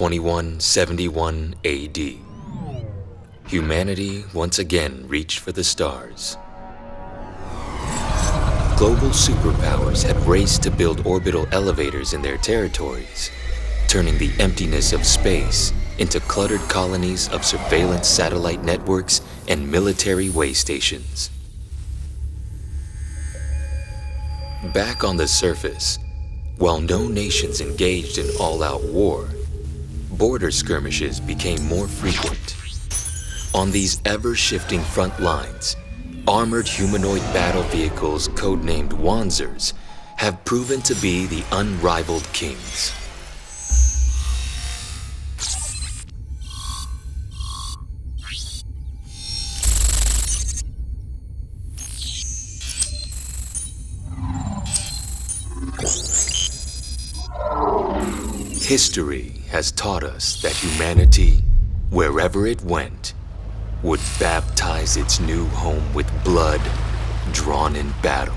2171 AD. Humanity once again reached for the stars. Global superpowers had raced to build orbital elevators in their territories, turning the emptiness of space into cluttered colonies of surveillance satellite networks and military way stations. Back on the surface, while no nations engaged in all-out war, border skirmishes became more frequent. On these ever-shifting front lines, armored humanoid battle vehicles codenamed Wanzers have proven to be the unrivaled kings. History has taught us that humanity, wherever it went, would baptize its new home with blood drawn in battle.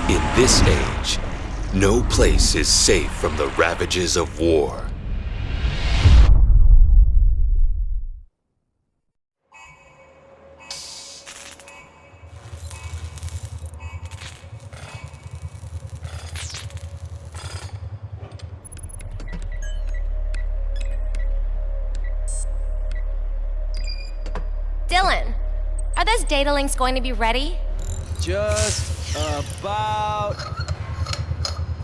In this age, no place is safe from the ravages of war. Dylan, are those data links going to be ready? Just about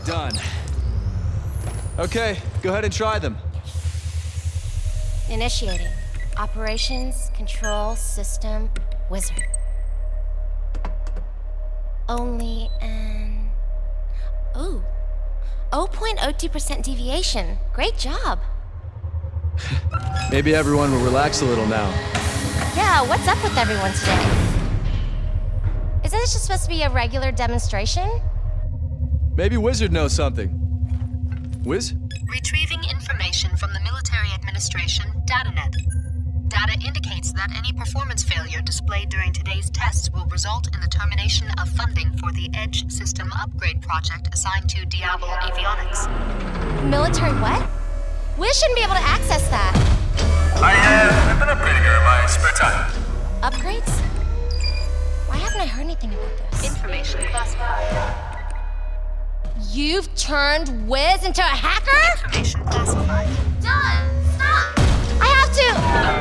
done. Okay, go ahead and try them. Initiating. Operations, control, system, wizard. Only an... Ooh. 0.02% deviation. Great job. Maybe everyone will relax a little now. Yeah, what's up with everyone today? Isn't this just supposed to be a regular demonstration? Maybe Wizard knows something. Wiz? Retrieving information from the Military Administration DataNet. Data indicates that any performance failure displayed during today's tests will result in the termination of funding for the Edge System Upgrade project assigned to Diablo Avionics. Military what? We shouldn't be able to access that. I've been upgrading her in my spare time. Upgrades? Why haven't I heard anything about this? Information classified. You've turned Wiz into a hacker? Information classified. Dylan, stop! I have to!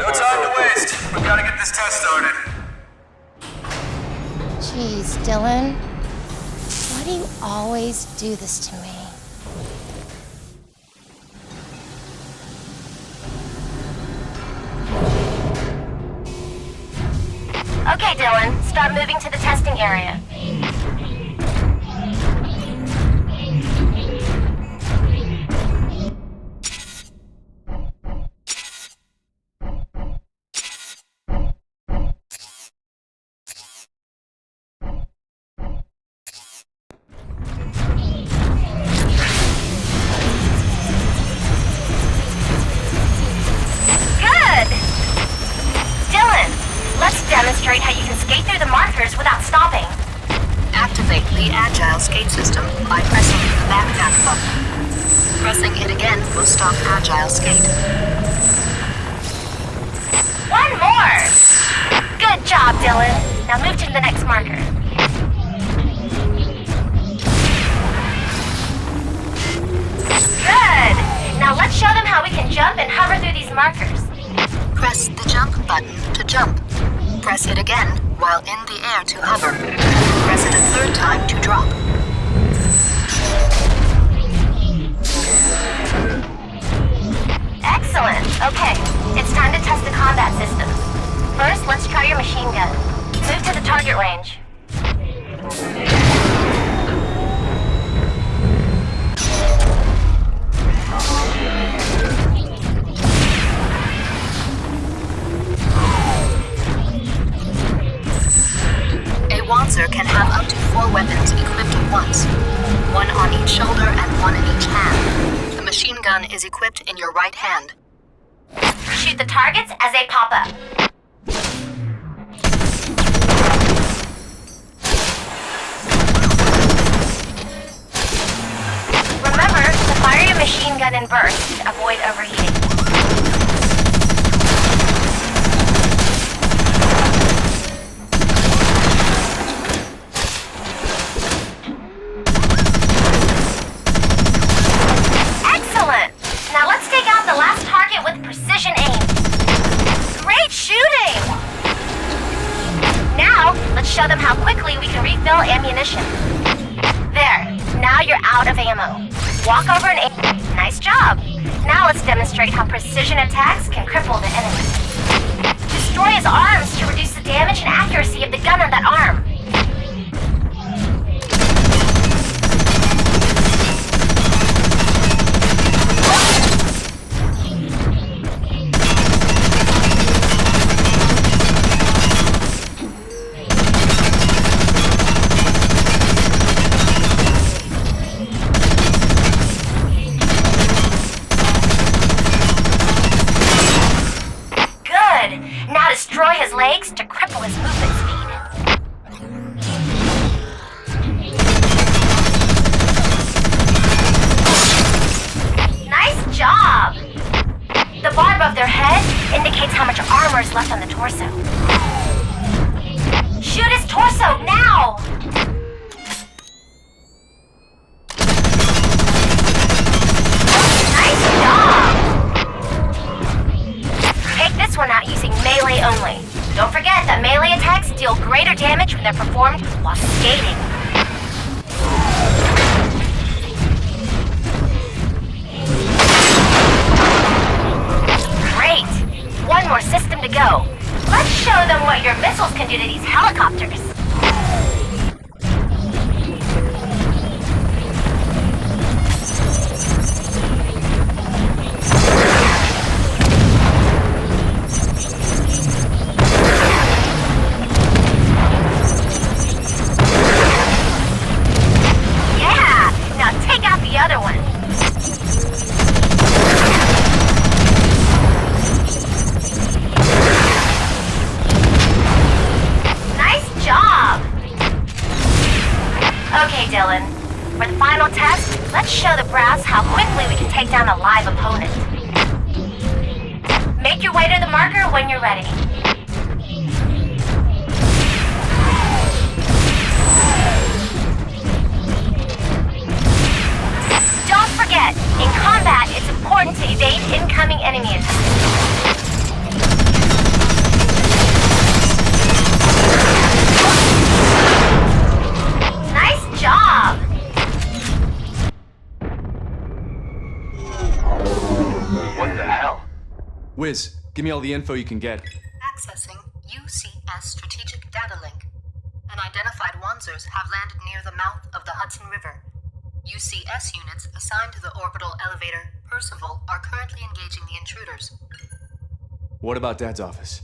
No time to waste. We've got to get this test started. Jeez, Dylan. Why do you always do this to me? Okay, Dylan, start moving to the testing area. Demonstrate how you can skate through the markers without stopping. Activate the Agile Skate System by pressing the backpack button. Pressing it again will stop Agile Skate. One more! Good job, Dylan. Now move to the next marker. Good! Now let's show them how we can jump and hover through these markers. Press the jump button to jump. Press it again while in the air to hover. Press it a third time to drop. Excellent. Okay, it's time to test the combat systems. First, let's try your machine gun. Move to the target range. Wanzer can have up to 4 weapons equipped at once. One on each shoulder and one in each hand. The machine gun is equipped in your right hand. Shoot the targets as they pop up. then burst to avoid overheating. Excellent! Now let's take out the last target with precision aim. Great shooting! Now, let's show them how quickly we can refill ammunition. There, now you're out of ammo. Walk over and aim. Nice job! Now let's demonstrate how precision attacks can cripple the enemy. Destroy his arms to reduce the damage and accuracy of the gun on that arm. Destroy his legs to cripple his movement speed. Nice job! The bar above their head indicates how much armor is left on the torso. Shoot his torso now! Nice job! Take this one out using melee only. Don't forget that melee attacks deal greater damage when they're performed while skating. Great! One more system to go. Let's show them what your missiles can do to these helicopters. Other one. Nice job! Okay, Dylan. For the final test, let's show the brass how quickly we can take down a live opponent. Make your way to the marker when you're ready. In combat, it's important to evade incoming enemy attacks. Nice job! What the hell? Wiz, give me all the info you can get. Accessing UCS Strategic Data Link. Unidentified Wanzers have landed near the mouth of the Hudson River. UCS units assigned to the orbital elevator Percival are currently engaging the intruders. What about Dad's office?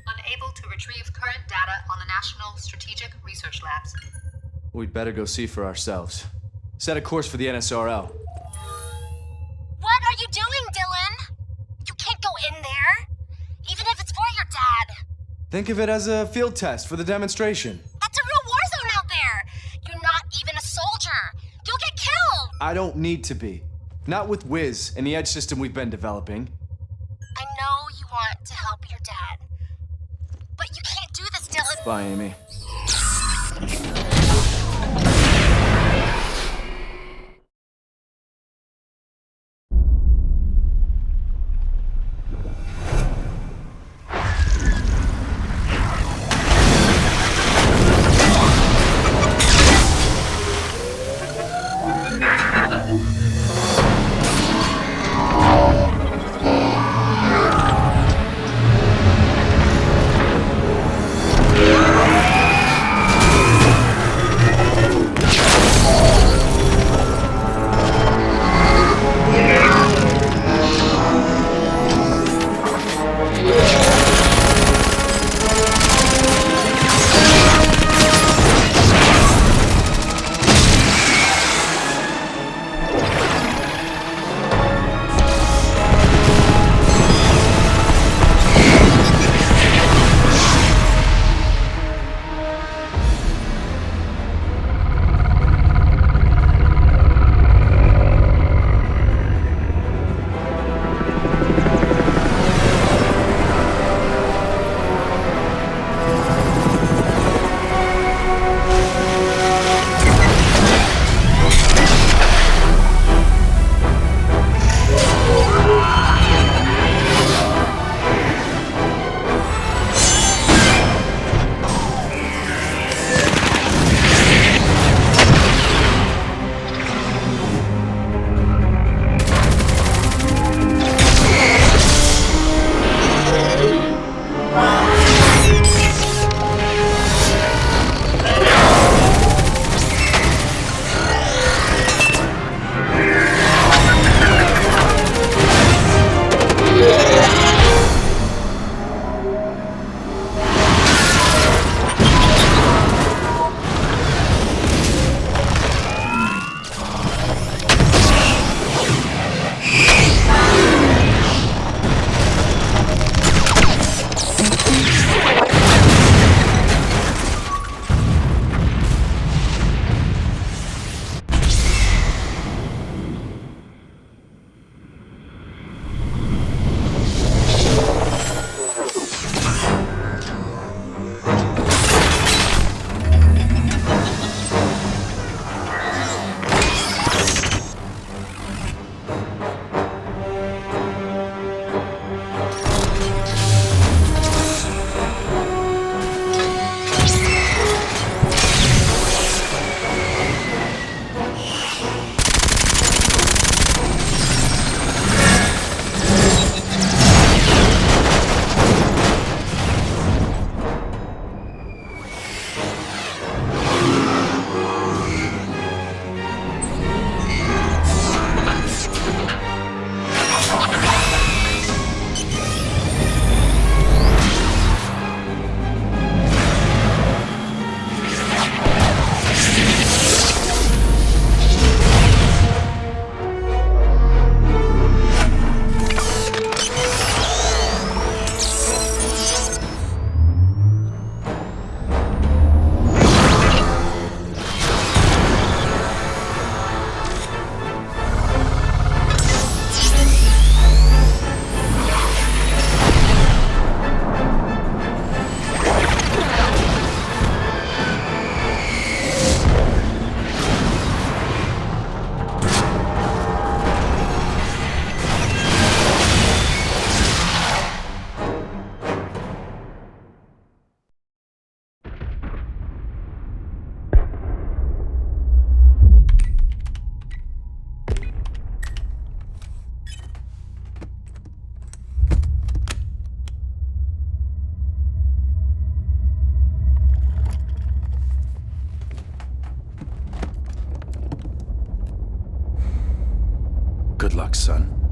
Unable to retrieve current data on the National Strategic Research Labs. We'd better go see for ourselves. Set a course for the NSRL. What are you doing, Dylan? You can't go in there. Even if it's for your dad. Think of it as a field test for the demonstration. That's a real war zone out there. You're not even a soldier. You'll get killed. I don't need to be. Not with Wiz and the edge system we've been developing. I know you want to help your dad. But you can't do this, Dylan. Bye, Amy. Good luck, son.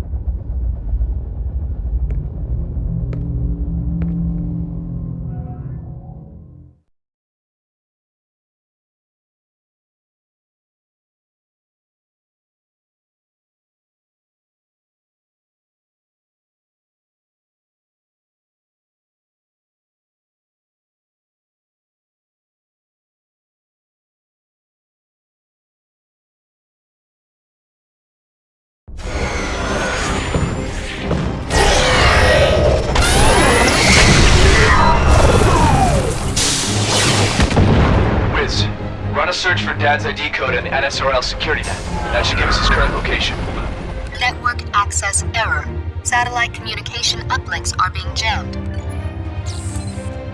Run a search for Dad's ID code in the NSRL security net. That should give us his current location. Network access error. Satellite communication uplinks are being jammed.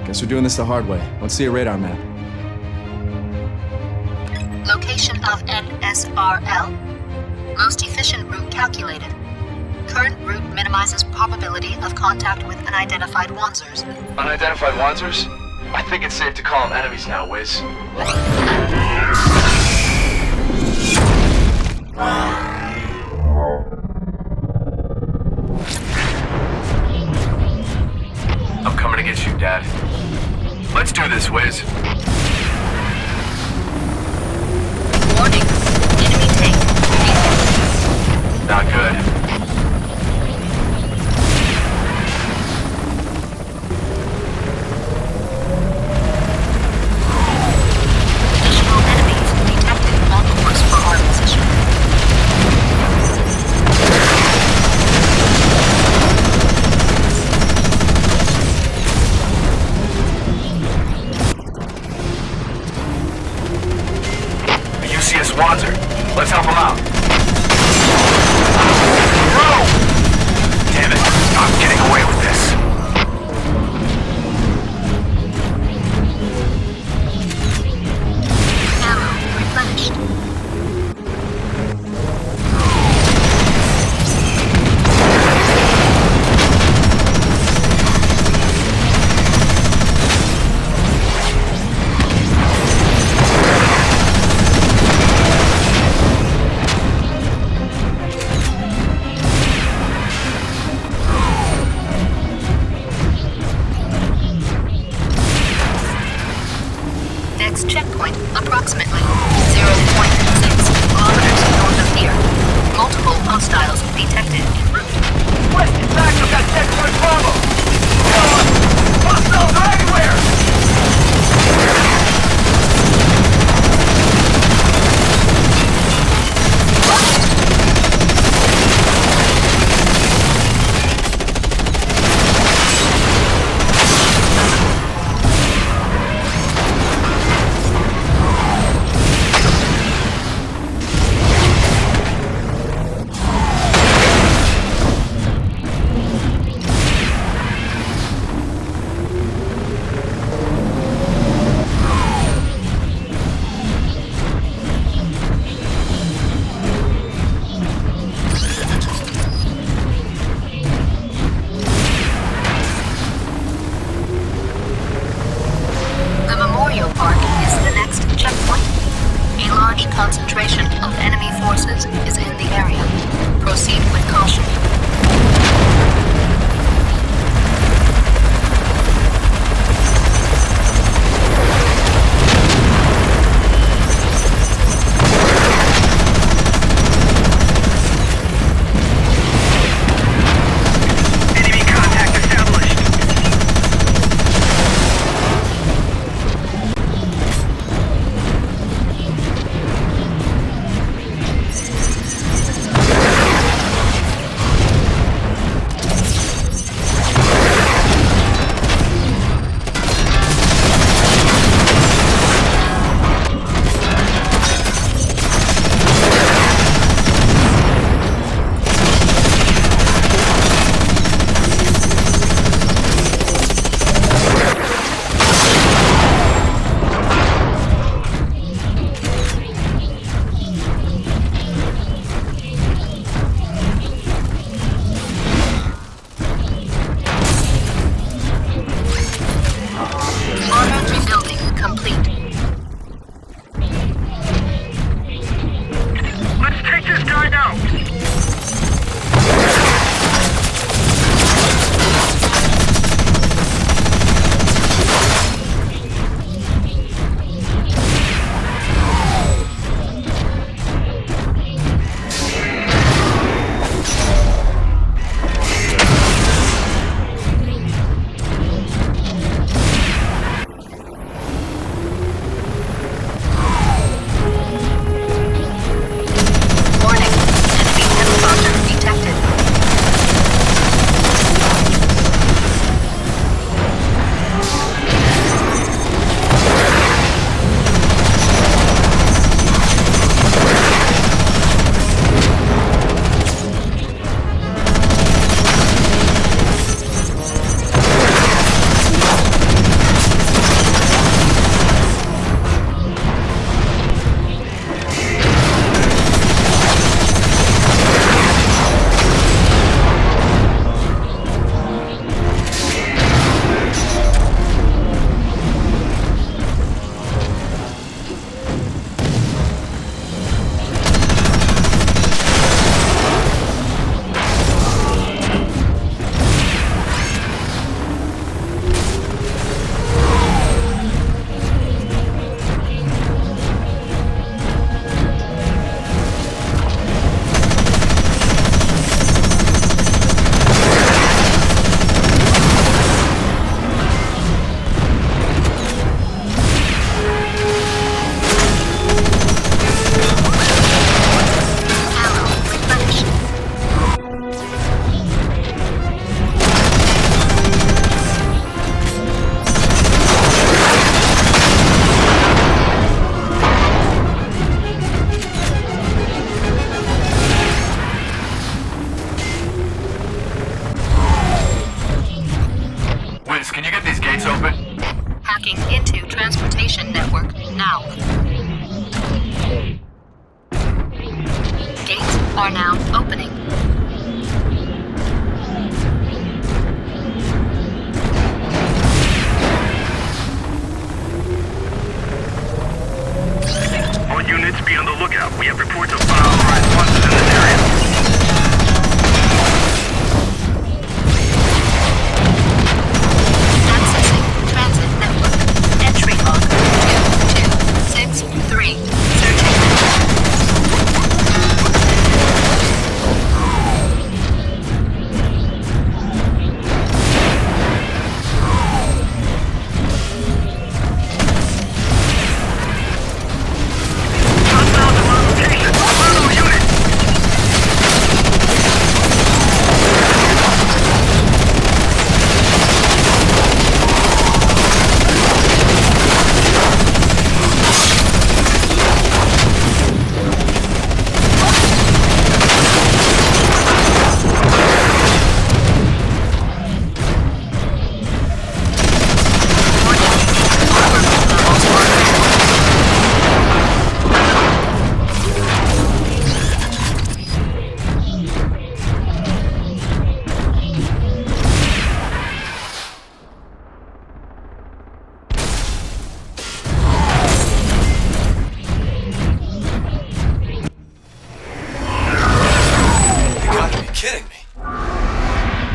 Guess we're doing this the hard way. Let's see a radar map. Location of NSRL. Most efficient route calculated. Current route minimizes probability of contact with unidentified Wanzers. Unidentified Wanzers? I think it's safe to call them enemies now, Wiz. I'm coming to get you, Dad. Let's do this, Wiz. Warning. Enemy tank. Not good. Additional enemies detected on course for our position. The UCS Wanzer. Let's help him out. No! Damn it. I'm getting away with this. Ammo replenished. Next checkpoint, approximately 0.6 kilometers north of here. Multiple hostiles detected en route. West is back of that checkpoint Bravo! Hostiles are everywhere! The Memorial Park is the next checkpoint. A large concentration of enemy forces is in the area. Proceed with caution. Enemy contact established! Checking into transportation network now. Gates are now opening. All units be on the lookout. We have reports of unauthorized monsters in this area. Accessing transit network. Entry log 2263. Searching.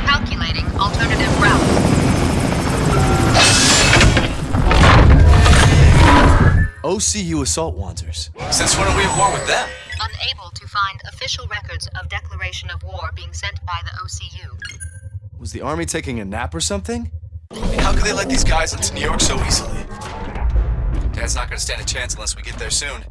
Calculating alternative route. OCU assault Wanzers. Since when are we at war with them? Unable to find official records of declaration of war being sent by the OCU. Was the army taking a nap or something? How could they let these guys into New York so easily? Dad's not gonna stand a chance unless we get there soon.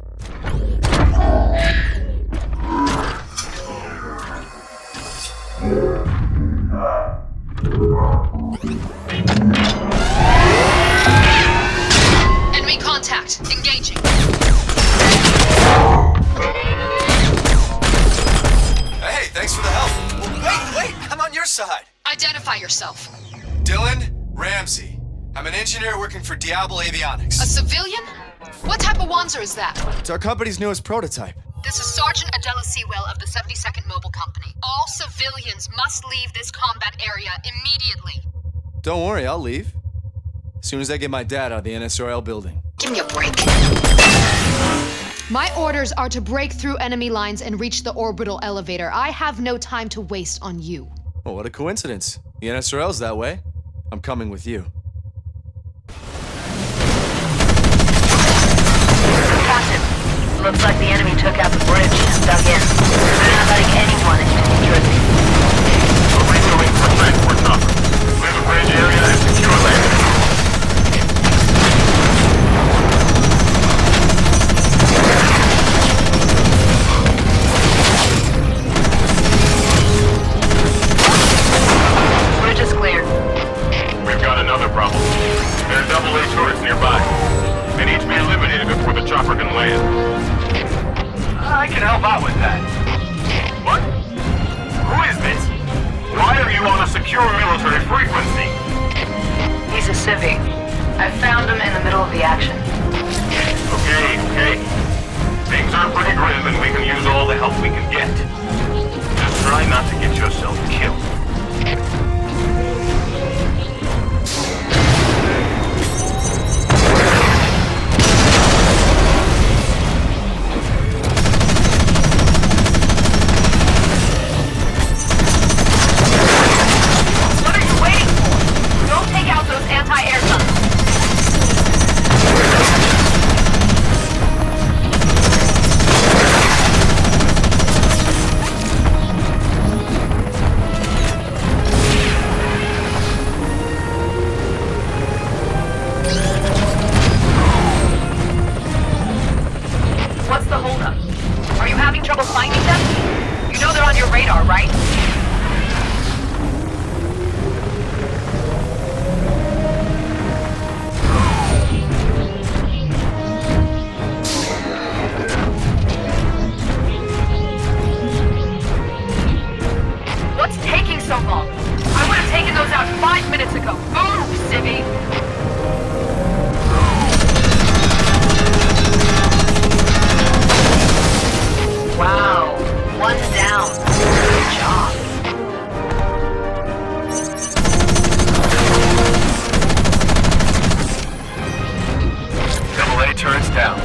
Enemy contact. Engaging. Hey, thanks for the help. Wait, I'm on your side. Identify yourself. Dylan Ramsey. I'm an engineer working for Diablo Avionics. A civilian? What type of Wanzer is that? It's our company's newest prototype. This is Sergeant Adela Sewell of the 72nd Mobile Company. All civilians must leave this combat area immediately. Don't worry, I'll leave. As soon as I get my dad out of the NSRL building. Give me a break. My orders are to break through enemy lines and reach the orbital elevator. I have no time to waste on you. Oh, what a coincidence. The NSRL's that way. I'm coming with you. Captain, looks like the enemy took out the bridge and dug in. They're not letting anyone into New Jersey. Redoing for transport cover. Clear the bridge area and secure landing. Bridge is clear. We've got another problem. There are AA turrets nearby. They need to be eliminated before the chopper can land. I can help out with that. What? Who is this? Why are you on a secure military frequency? He's a civvy. I found him in the middle of the action. Okay. Things are pretty grim and we can use all the help we can get. Just try not to get yourself killed. What are you waiting for? Don't take out those anti-air guns. turrets down.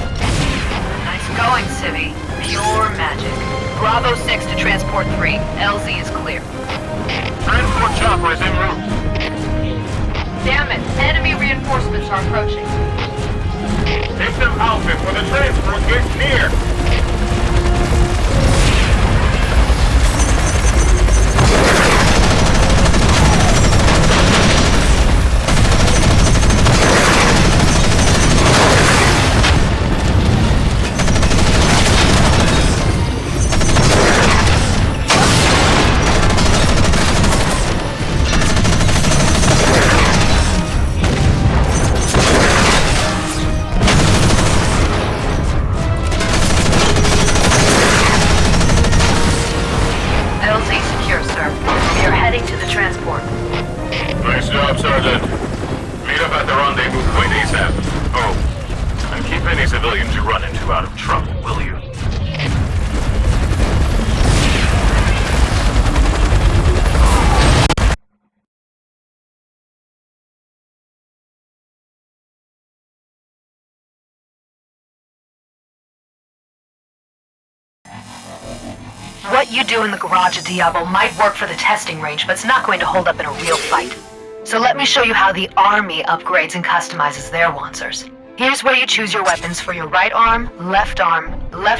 Nice going, Civvy. Pure magic. Bravo 6 to Transport 3. LZ is clear. Transport chopper is en route. Damn it! Enemy reinforcements are approaching. Take them out before the transport gets near. Nice job, Sergeant. Meet up at the rendezvous point ASAP. Oh, and keep any civilians you run into out of trouble, will you? What you do in the garage at Diablo might work for the testing range, but it's not going to hold up in a real fight. So let me show you how the Army upgrades and customizes their Wanzers. Here's where you choose your weapons for your right arm, left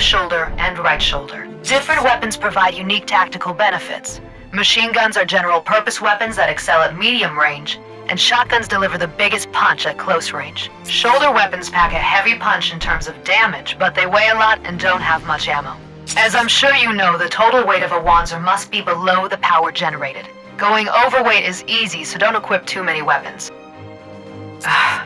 shoulder, and right shoulder. Different weapons provide unique tactical benefits. Machine guns are general-purpose weapons that excel at medium range, and shotguns deliver the biggest punch at close range. Shoulder weapons pack a heavy punch in terms of damage, but they weigh a lot and don't have much ammo. As I'm sure you know, the total weight of a Wanzer must be below the power generated. Going overweight is easy, so don't equip too many weapons.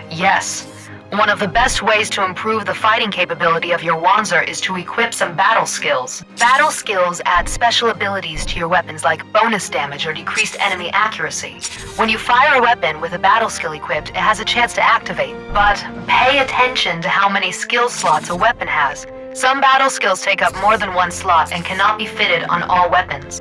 Yes. One of the best ways to improve the fighting capability of your Wanzer is to equip some battle skills. Battle skills add special abilities to your weapons like bonus damage or decreased enemy accuracy. When you fire a weapon with a battle skill equipped, it has a chance to activate. But pay attention to how many skill slots a weapon has. Some battle skills take up more than one slot and cannot be fitted on all weapons.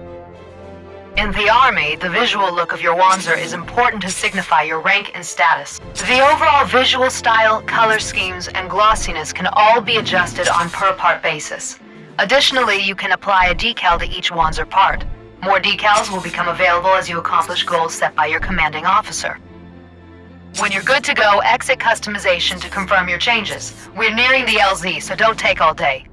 In the Army, the visual look of your Wanzer is important to signify your rank and status. The overall visual style, color schemes, and glossiness can all be adjusted on per-part basis. Additionally, you can apply a decal to each Wanzer part. More decals will become available as you accomplish goals set by your commanding officer. When you're good to go, exit customization to confirm your changes. We're nearing the LZ, so don't take all day.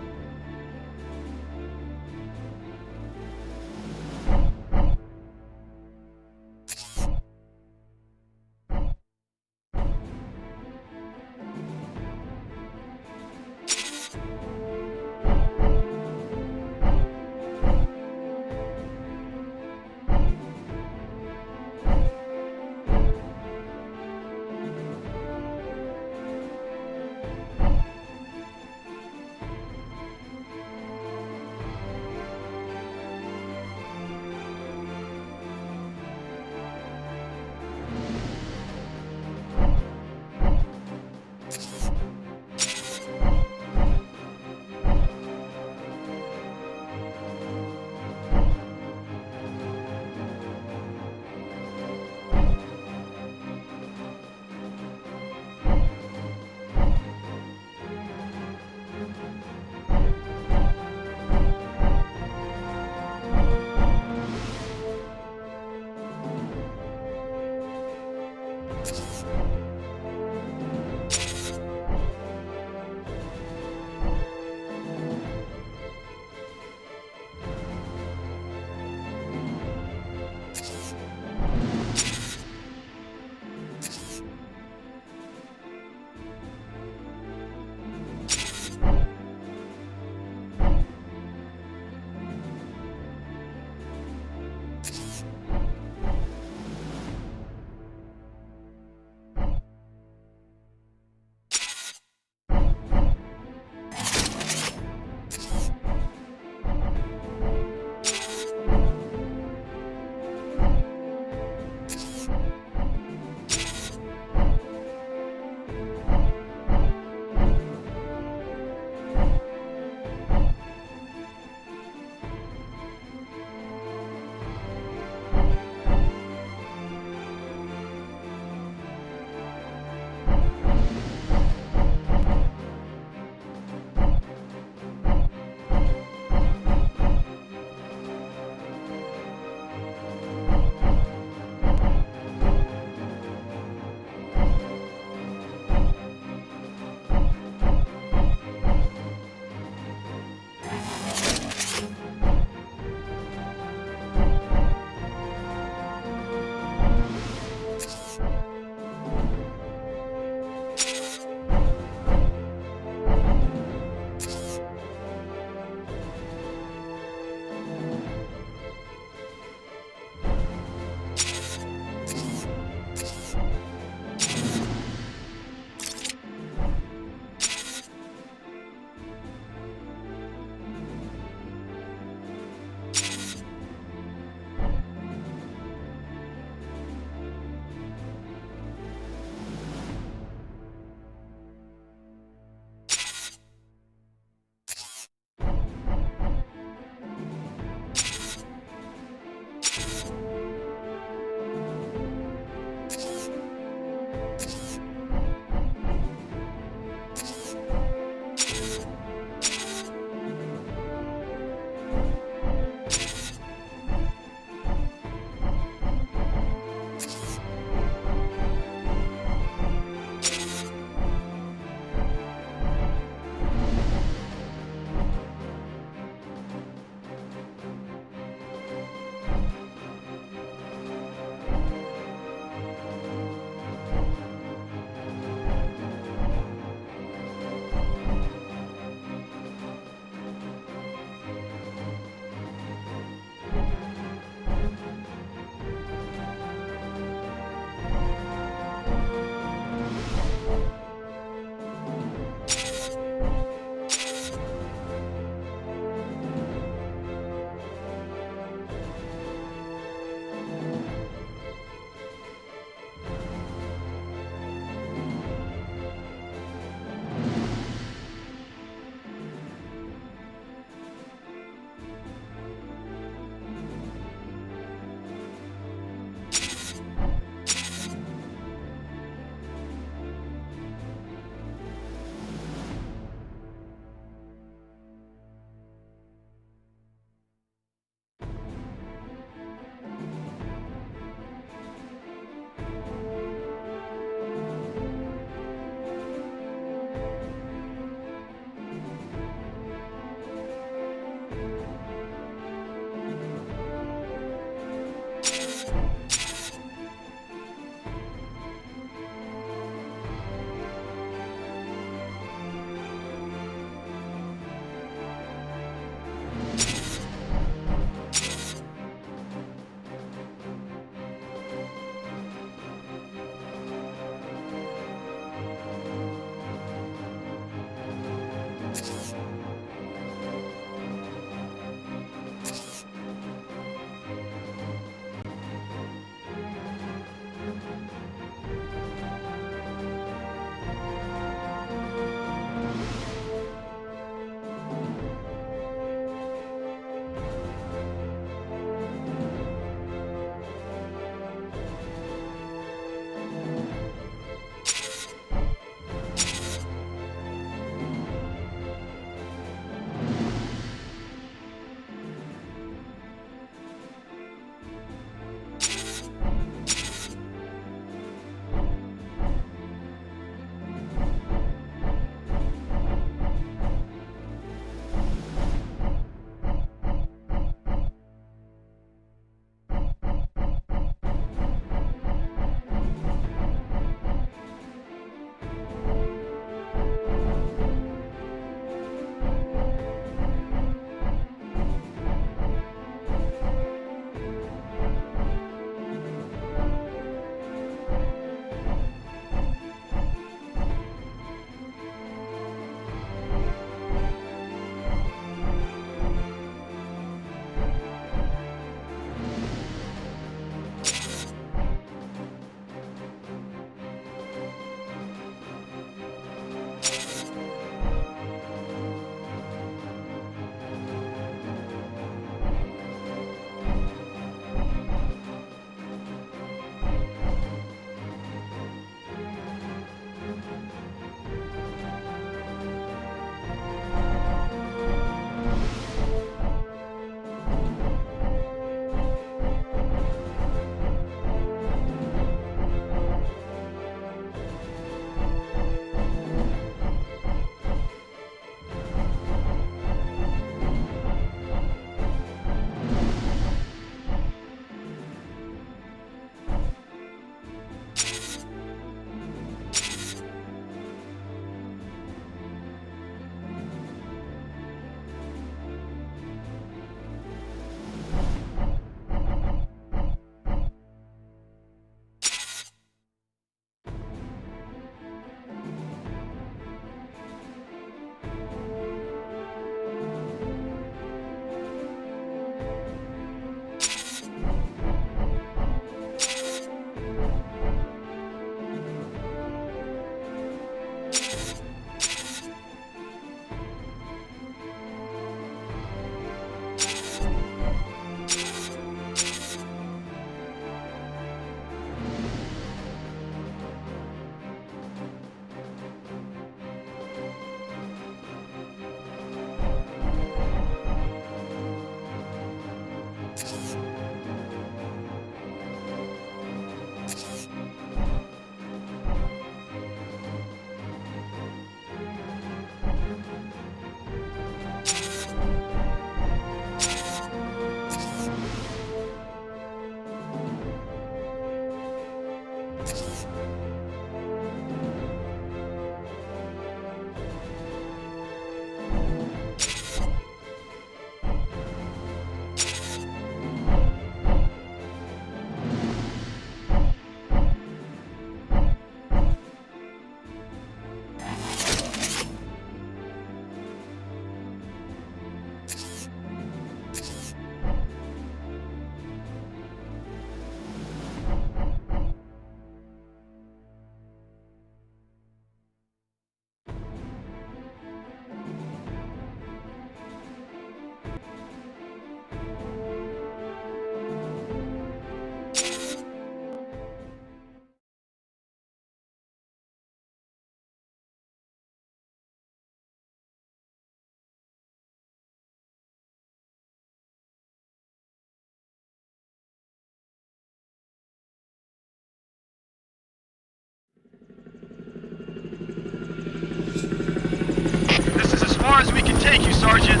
take you, Sergeant.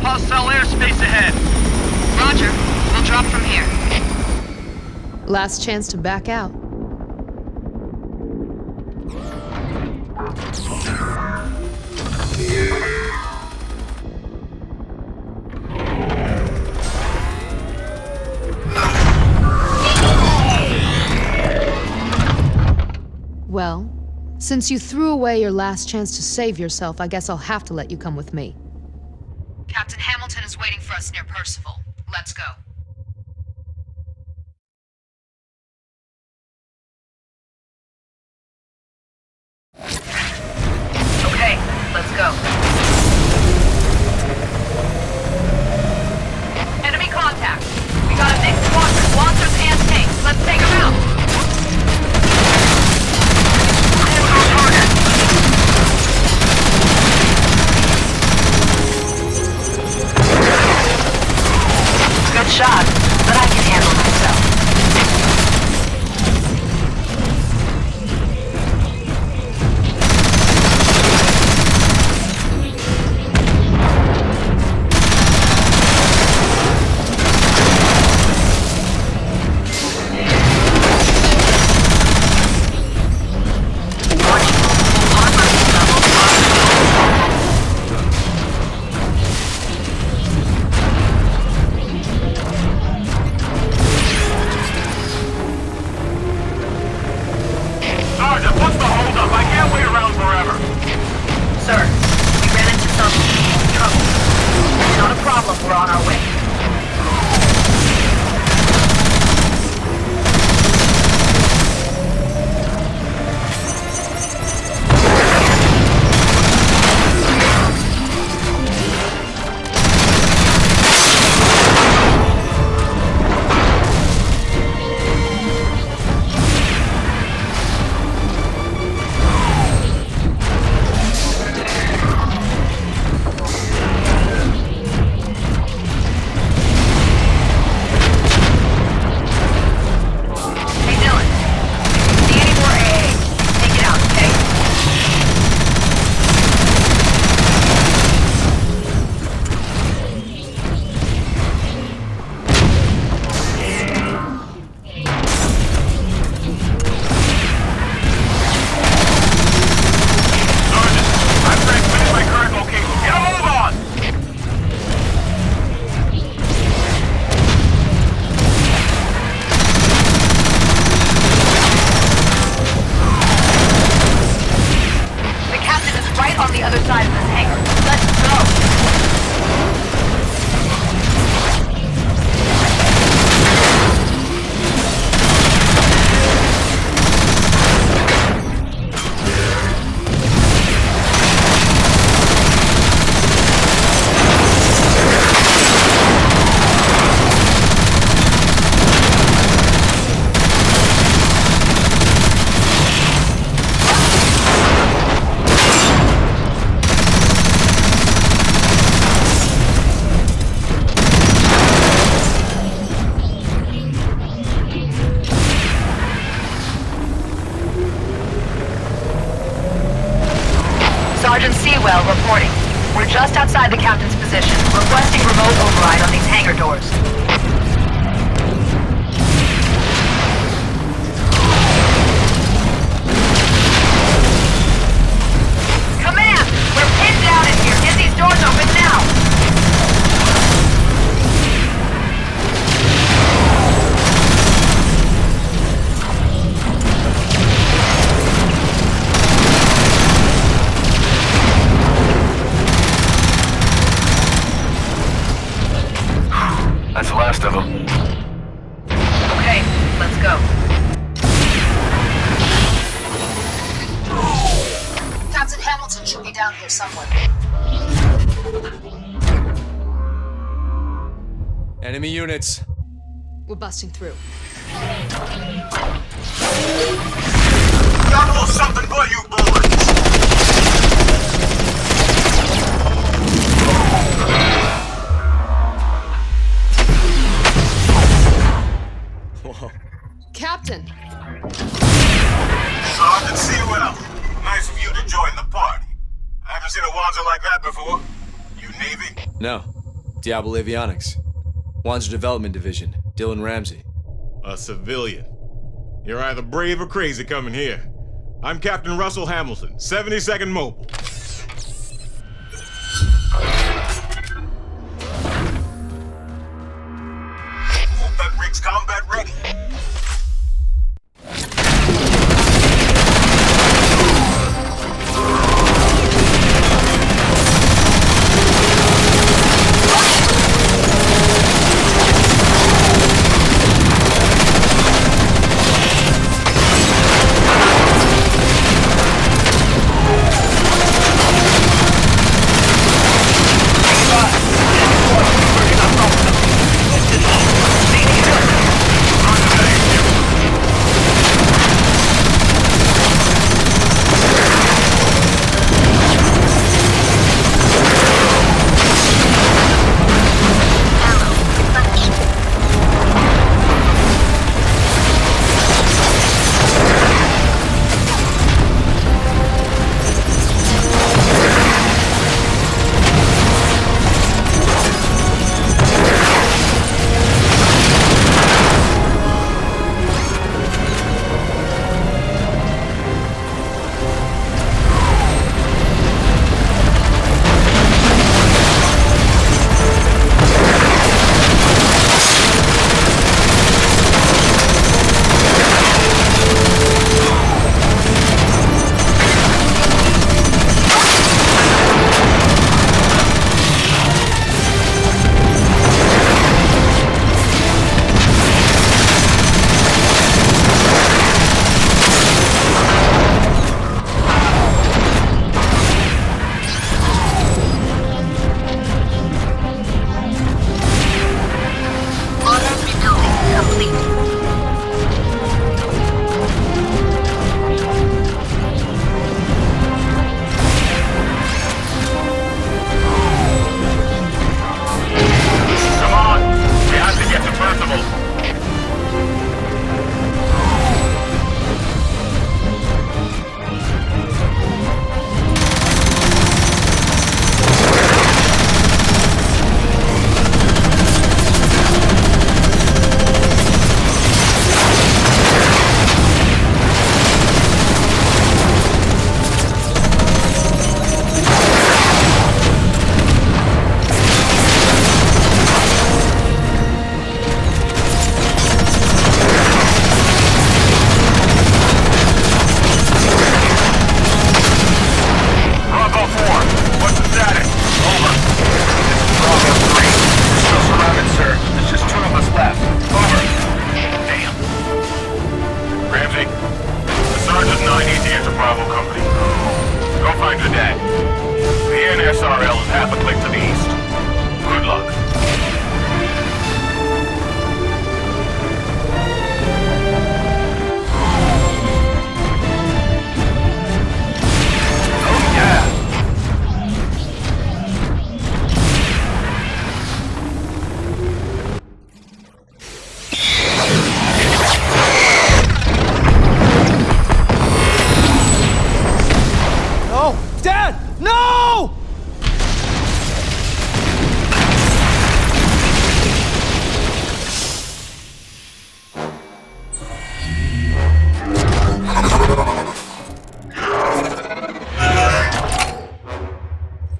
Hostile airspace ahead. Roger. We'll drop from here. Last chance to back out. Well, since you threw away your last chance to save yourself, I guess I'll have to let you come with me. Captain Hamilton is waiting for us near Percival. Let's go. Okay, let's go. Enemy contact. We got a mixed squadron, Wanzers and tanks. Let's take them out. Good shot, but I can handle myself. Sergeant, what's the holdup? I can't wait around forever. Sir, we ran into some trouble. Not a problem, we're on our way. On the other side of this hangar. Let's go! Sergeant Sewell reporting. We're just outside the captain's position, requesting remote override on these hangar doors. Command! We're pinned down in here! Get these doors open now! That's the last of them. Okay, let's go. Captain Hamilton should be down here somewhere. Enemy units. We're busting through. Y'all know something but you bullets! Whoa. Captain! Sergeant Sewell, nice of you to join the party. I haven't seen a Wanzer like that before. No. Diablo Avionics. Wanzer Development Division. Dylan Ramsey. A civilian. You're either brave or crazy coming here. I'm Captain Russell Hamilton, 72nd Mobile. Hope that rig's combat ready.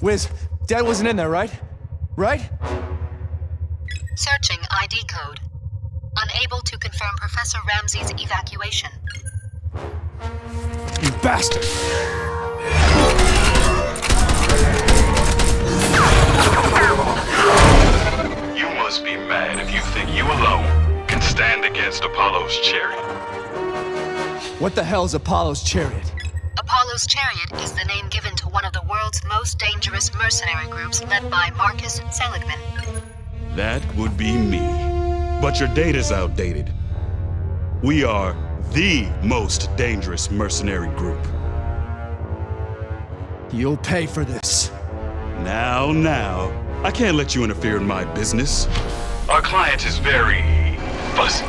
Wiz, Dad wasn't in there, right? Right? Searching ID code. Unable to confirm Professor Ramsey's evacuation. You bastard! You must be mad if you think you alone can stand against Apollo's Chariot. What the hell is Apollo's Chariot? Apollo's Chariot is the name given to one of the world's most dangerous mercenary groups led by Marcus Seligman. That would be me. But your data's outdated. We are the most dangerous mercenary group. You'll pay for this. Now. I can't let you interfere in my business. Our client is very fussy.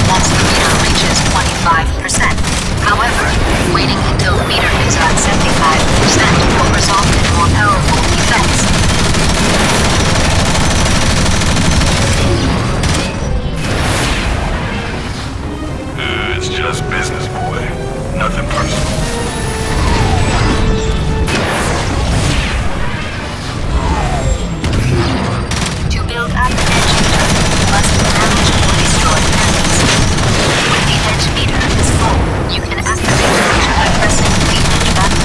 Once the meter reaches 25%. However, waiting until meter is at 75% will result in more powerful effects. It's just business, boy. Nothing personal. To build up an edge meter, you must damage or destroy enemies. When the edge meter is full, you can activate it by pressing the edge button.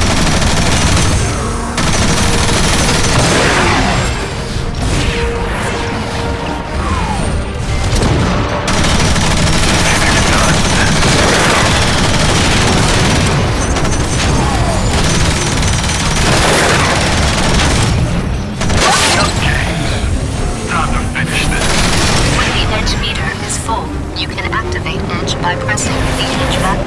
You can activate Edge by pressing the Edge button.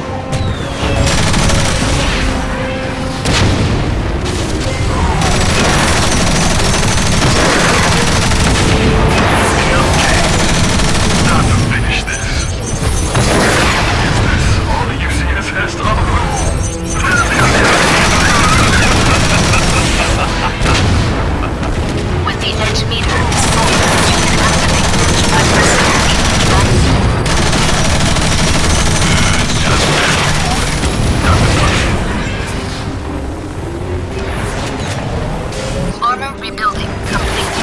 Time to finish this. Is this all the UCS has to offer? When the Edge meter is full, you can activate Edge by pressing the Edge button. Armor rebuilding complete.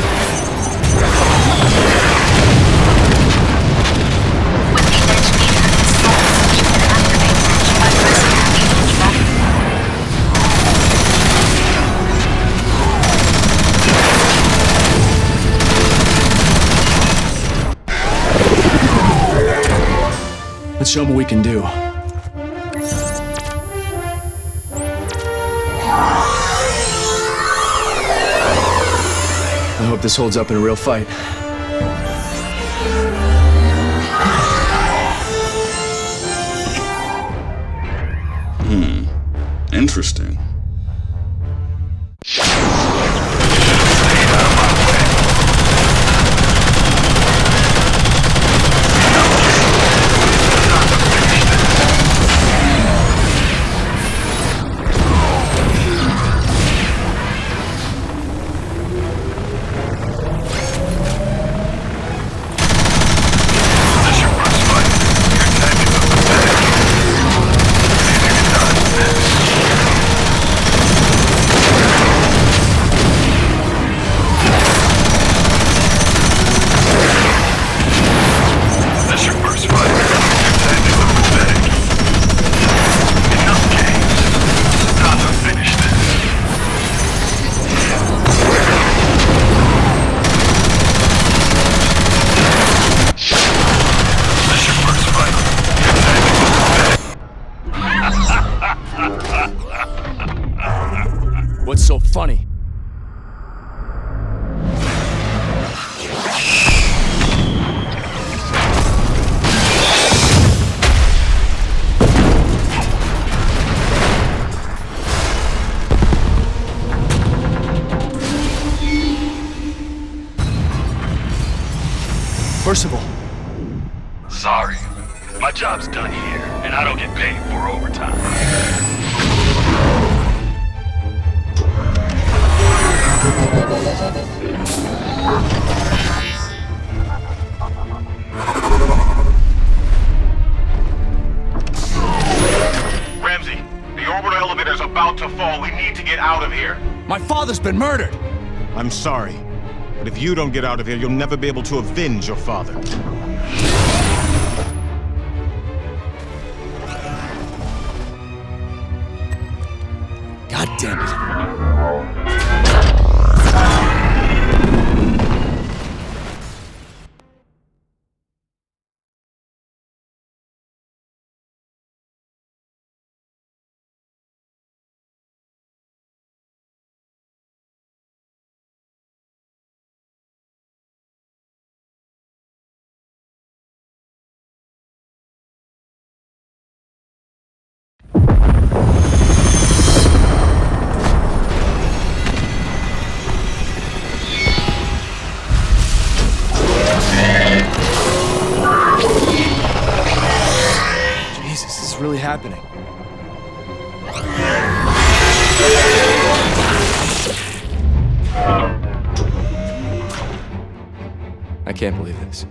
When the edge meter is full, you can activate Edge by pressing the Edge button. Let's show them what we can do. I hope this holds up in a real fight. Interesting. What's so funny? Percival. Sorry. My job's done here, and I don't get paid for overtime. Ramsey, the orbital elevator's about to fall. We need to get out of here. My father's been murdered! I'm sorry, but if you don't get out of here, you'll never be able to avenge your father. God damn it. can't believe this.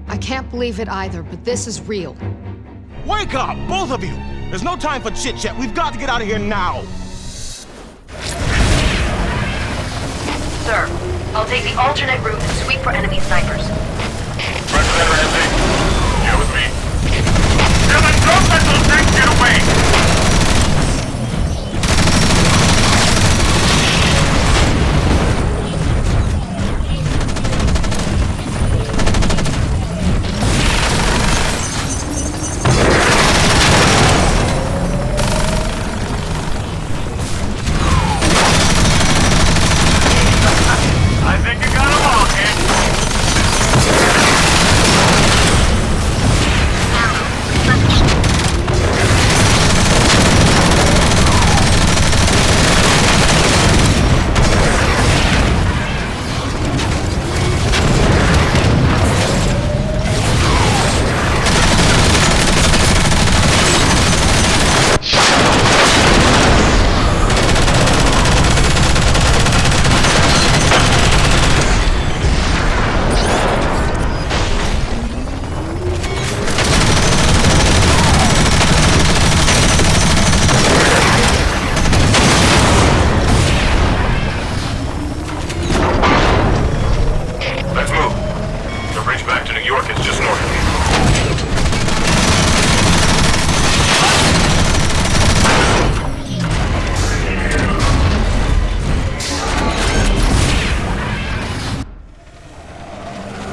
I can't believe it either, but this is real. Wake up, both of you! There's no time for chit-chat. We've got to get out of here now. Sir, I'll take the alternate route and sweep for enemy snipers. Roger that, Ramsey. Get with me. Dylan, don't let those things get away!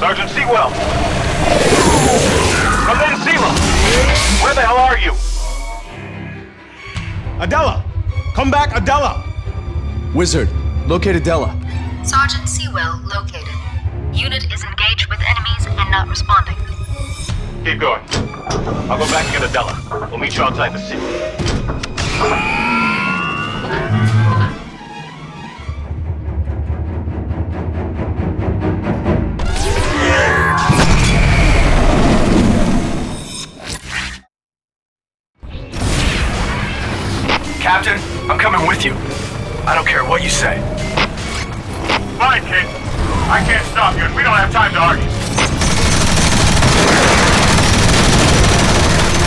Sergeant Sewell! Come in, Sela! Where the hell are you? Adela! Come back, Adela! Wizard, locate Adela. Sergeant Sewell located. Unit is engaged with enemies and not responding. Keep going. I'll go back and get Adela. We'll meet you outside the city. Captain, I'm coming with you. I don't care what you say. Fine, kid. I can't stop you, and we don't have time to argue.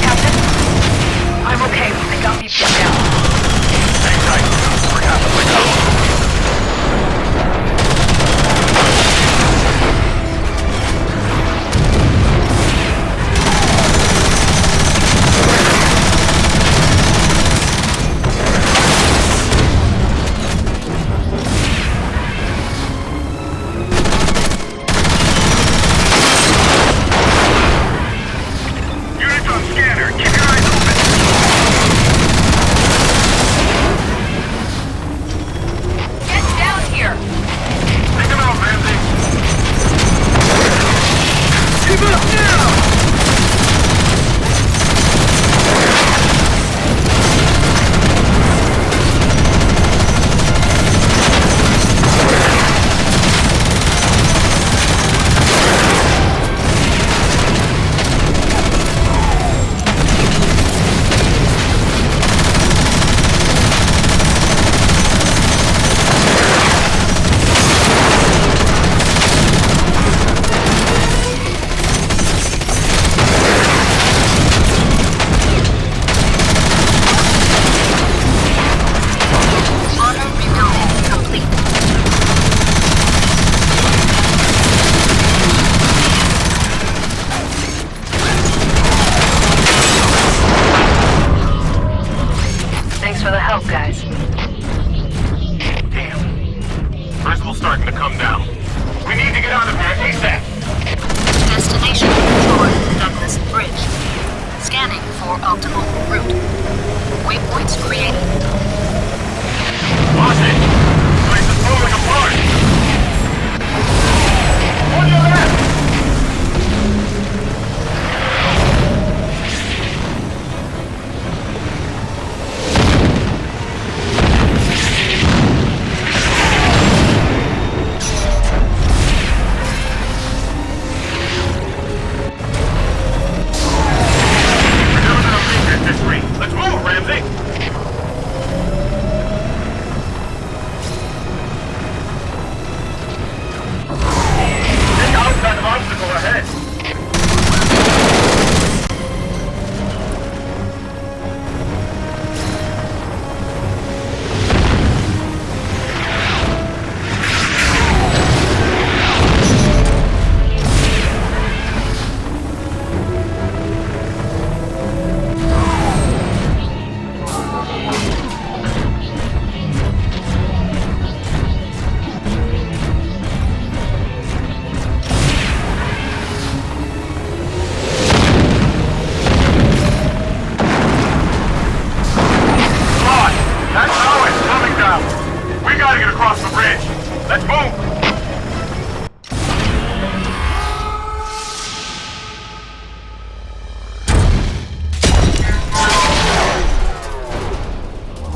Captain, I'm okay. They got me pinned down. Hang tight. We're halfway down. Percival's starting to come down. We need to get out of here ASAP! Destination George Douglas Bridge. Scanning for optimal route. Waypoints created. Watch it! This place is moving apart! On your left!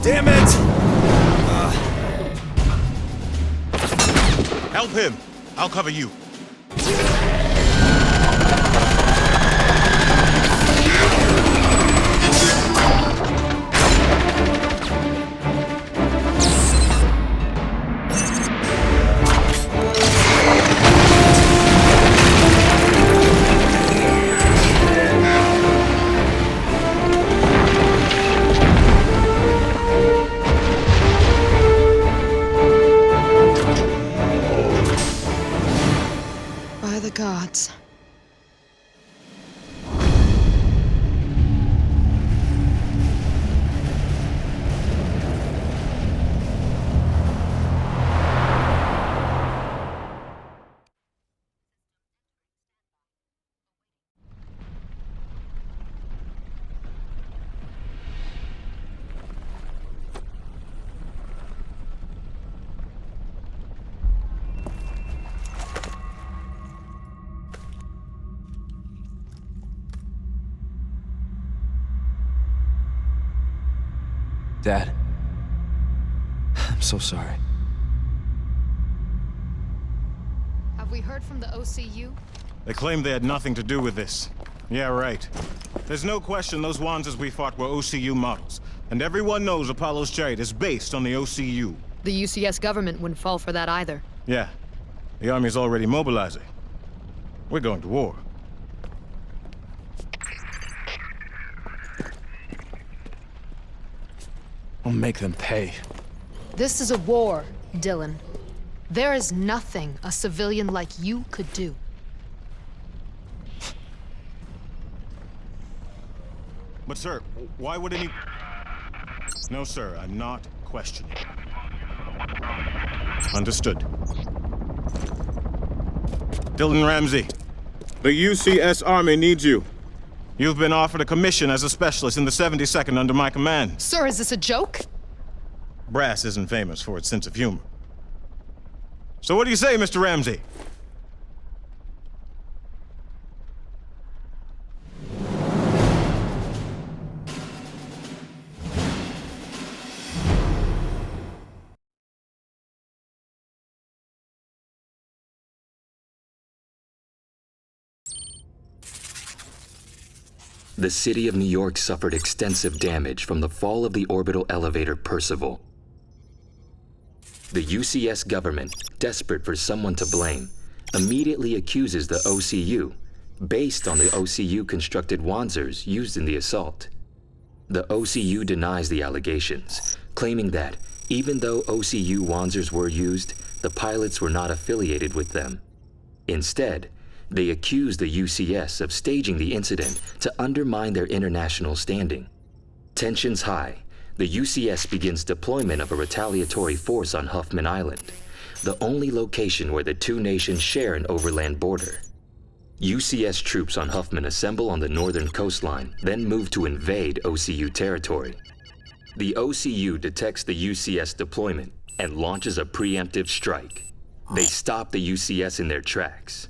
Damn it! Help him! I'll cover you. Gods. Dad. I'm so sorry. Have we heard from the OCU? They claimed they had nothing to do with this. Yeah, right. There's no question those Wanzers we fought were OCU models. And everyone knows Apollo's Chariot is based on the OCU. The UCS government wouldn't fall for that either. Yeah. The Army's already mobilizing. We're going to war. I'll make them pay. This is a war, Dylan. There is nothing a civilian like you could do. But sir, why would any... No, sir, I'm not questioning. Understood. Dylan Ramsey, the UCS Army needs you. You've been offered a commission as a specialist in the 72nd under my command. Sir, is this a joke? Brass isn't famous for its sense of humor. So what do you say, Mr. Ramsey? The city of New York suffered extensive damage from the fall of the orbital elevator Percival. The UCS government, desperate for someone to blame, immediately accuses the OCU, based on the OCU-constructed Wanzers used in the assault. The OCU denies the allegations, claiming that, even though OCU Wanzers were used, the pilots were not affiliated with them. Instead, they accuse the UCS of staging the incident to undermine their international standing. Tensions high, the UCS begins deployment of a retaliatory force on Huffman Island, the only location where the two nations share an overland border. UCS troops on Huffman assemble on the northern coastline, then move to invade OCU territory. The OCU detects the UCS deployment and launches a preemptive strike. They stop the UCS in their tracks.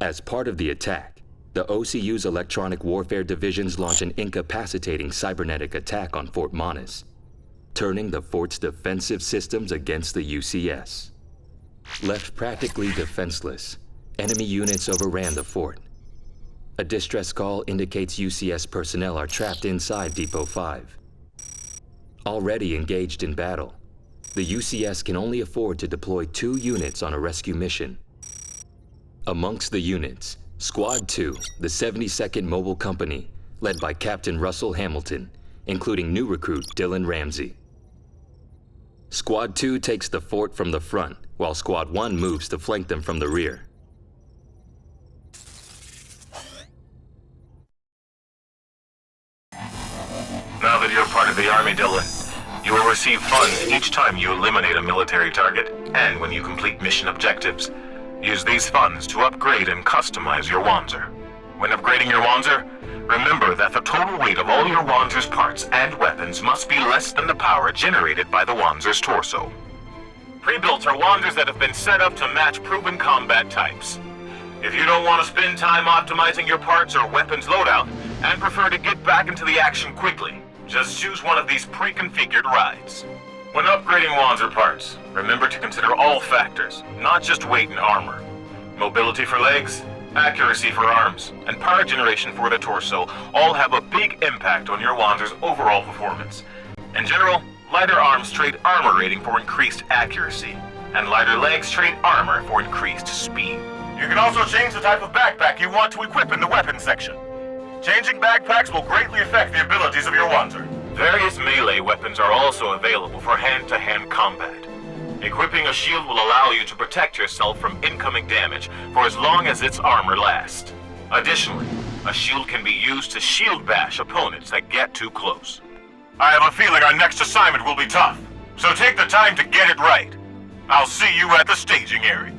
As part of the attack, the OCU's electronic warfare divisions launch an incapacitating cybernetic attack on Fort Monus, turning the fort's defensive systems against the UCS. Left practically defenseless, enemy units overran the fort. A distress call indicates UCS personnel are trapped inside Depot 5. Already engaged in battle, the UCS can only afford to deploy 2 units on a rescue mission. Amongst the units, Squad 2, the 72nd Mobile Company, led by Captain Russell Hamilton, including new recruit Dylan Ramsey. Squad 2 takes the fort from the front, while Squad 1 moves to flank them from the rear. Now that you're part of the Army, Dylan, you will receive funds each time you eliminate a military target, and when you complete mission objectives. Use these funds to upgrade and customize your Wanzer. When upgrading your Wanzer, remember that the total weight of all your Wanzer's parts and weapons must be less than the power generated by the Wanzer's torso. Pre-built are Wanzers that have been set up to match proven combat types. If you don't want to spend time optimizing your parts or weapons loadout, and prefer to get back into the action quickly, Just choose one of these pre-configured rides. When upgrading Wanzer parts, remember to consider all factors, not just weight and armor. Mobility for legs, accuracy for arms, and power generation for the torso all have a big impact on your Wanzer's overall performance. In general, lighter arms trade armor rating for increased accuracy, and lighter legs trade armor for increased speed. You can also change the type of backpack you want to equip in the weapons section. Changing backpacks will greatly affect the abilities of your Wanzer. Various melee weapons are also available for hand-to-hand combat. Equipping a shield will allow you to protect yourself from incoming damage for as long as its armor lasts. Additionally, a shield can be used to shield bash opponents that get too close. I have a feeling our next assignment will be tough, so take the time to get it right. I'll see you at the staging area.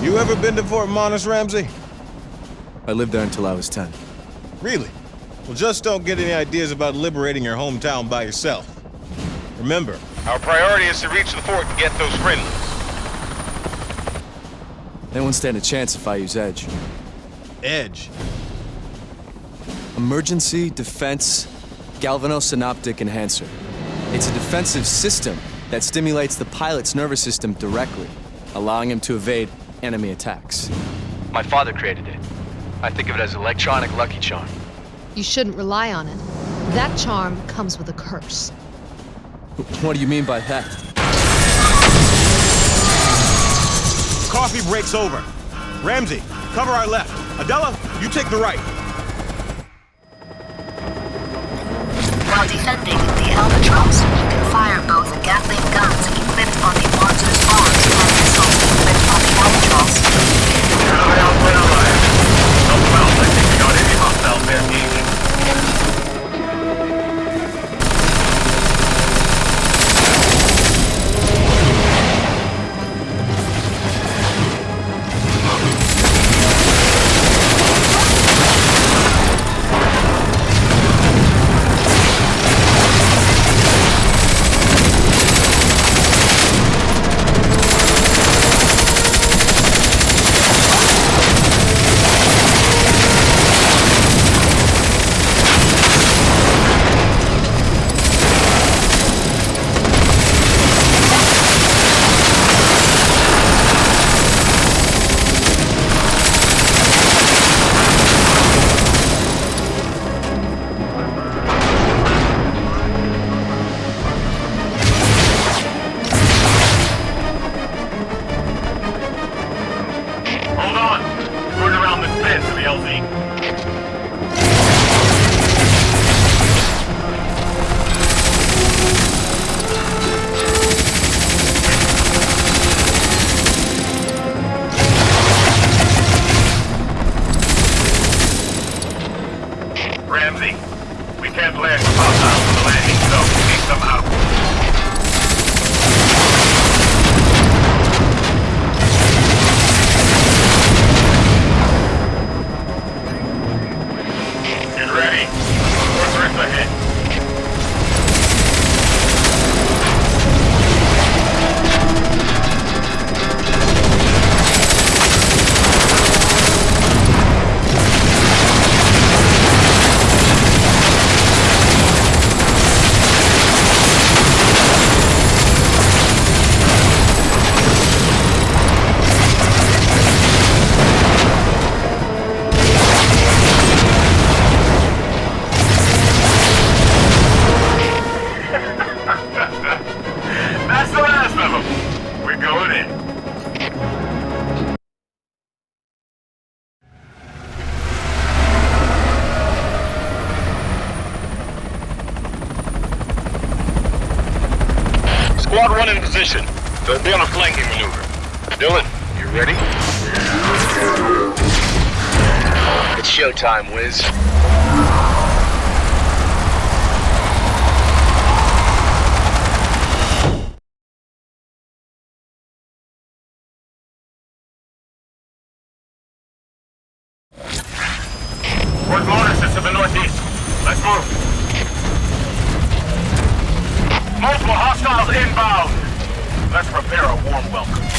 You ever been to Fort Monus, Ramsey? I lived there until I was 10. Really? Well, just don't get any ideas about liberating your hometown by yourself. Remember, Our priority is to reach the fort and get those friendlies. They won't stand a chance if I use Edge. Edge? Emergency Defense Galvanosynaptic Enhancer. It's a defensive system that stimulates the pilot's nervous system directly, allowing him to evade enemy attacks. My father created it. I think of it as electronic lucky charm. You shouldn't rely on it. That charm comes with a curse. What do you mean by that? Coffee break's over. Ramsey, cover our left. Adela, you take the right. While defending the Albatross, you can fire both Gatling guns equipped on the Wanzer's arms and missiles equipped on the Albatross. Keep an eye out for an alliance. Something else, I think we got any hostiles there, Geek. Squad 1 in position. They'll be on a flanking maneuver. Dylan, you ready? It's showtime, Wiz. Fort Monus is to the northeast. Let's move. Multiple hostiles inbound. Let's prepare a warm welcome.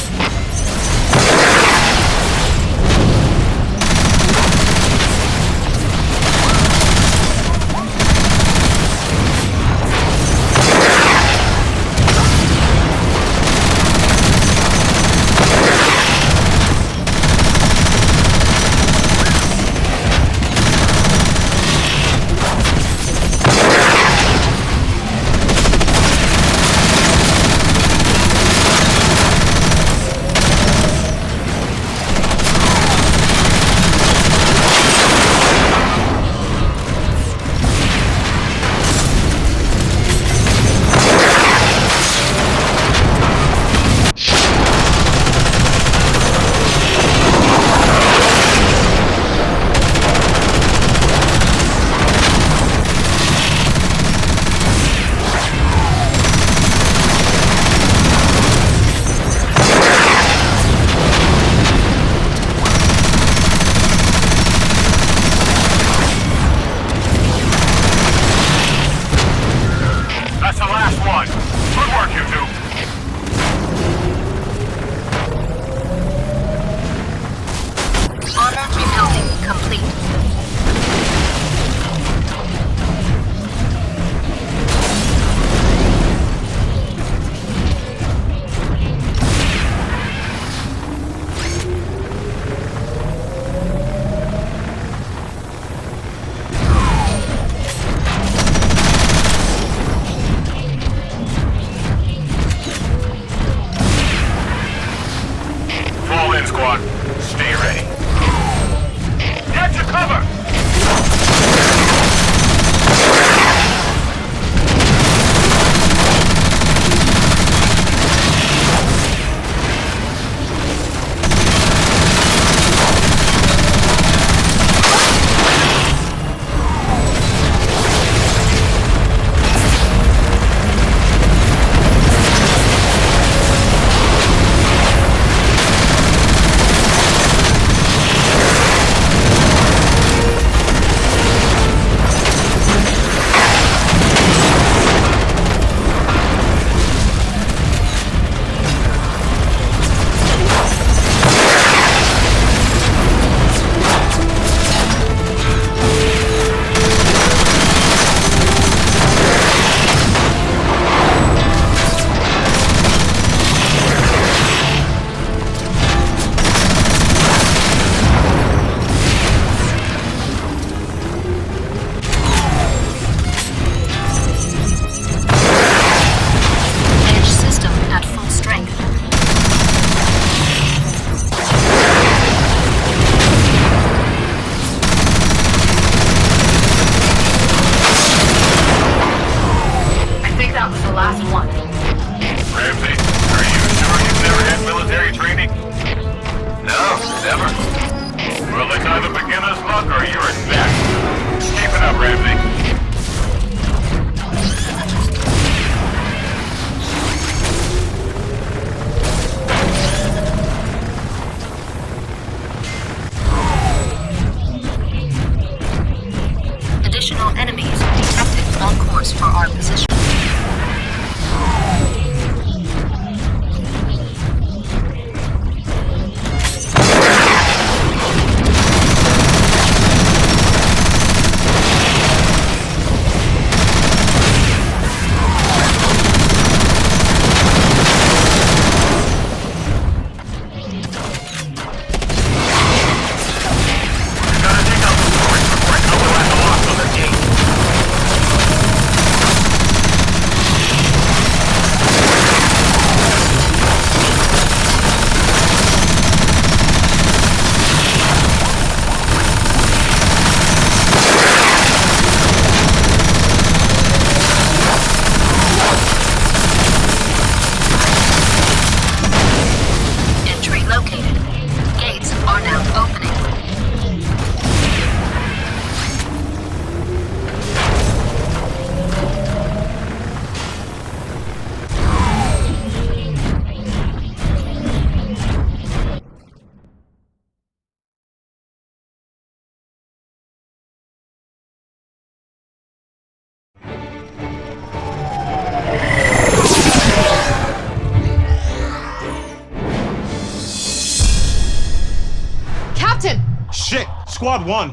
Squad 1.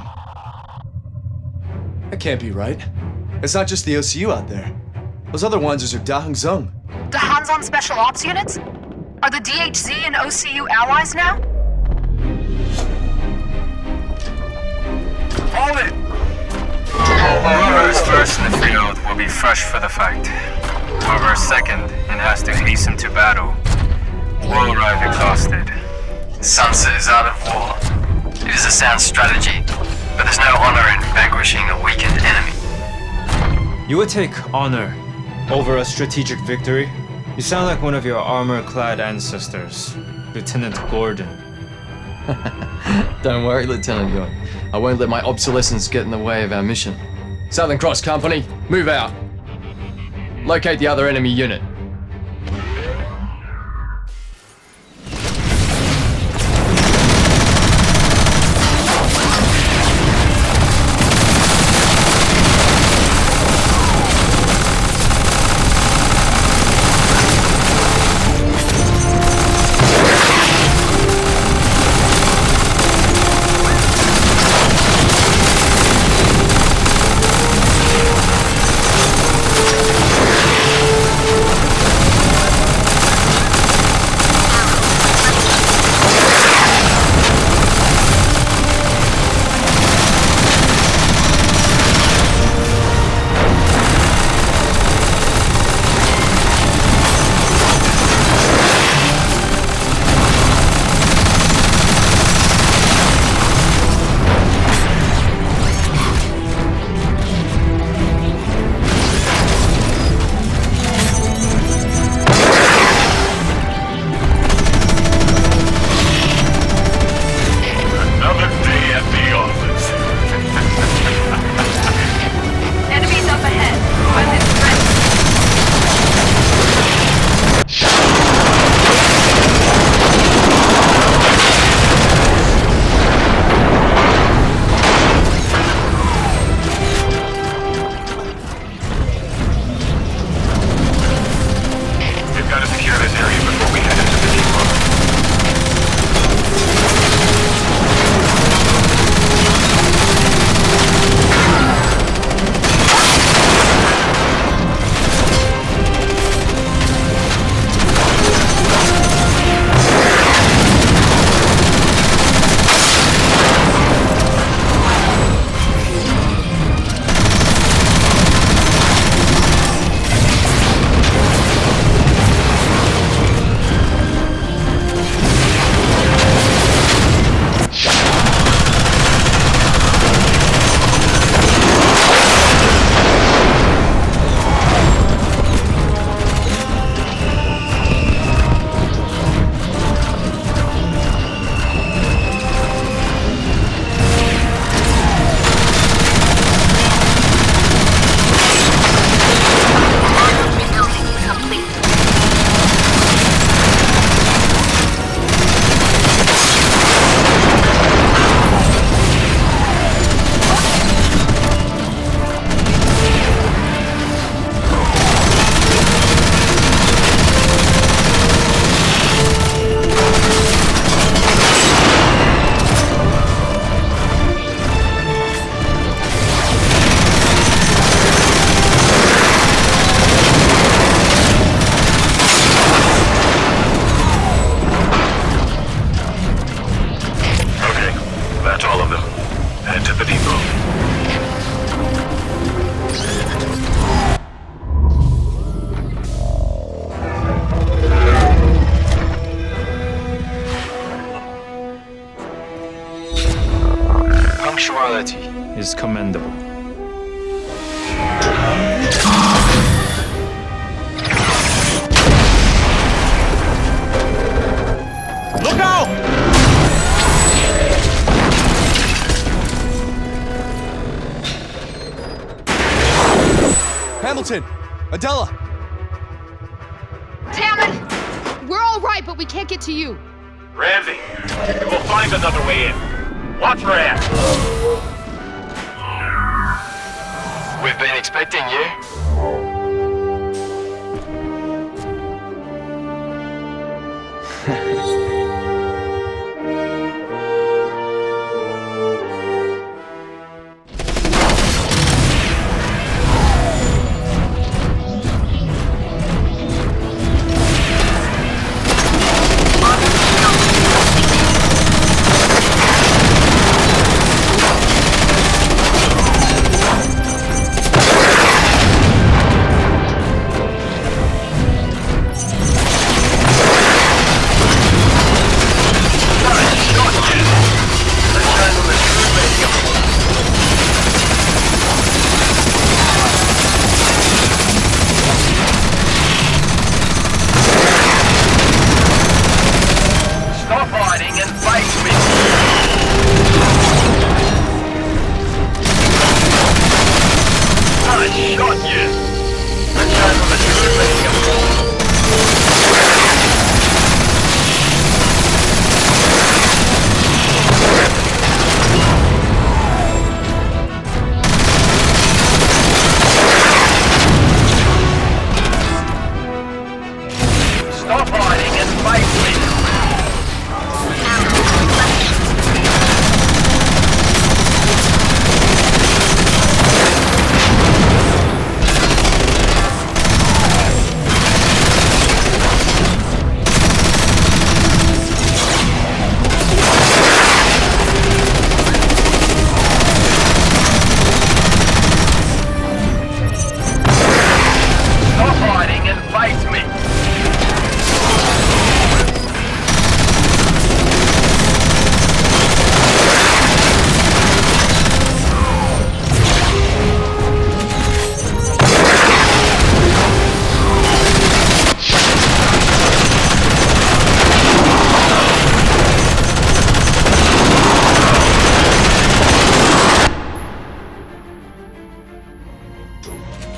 That can't be right. It's not just the OCU out there. Those other Wanzers are Da Hung Zung. The hands-on special ops units? Are the DHZ and OCU allies now? Hold it! Whoever is first in the field will be fresh for the fight. Whoever is second and has to hasten to battle will arrive exhausted. Sunset is out of war. It is a sound strategy, but there's no honor in vanquishing a weakened enemy. You would take honor over a strategic victory? You sound like one of your armor-clad ancestors, Lieutenant Gordon. Don't worry, Lieutenant Gordon. I won't let my obsolescence get in the way of our mission. Southern Cross Company, move out. Locate the other enemy unit. Is commendable. Look out! Hamilton! Adela! Damn it! We're all right, but we can't get to you. Ramsey, we will find another way in. Watch your ass. We've been expecting you.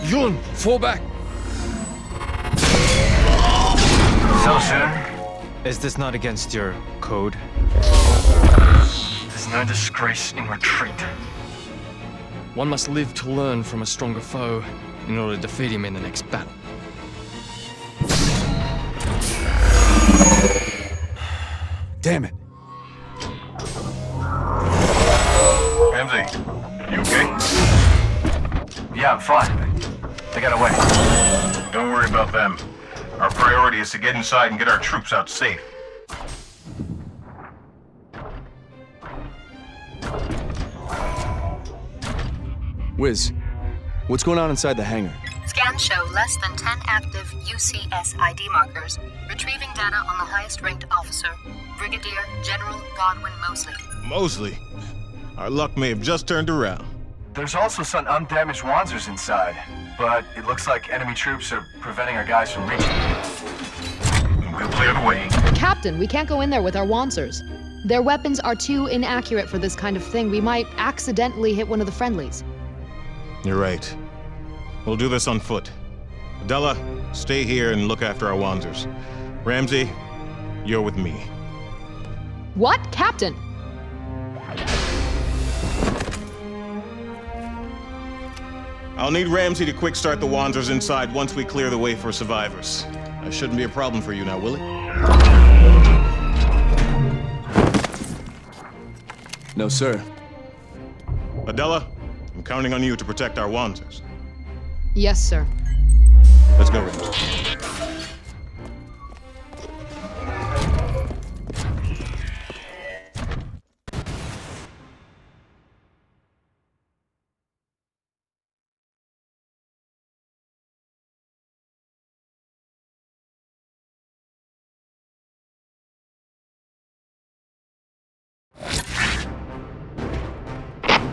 Yun, fall back. So soon? Is this not against your code? There's no disgrace in retreat. One must live to learn from a stronger foe in order to defeat him in the next battle. Damn it. Ramsey, you okay? Yeah, I'm fine. They got away. Don't worry about them. Our priority is to get inside and get our troops out safe. Wiz, what's going on inside the hangar? Scans show less than 10 active UCS ID markers. Retrieving data on the highest-ranked officer, Brigadier General Godwin Mosley. Mosley? Our luck may have just turned around. There's also some undamaged Wanzers inside, but it looks like enemy troops are preventing our guys from reaching. We'll clear the way. Captain, we can't go in there with our Wanzers. Their weapons are too inaccurate for this kind of thing. We might accidentally hit one of the friendlies. You're right. We'll do this on foot. Adela, stay here and look after our Wanzers. Ramsey, you're with me. What? Captain? I'll need Ramsey to quick start the Wanzers inside once we clear the way for survivors. That shouldn't be a problem for you now, will it? No, sir. Adela, I'm counting on you to protect our Wanzers. Yes, sir. Let's go, Ramsey.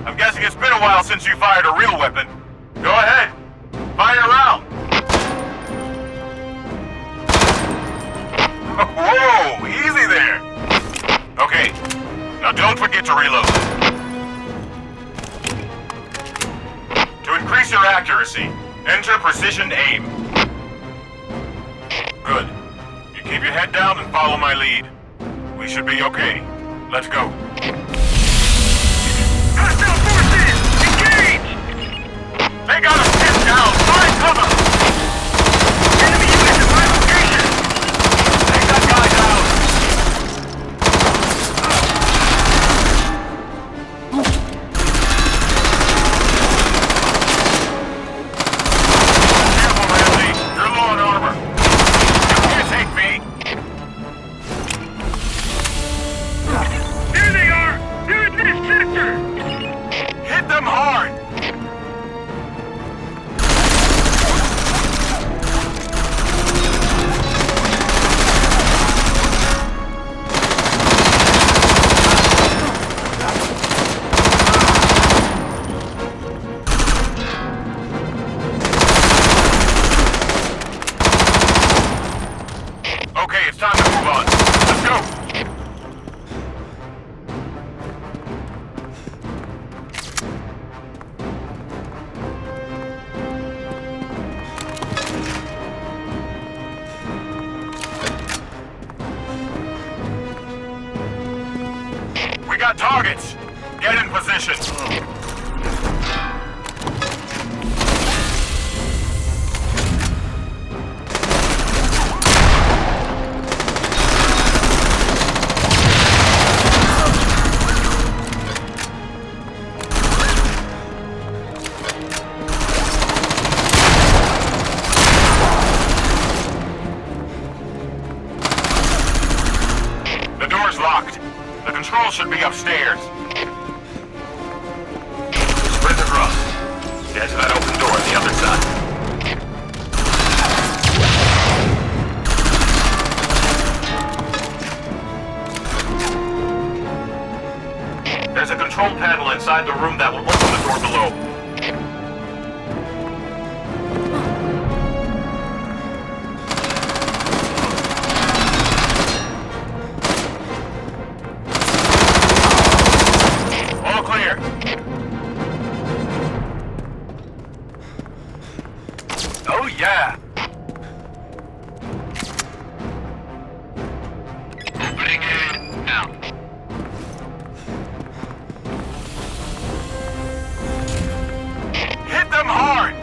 I'm guessing it's been a while since you fired a real weapon. Go ahead. Fire around. Whoa, easy there. Okay, now don't forget to reload. To increase your accuracy, enter precision aim. Good. You keep your head down and follow my lead. We should be okay. Let's go. Hostile forces! Engage! They got us pinned down! Find cover! Enemy units at my location! Take that guy down! Careful, Ramsey! You're low on armor! You can't take me! There they are! They're in this sector! Hit them hard! Okay, it's time to move on. Let's go! We got targets! Get in position! The door's locked. The control should be upstairs. Sprint across. Get to that open door on the other side. There's a control panel inside the room that will open the door below. Yeah. Opening it now. Hit them hard!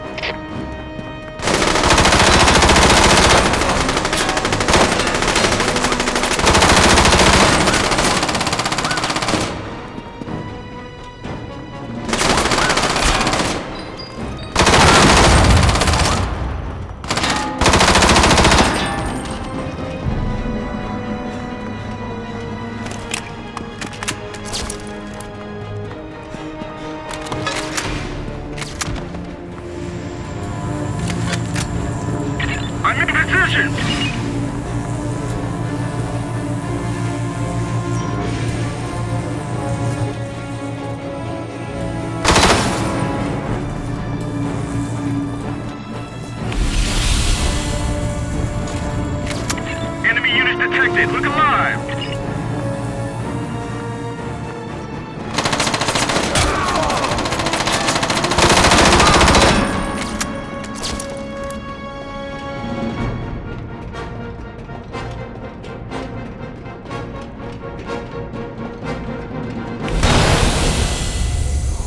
I'm in position! Enemy units detected. Look alive!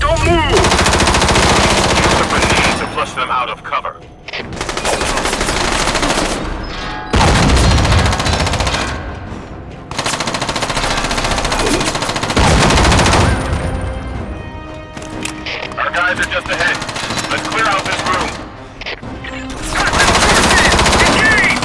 Don't move! Use the grenade to flush them out of cover. Our guys are just ahead. Let's clear out this room. Engage!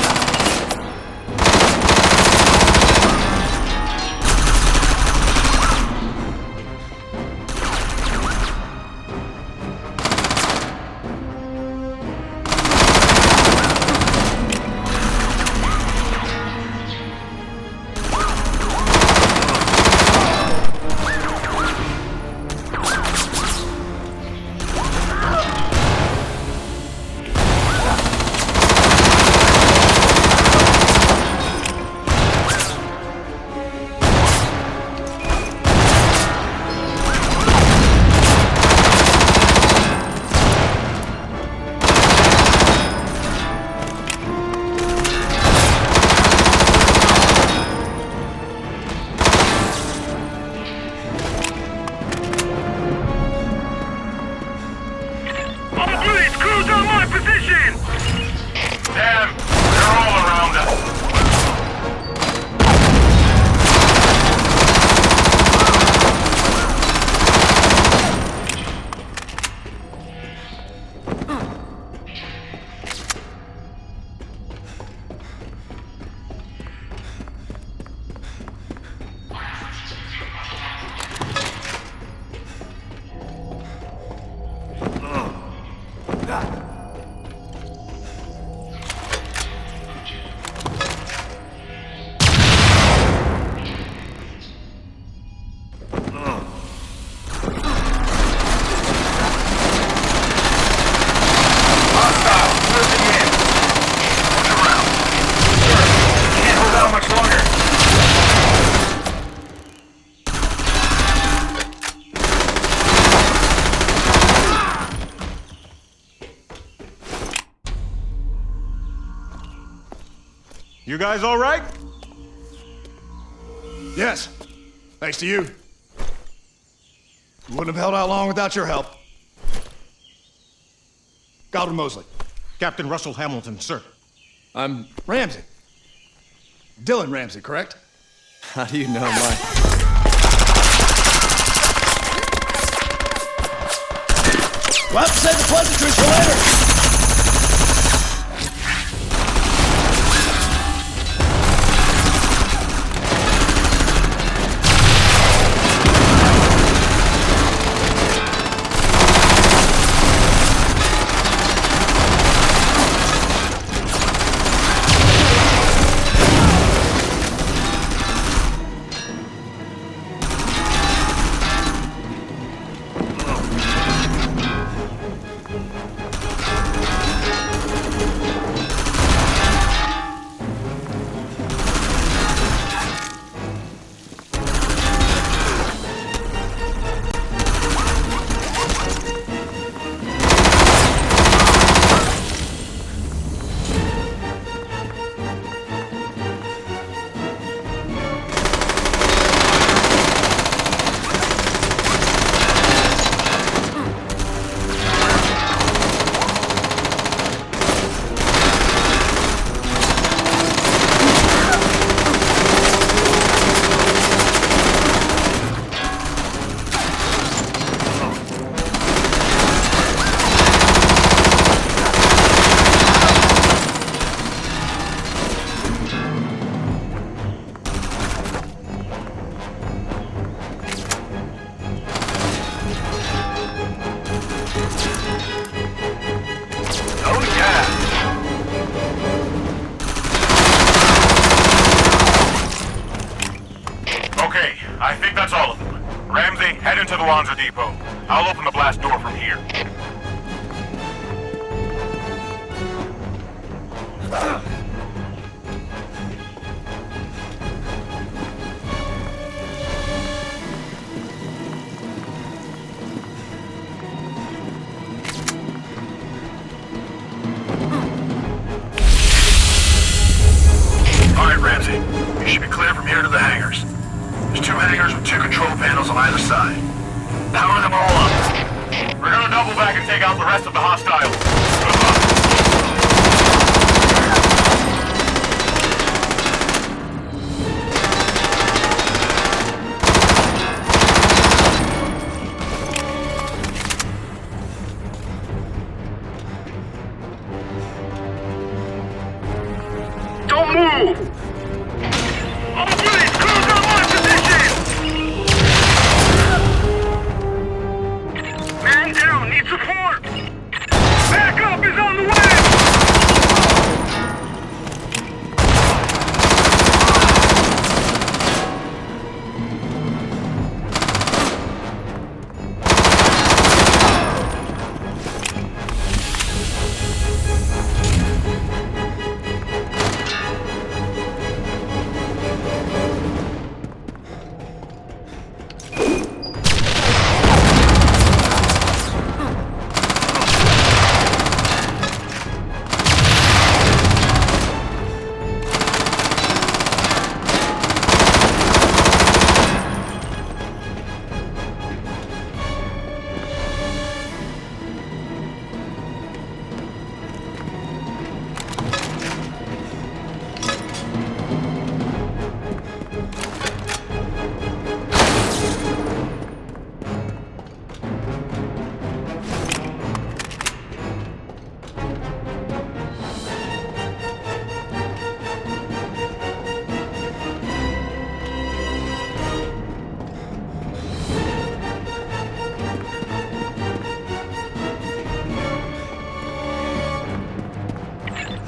Damn! They're all around us! You guys all right? Yes. Thanks to you. Wouldn't have held out long without your help. Godwin Mosley. Captain Russell Hamilton, sir. I'm Ramsey. Dylan Ramsey, correct? How do you know my... We'll have to save the pleasantries for later. the Wanzer depot. I'll open the blast door from here. Alright, Ramsey. You should be clear from here to the hangars. There's 2 hangars with 2 control panels on either side. Power them all up. We're gonna double back and take out the rest of the hostiles. Good luck. Don't move! All units, close on my position! Man down, need support! Backup is on the way!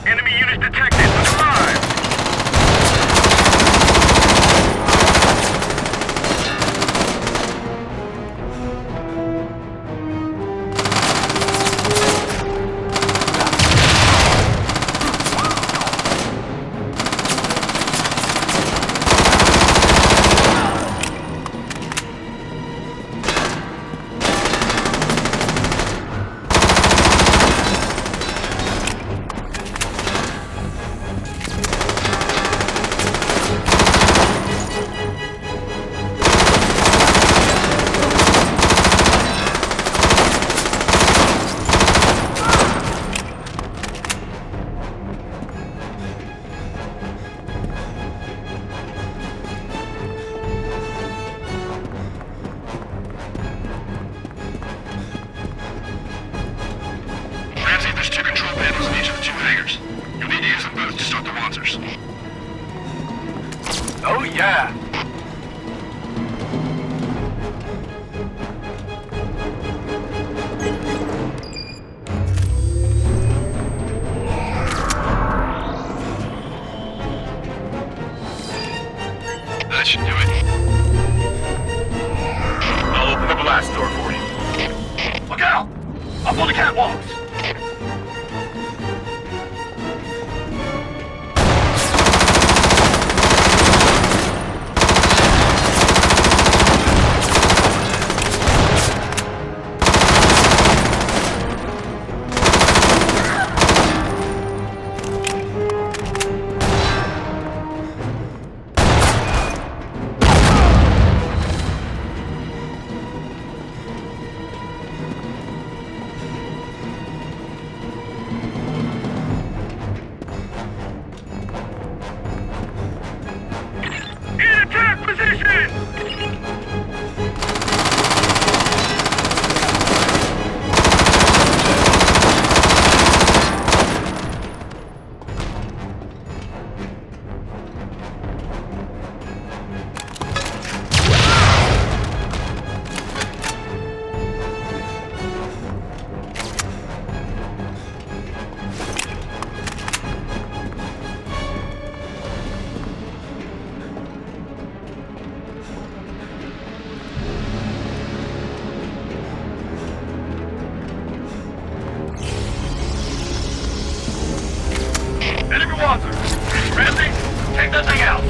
Enemy unit detected. Alive! Oh yeah! That should do it. I'll open the blast door for you. Look out! Up on the catwalks! your Wanzer. Ramsey, take that thing out.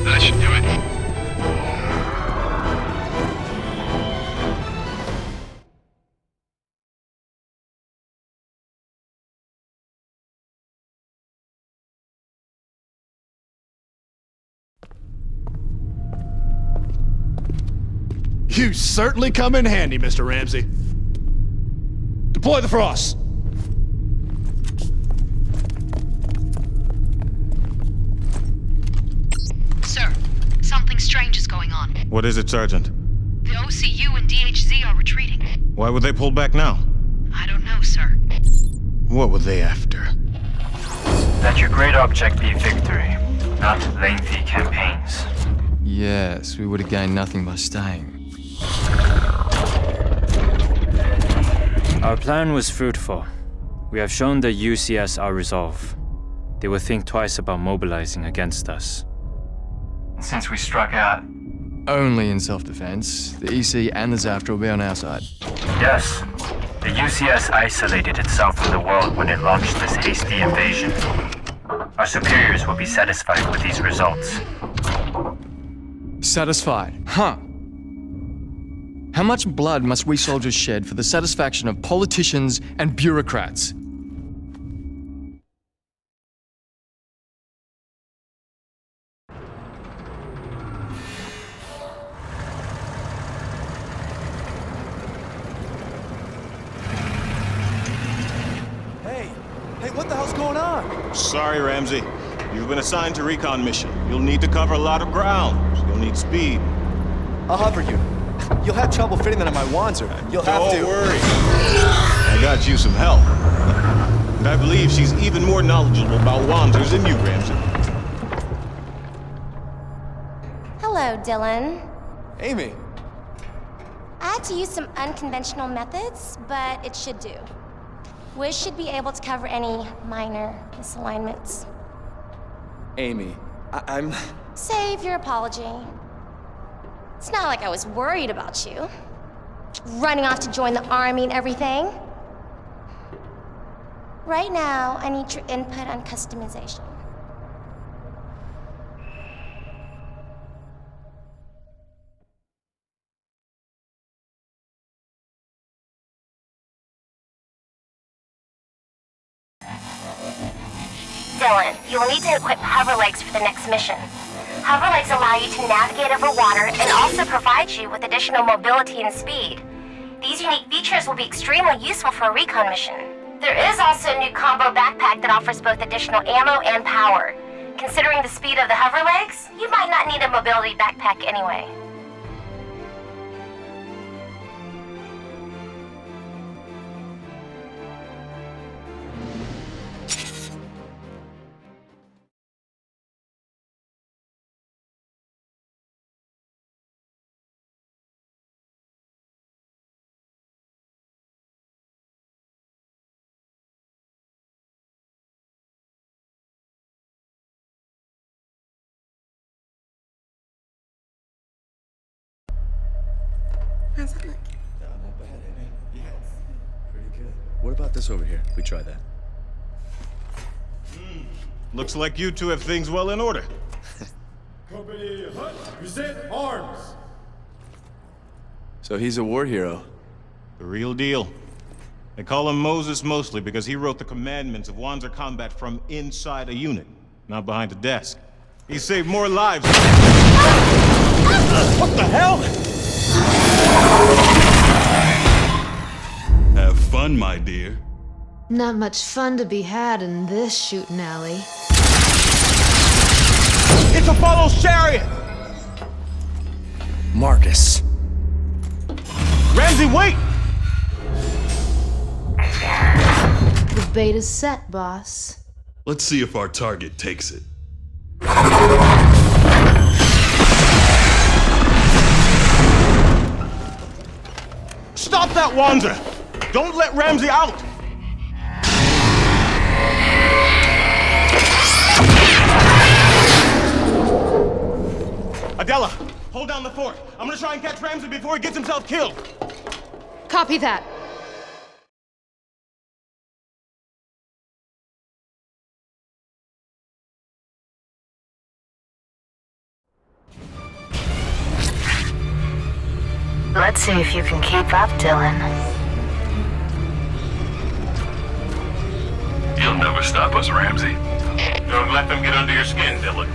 That should do it. You certainly come in handy, Mr. Ramsey. Deploy the Frost. Sir, something strange is going on. What is it, Sergeant? The OCU and DHZ are retreating. Why would they pull back now? I don't know, sir. What were they after? Let your great object be victory, not lengthy campaigns. Yes, we would have gained nothing by staying. Our plan was fruitful. We have shown the UCS our resolve. They will think twice about mobilizing against us. Since we struck out, Only in self-defense. The EC and the Zaftra will be on our side. yes, the UCS isolated itself from the world when it launched this hasty invasion. Our superiors will be satisfied with these results. Satisfied, huh? How much blood must we soldiers shed for the satisfaction of politicians and bureaucrats? Hey, what the hell's going on? Sorry, Ramsey. You've been assigned to recon mission. You'll need to cover a lot of ground. You'll need speed. I'll hover you. You'll have trouble fitting that on my Wanzer. You'll have to... Don't worry. I got you some help. And I believe she's even more knowledgeable about Wanzers than you, Ramsey. Hello, Dylan. Amy. I had to use some unconventional methods, but it should do. Wiz should be able to cover any minor misalignments. Amy, I'm... Save your apology. It's not like I was worried about you. Running off to join the army and everything. Right now, I need your input on customization. Dylan, you will need to equip hover legs for the next mission. Hover legs allow you to navigate over water and also provide you with additional mobility and speed. These unique features will be extremely useful for a recon mission. There is also a new combo backpack that offers both additional ammo and power. Considering the speed of the hover legs, you might not need a mobility backpack anyway. How's that look? Not bad, Amy. Yes. Pretty good. What about this over here? We try that. Looks like you two have things well in order. Company Hut, present arms. So he's a war hero. The real deal. They call him Moses mostly because he wrote the commandments of Wanzer combat from inside a unit, not behind a desk. He saved more lives. What the hell? Have fun, my dear. Not much fun to be had in this shooting alley. It's Apollo's chariot! Marcus. Ramsey, wait! The beta's set, boss. Let's see if our target takes it. Stop that, Wanzer! Don't let Ramsey out! Adela, hold down the fort. I'm gonna try and catch Ramsey before he gets himself killed. Copy that. Let's see if you can keep up, Dylan. You'll never stop us, Ramsey. Don't let them get under your skin, Dylan.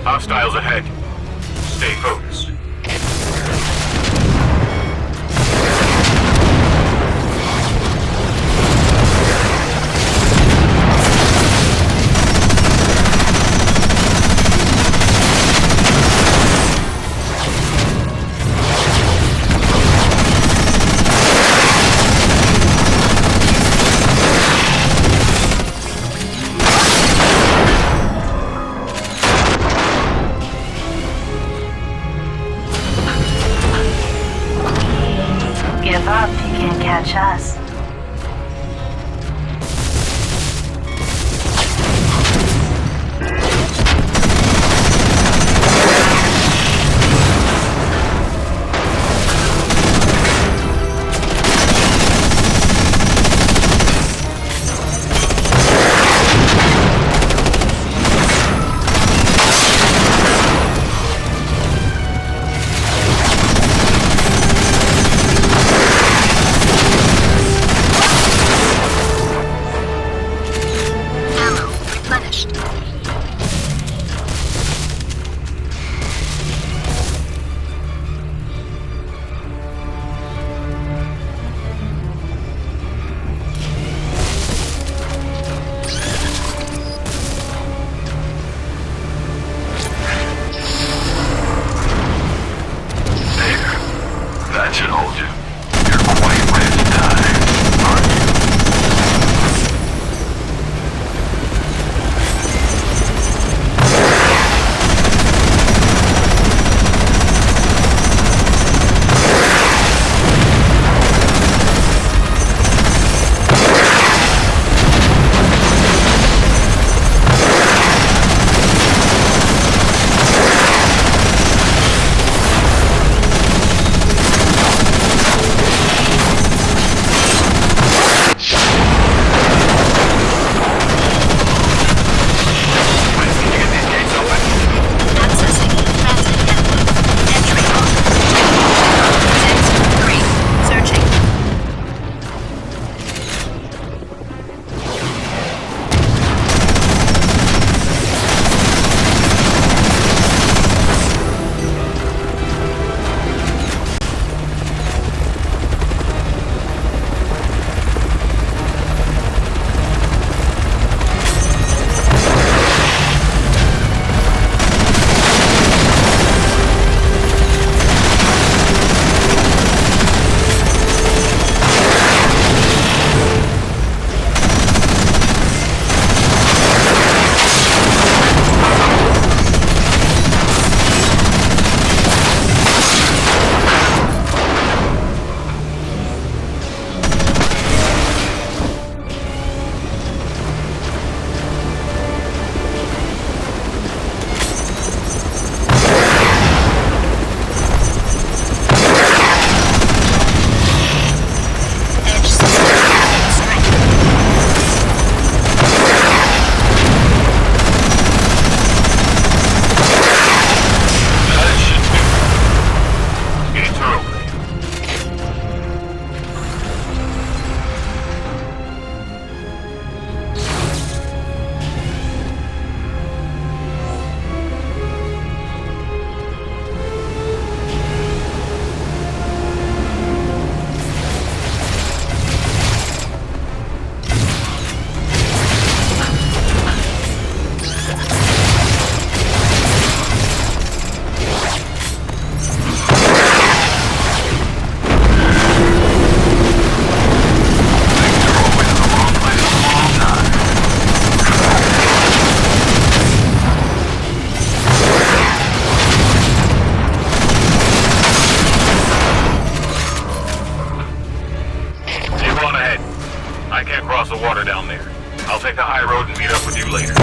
Hostiles ahead. Stay focused. I'll take the high road and meet up with you later.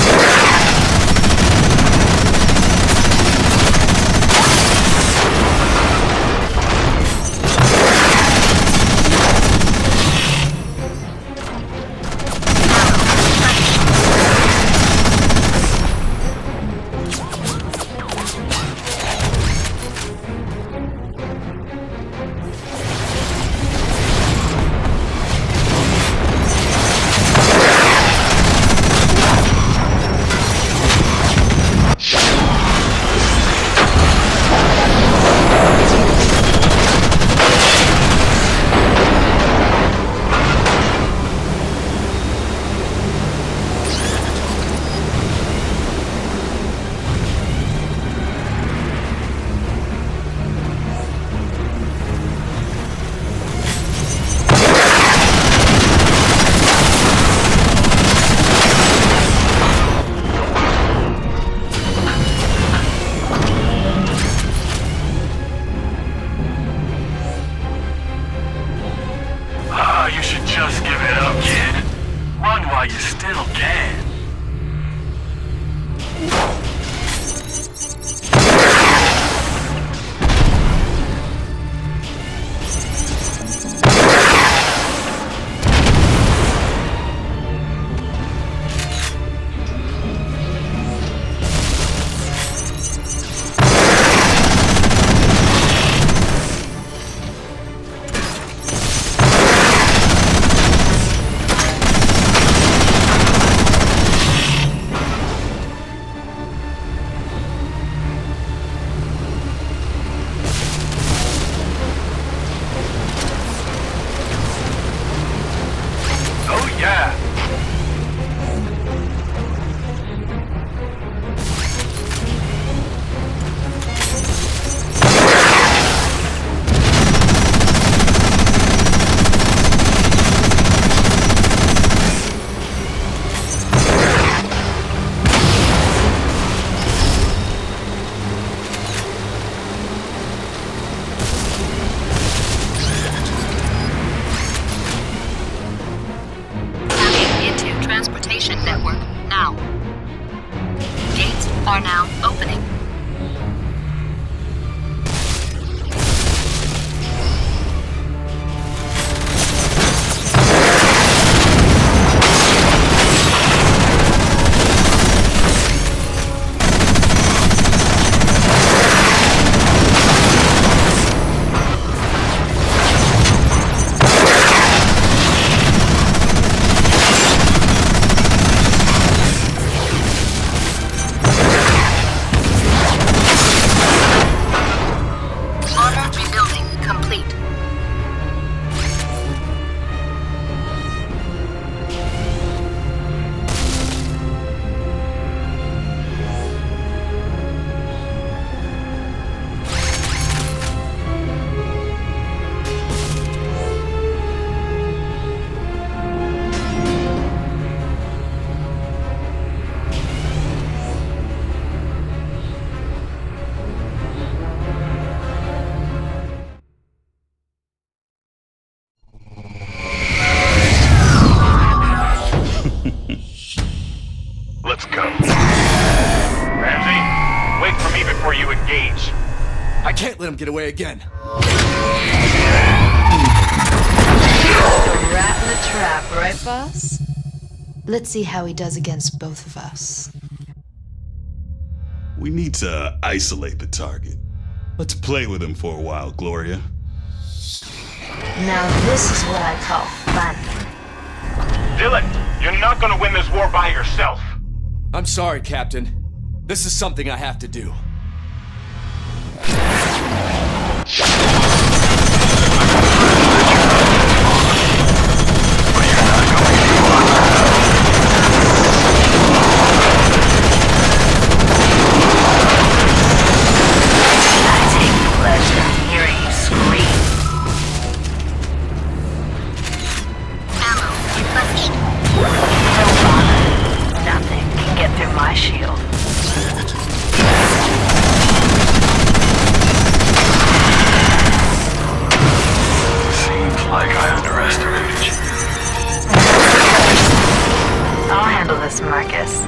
Network now. Gates are now opening. Let's go. Ramsey, wait for me before you engage. I can't let him get away again. The rat in the trap, right, boss? Let's see how he does against both of us. We need to isolate the target. Let's play with him for a while, Gloria. Now this is what I call fun. Dylan, you're not gonna win this war by yourself. I'm sorry, Captain. This is something I have to do. I take pleasure in hearing you scream. Ammo replenished. Don't bother. Nothing can get through my shield. us, Marcus.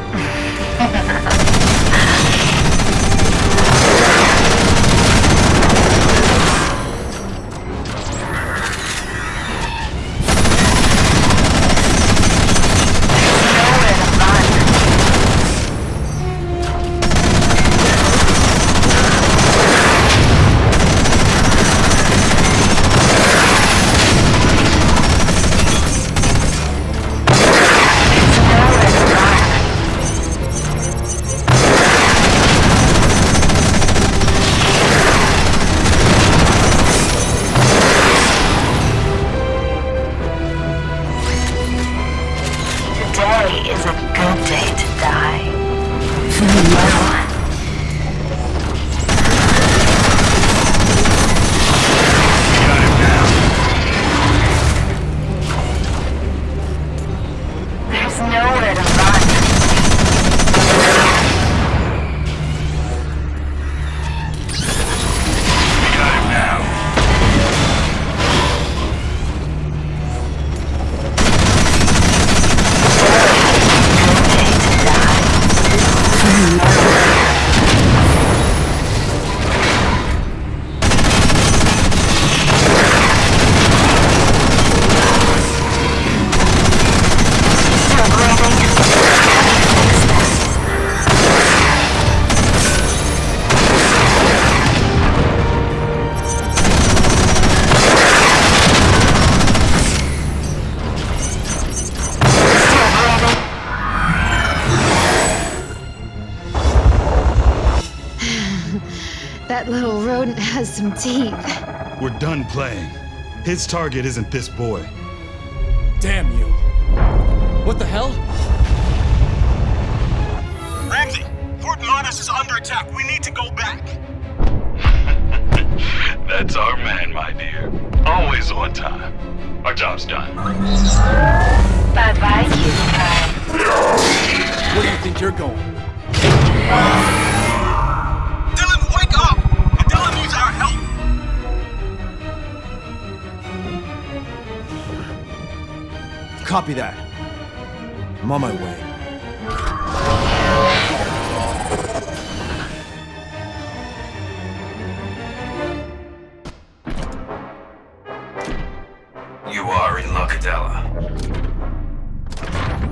That little rodent has some teeth. We're done playing. His target isn't this boy. Damn you. What the hell? Ramsey, Fort Monus is under attack. We need to go back. That's our man, my dear. Always on time. Our job's done. Bye-bye, cutie pie. Where do you think you're going? Dylan, wake up! Adela needs our help! Copy that. I'm on my way. You are in luck, Adela.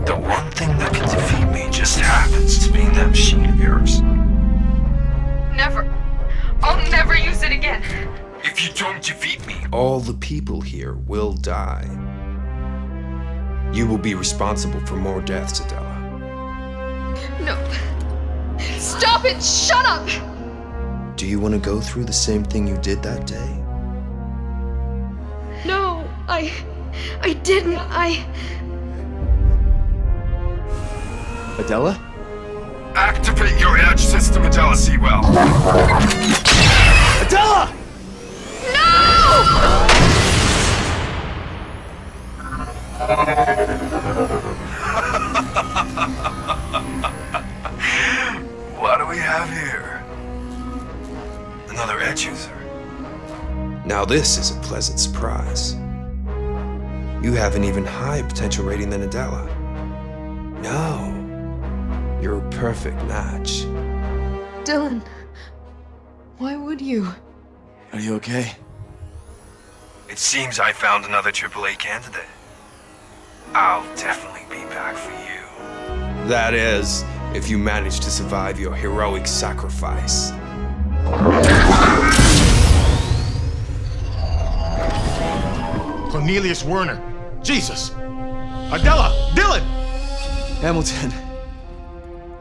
The one thing that can defeat me just happens to be in that machine of yours. Never. I'll never use it again. If you don't defeat me, all the people here will die. You will be responsible for more deaths, Adela. No. Stop it! Shut up! Do you want to go through the same thing you did that day? No, I didn't. Adela? Activate your edge system, Adela Sewell. Adela! No! What do we have here? Another edge user. Now this is a pleasant surprise. You have an even higher potential rating than Adela. No, you're a perfect match. Dylan, why would you? Are you okay? It seems I found another AAA candidate. I'll definitely be back for you. That is, if you manage to survive your heroic sacrifice. Cornelius Werner. Jesus! Adela! Dylan! Hamilton.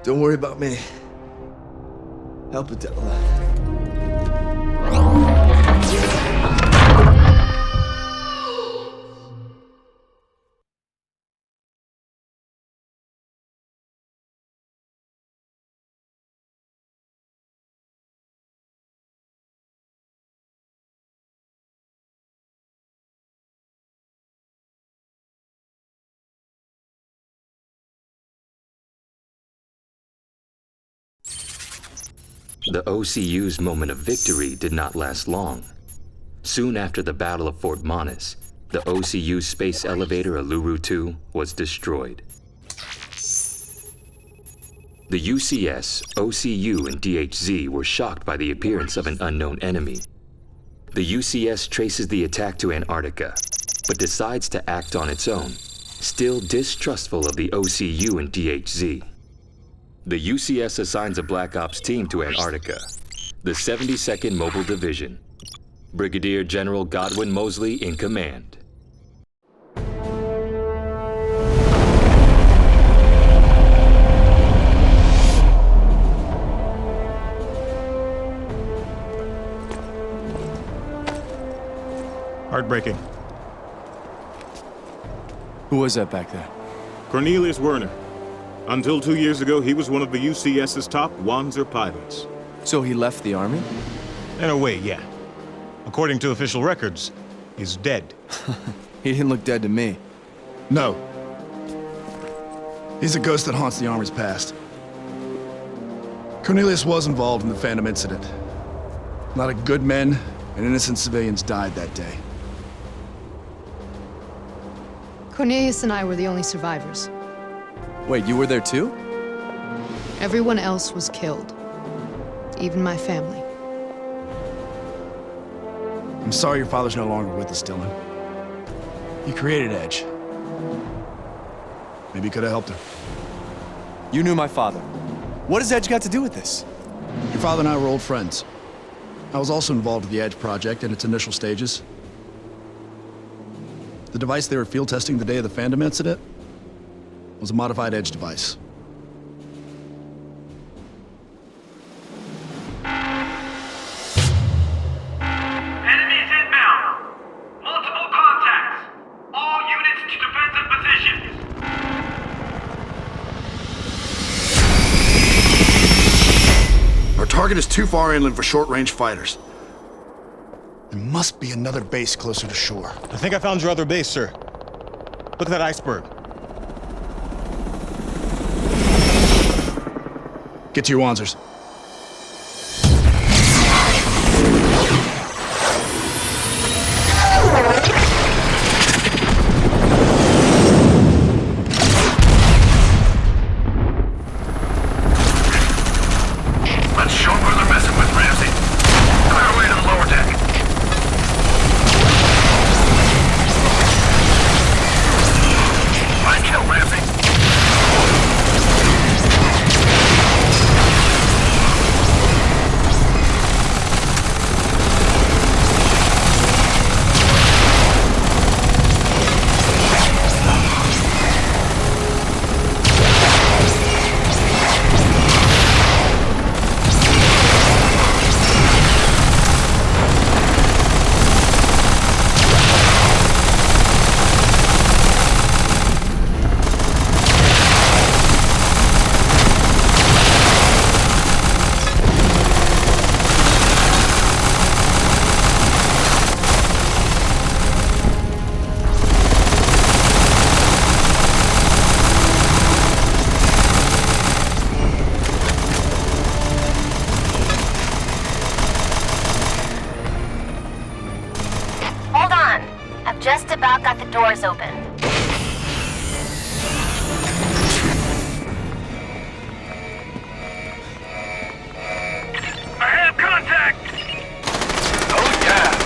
Don't worry about me. Help Adela. The OCU's moment of victory did not last long. Soon after the Battle of Fort Monus, the OCU space elevator Aluru 2 was destroyed. The UCS, OCU, and DHZ were shocked by the appearance of an unknown enemy. The UCS traces the attack to Antarctica, but decides to act on its own, still distrustful of the OCU and DHZ. The UCS assigns a Black Ops team to Antarctica, the 72nd Mobile Division. Brigadier General Godwin Mosley in command. Heartbreaking. Who was that back there? Cornelius Werner. Until 2 years ago, he was one of the UCS's top Wanzer pilots. So he left the army? In a way, yeah. According to official records, he's dead. He didn't look dead to me. No. He's a ghost that haunts the Army's past. Cornelius was involved in the Phantom incident. A lot of good men and innocent civilians died that day. Cornelius and I were the only survivors. Wait, you were there too? Everyone else was killed. Even my family. I'm sorry your father's no longer with us, Dylan. He created Edge. Maybe you could have helped him. You knew my father. What has Edge got to do with this? Your father and I were old friends. I was also involved with the Edge project in its initial stages. The device they were field testing the day of the Phantom incident was a modified Edge device. Enemies inbound! Multiple contacts! All units to defensive positions! Our target is too far inland for short-range fighters. There must be another base closer to shore. I think I found your other base, sir. Look at that iceberg. Get to your Wanzers. Let's show them where they're messing with, Ramsey. Clear away to the lower deck. Nice kill, Ramsey. Hold on. I've just about got the doors open. I have contact! Oh, yeah!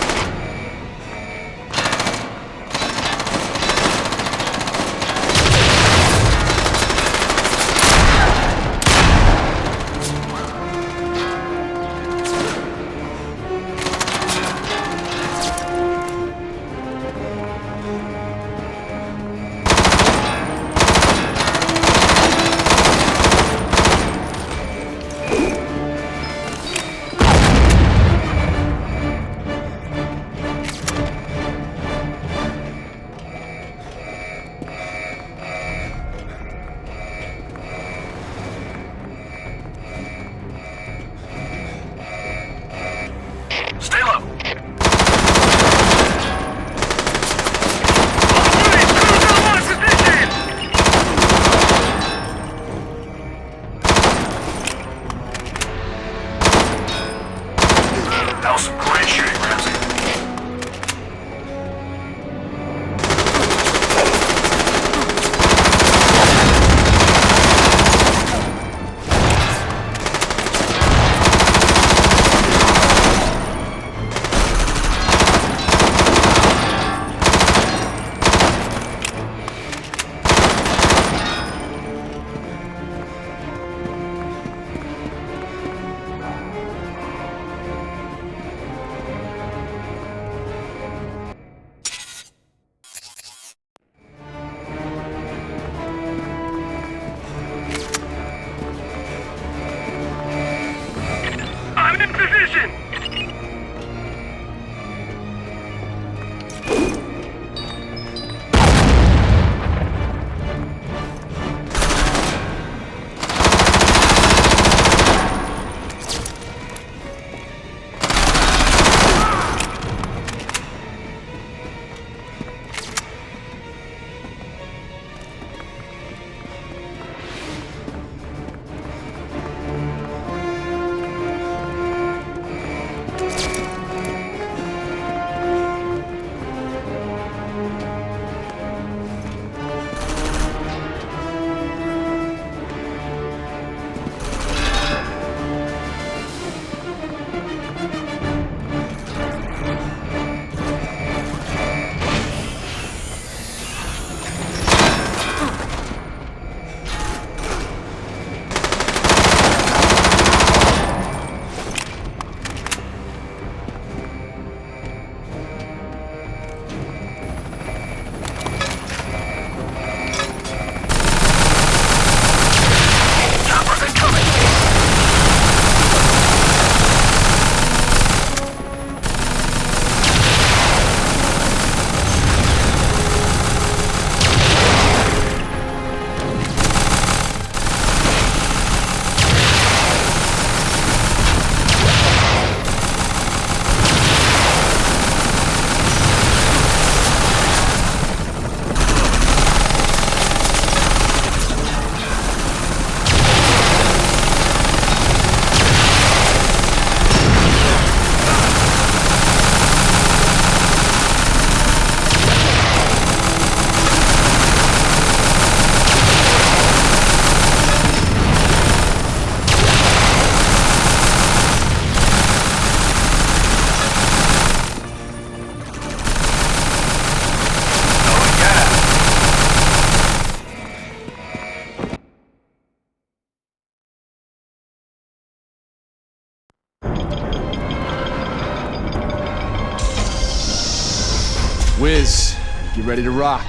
Wiz, get ready to rock.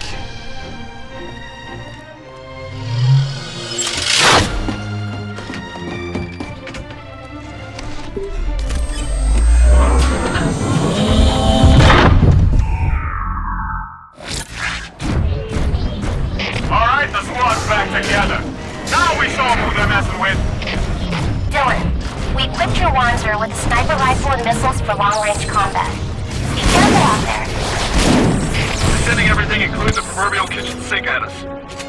Alright, the squad's back together. Now we saw who they're messing with. Dylan, we equipped your Wanzer with a sniper rifle and missiles for long-range combat. Be careful out there. Sending everything, including the proverbial kitchen sink at us.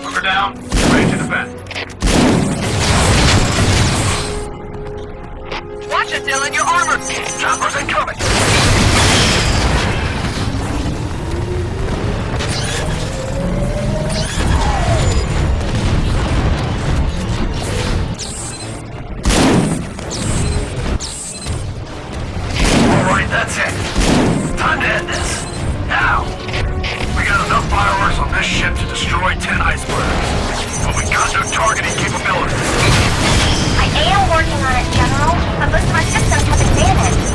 Hunker down, ready to defend. Watch it, Dylan, you're armored! Choppers incoming! Alright, that's it. Time to end this. Now! We got enough fireworks on this ship to destroy 10 icebergs. But we got no targeting capabilities. I am working on it, General, but most of our systems have been damaged.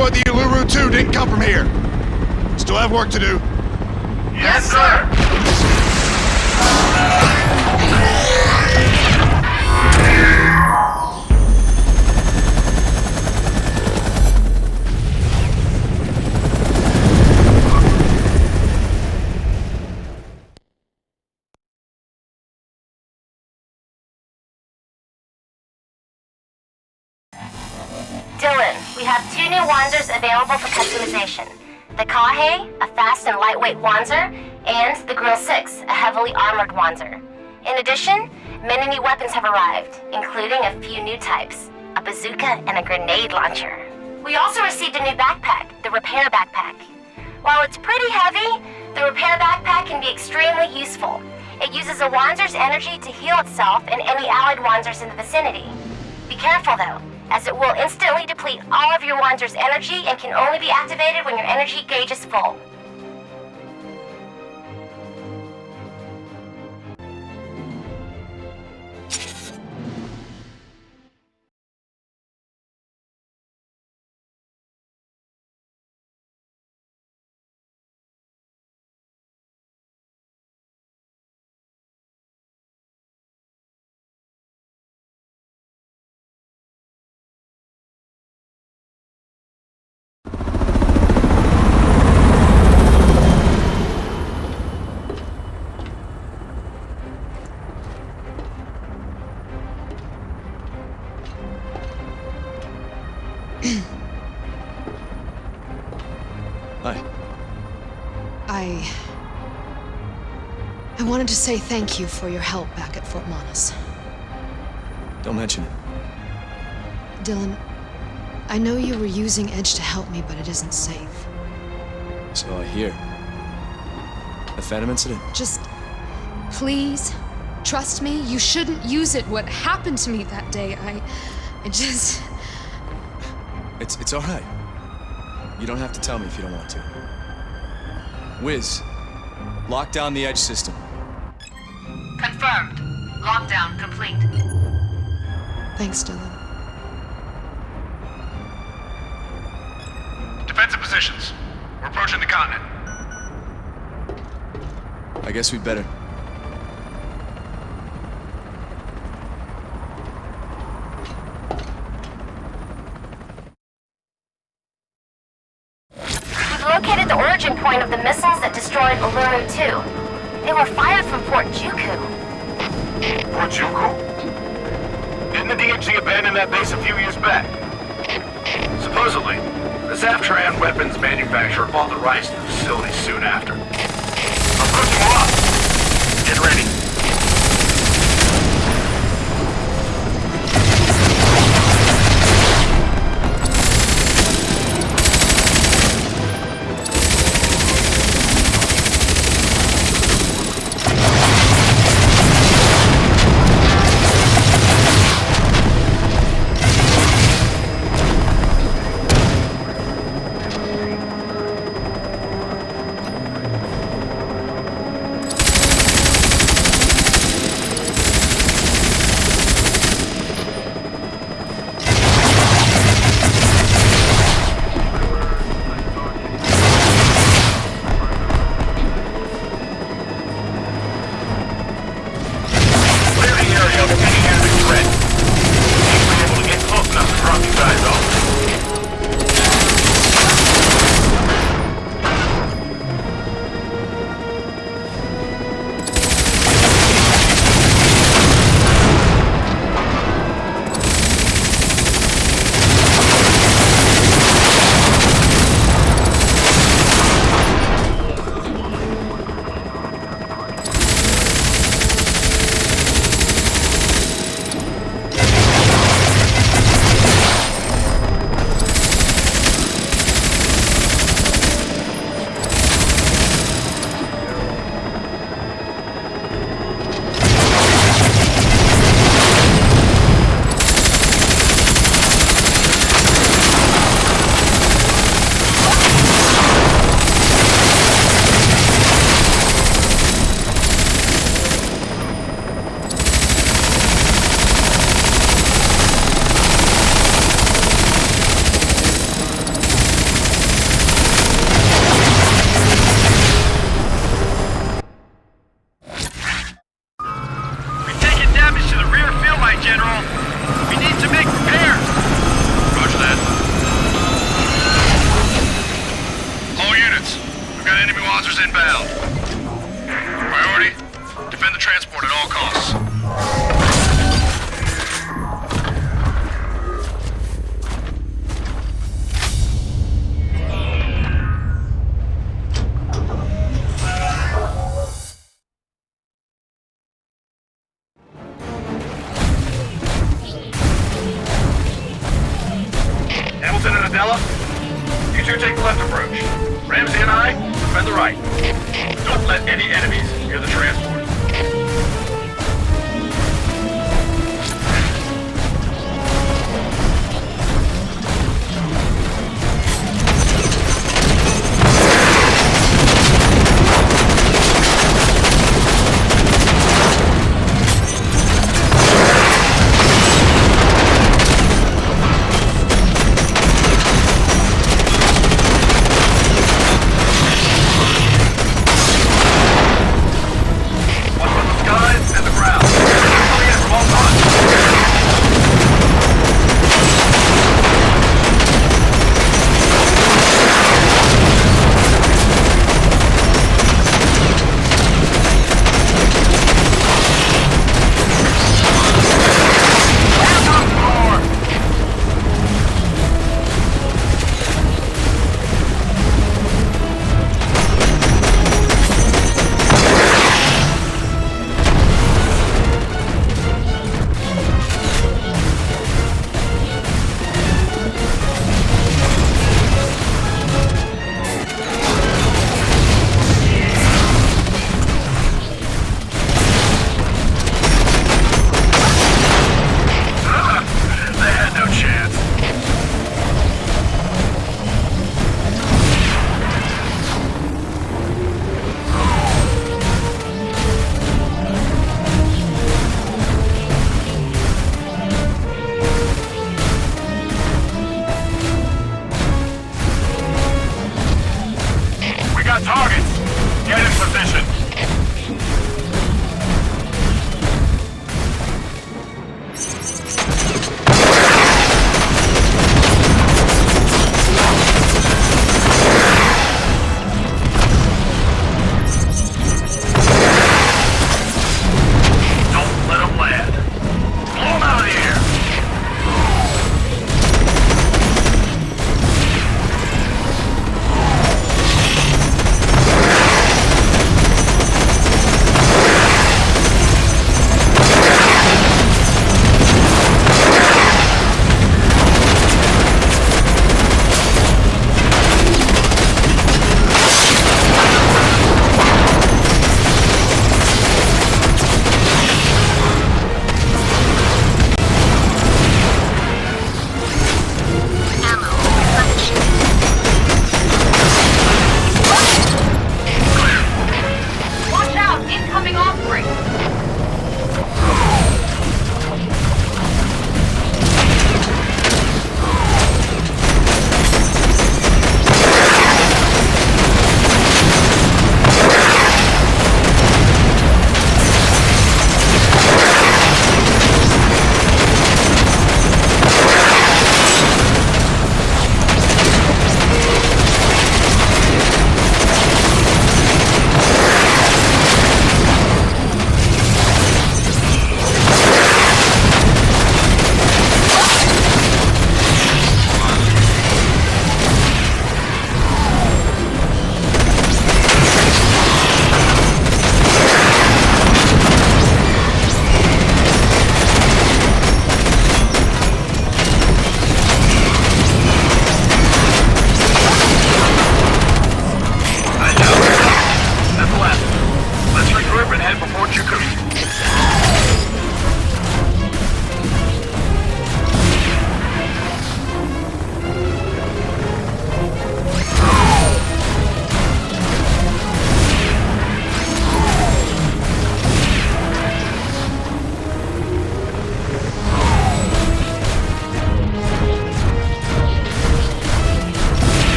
destroyed the Uluru 2 didn't come from here. Still have work to do. Yes, sir! Dylan, we have 2 new Wanzers available for customization. The Kahe, a fast and lightweight Wanzer, and the Grill 6, a heavily armored Wanzer. In addition, many new weapons have arrived, including a few new types, a bazooka and a grenade launcher. We also received a new backpack, the Repair Backpack. While it's pretty heavy, the Repair Backpack can be extremely useful. It uses a Wanzer's energy to heal itself and any allied Wanzers in the vicinity. Be careful though, as it will instantly deplete all of your Wanzer's energy and can only be activated when your energy gauge is full. I wanted to say thank you for your help back at Fort Monus. Don't mention it. Dylan, I know you were using Edge to help me, but it isn't safe. So I hear. The Phantom incident? Just, please, trust me, you shouldn't use it. What happened to me that day, I just... It's all right. You don't have to tell me if you don't want to. Wiz, lock down the Edge system. Confirmed. Lockdown complete. Thanks, Dylan. Defensive positions. We're approaching the continent. I guess we'd better. We've located the origin point of the missiles that destroyed Uluru 2. They were fired from Fort Juku. Fort Juku? Didn't the DHZ abandon that base a few years back? Supposedly, the Zaftran weapons manufacturer bought the rights to the facility soon after. Approaching lock! Get ready. General. We need to make repairs. Roger that. All units, we've got enemy Wanzers inbound. Priority, defend the transport at all costs. Hamilton and Adela, you two take the left approach. Ramsey and I, defend the right. Don't let any enemies near the transport.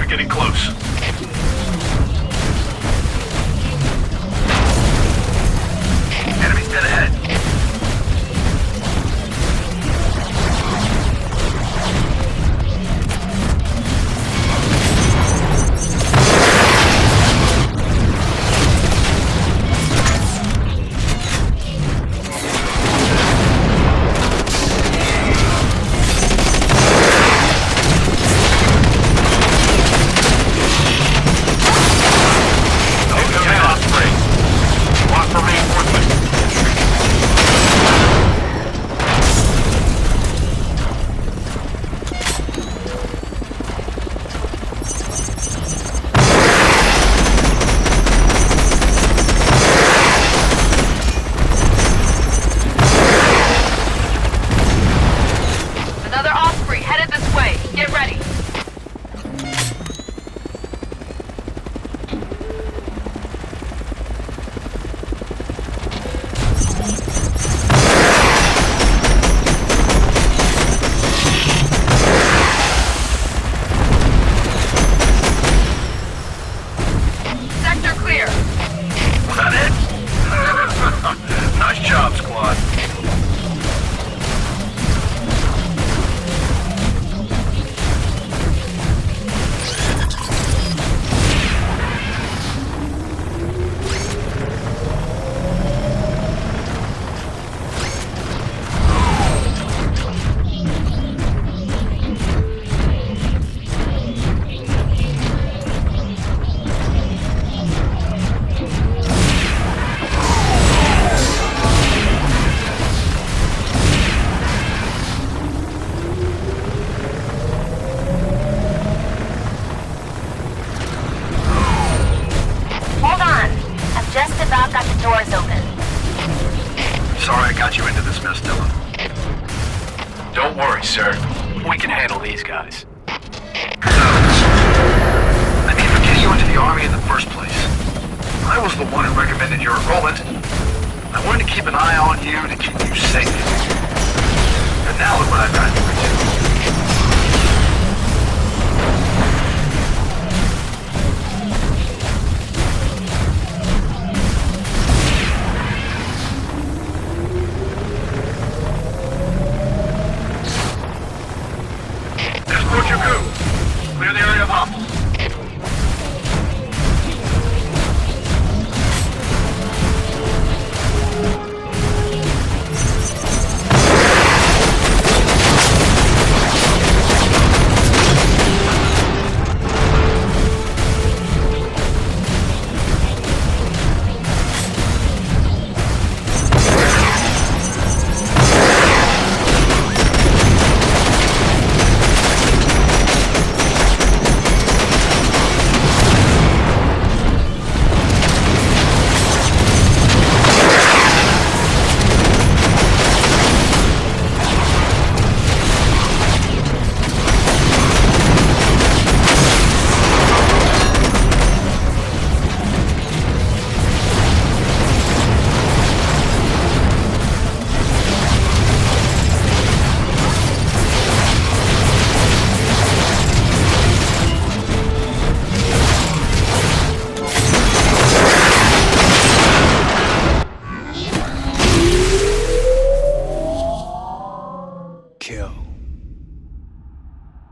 They're getting close. Enemies dead ahead.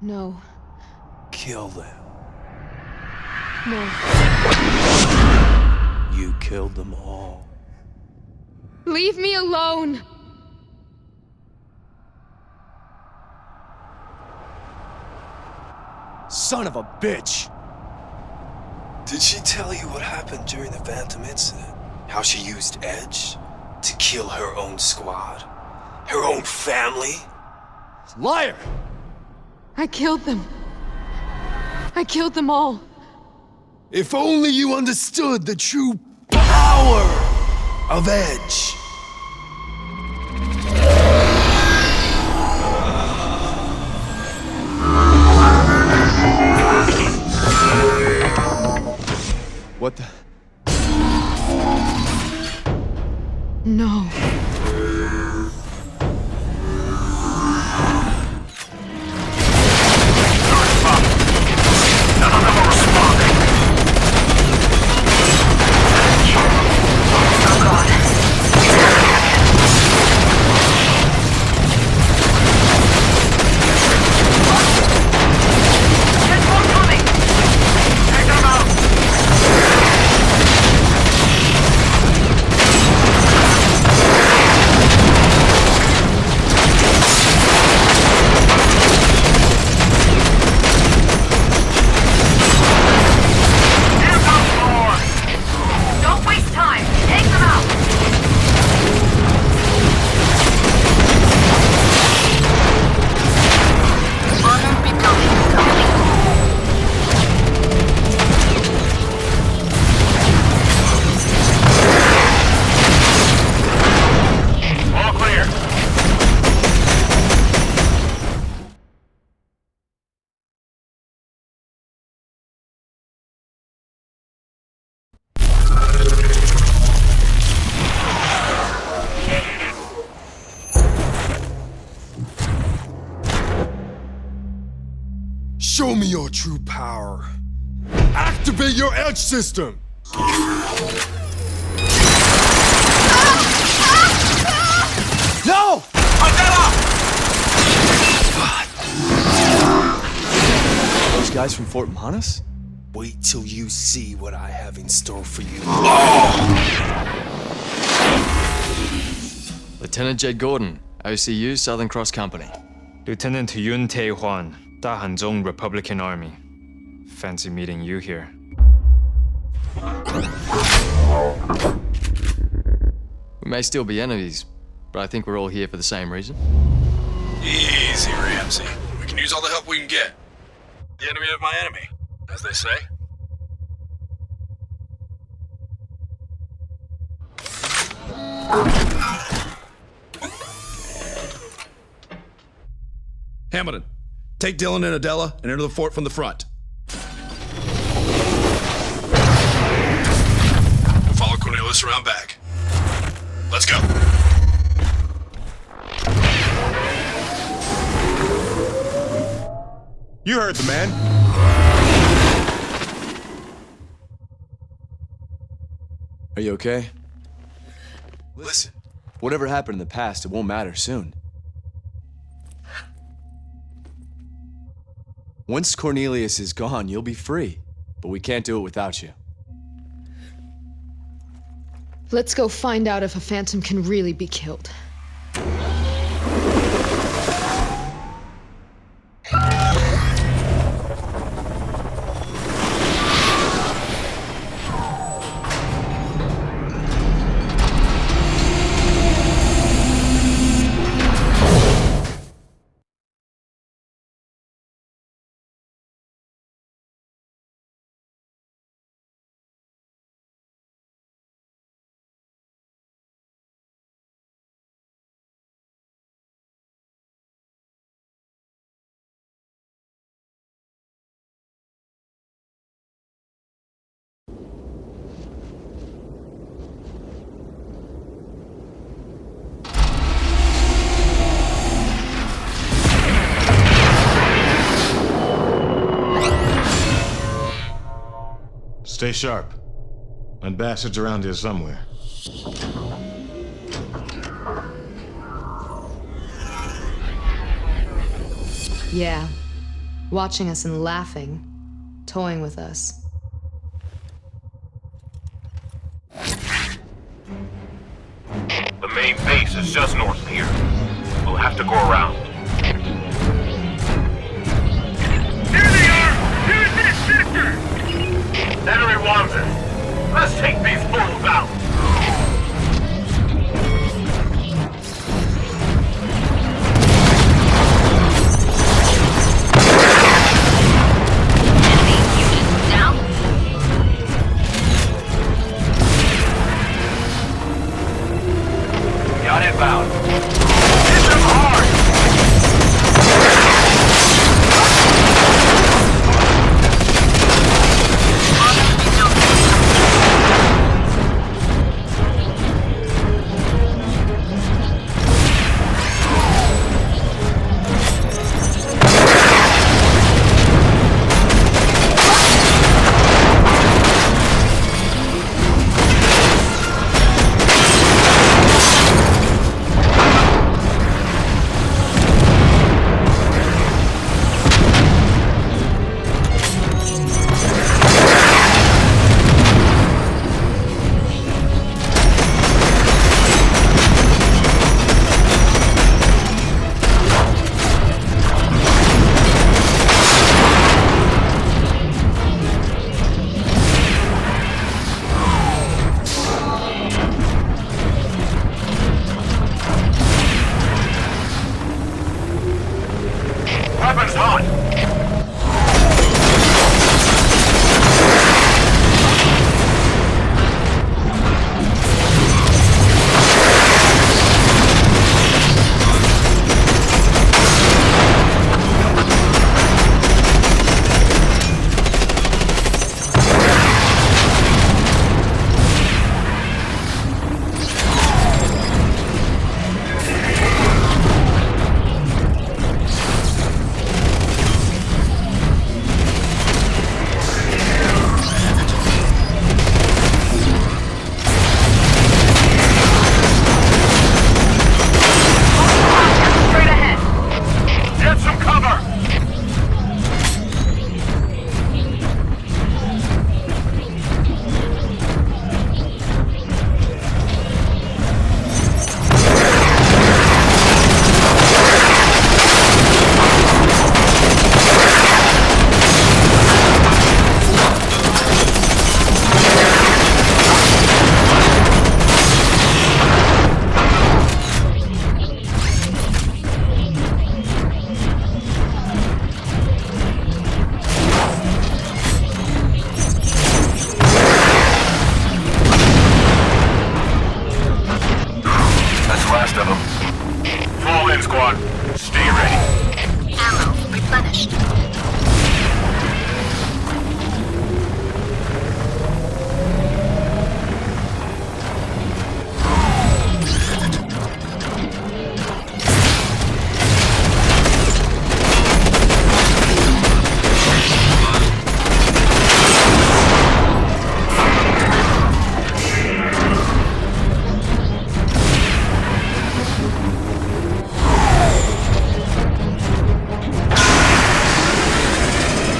No. Kill them. No. You killed them all. Leave me alone! Son of a bitch! Did she tell you what happened during the Phantom incident? How she used Edge to kill her own squad? Her own family? Liar! I killed them. I killed them all. If only you understood the true power of Edge. What the? No. No. Show me your true power. Activate your edge system! No! Those guys from Fort Monus? Wait till you see what I have in store for you. Lieutenant Jed Gordon, OCU, Southern Cross Company. Lieutenant Yun Tae Hwan, Dahanzong Republican Army. Fancy meeting you here. We may still be enemies, but I think we're all here for the same reason. Easy, Ramsey. We can use all the help we can get. The enemy of my enemy, as they say. Hamilton, take Dylan and Adela and enter the fort from the front. We'll follow Cornelius around back. Let's go. You heard the man. Are you okay? Listen. Whatever happened in the past, it won't matter soon. Once Cornelius is gone, you'll be free. But we can't do it without you. Let's go find out if a phantom can really be killed. Stay sharp. And bastards around here somewhere. Yeah. Watching us and laughing. Toying with us. The main base is just north of here. We'll have to go around. Here they are! Here's this sector! Enemy Wanzer! Let's take these fools out! Got inbound. Hit them hard!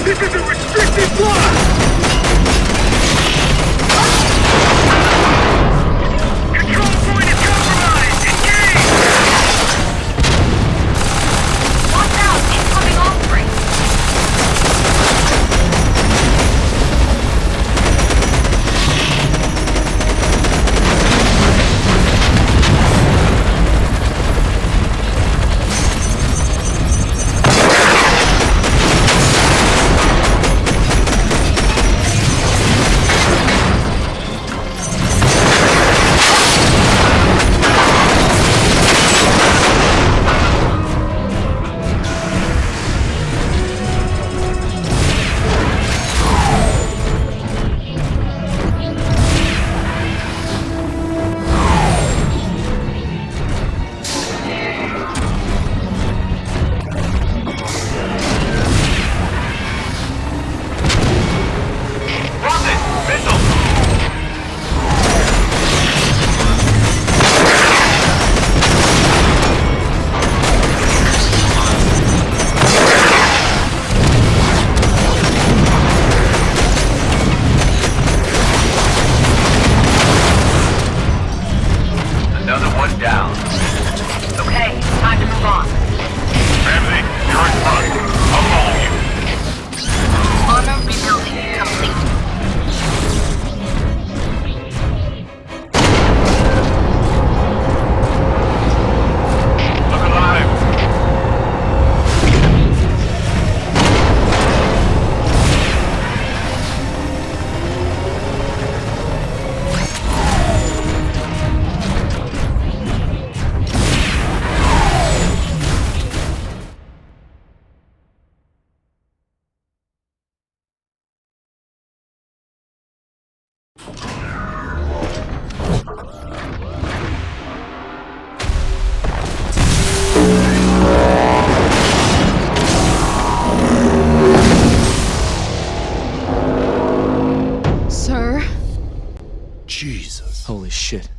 This is a restricted block! Control point is compromised! Engage! Watch out! Incoming offspring! Holy shit.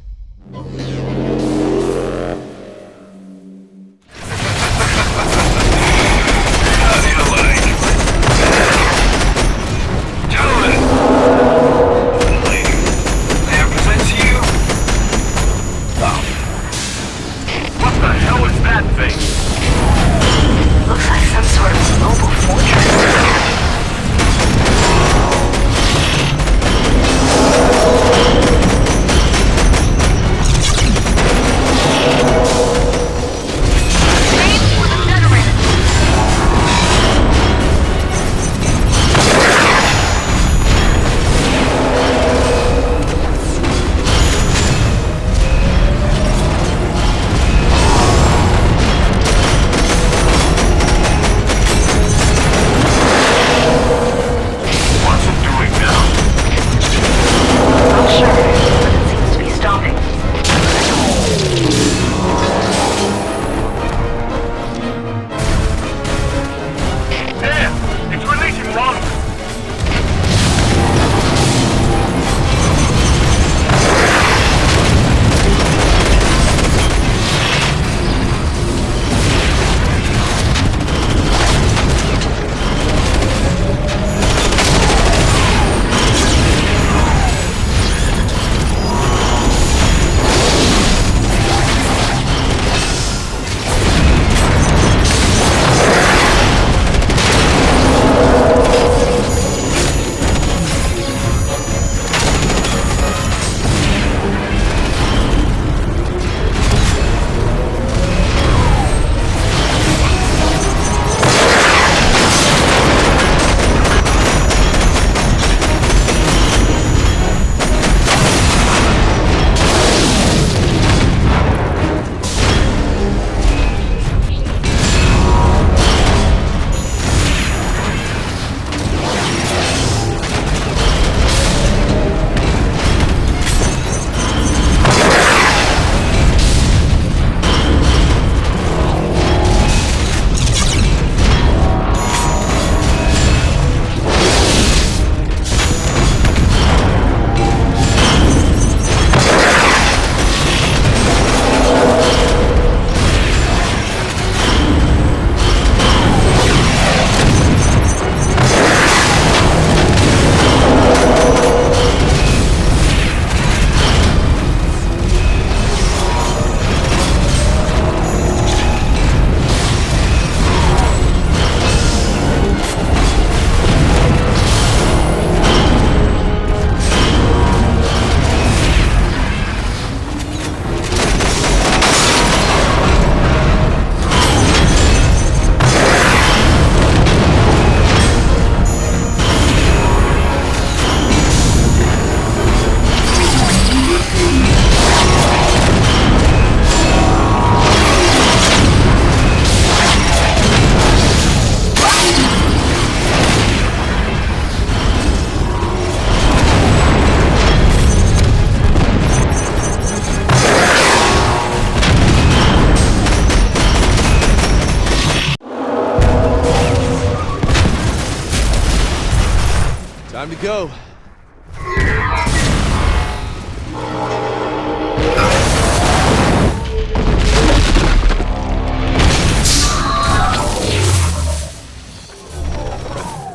Time to go.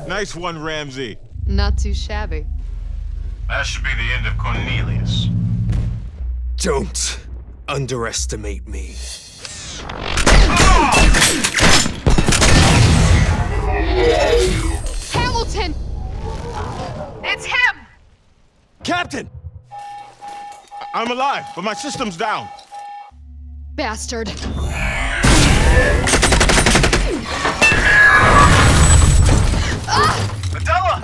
Nice one, Ramsey. Not too shabby. That should be the end of Cornelius. Don't underestimate me. Hamilton! It's him! Captain! I'm alive, but my system's down. Bastard. Adela!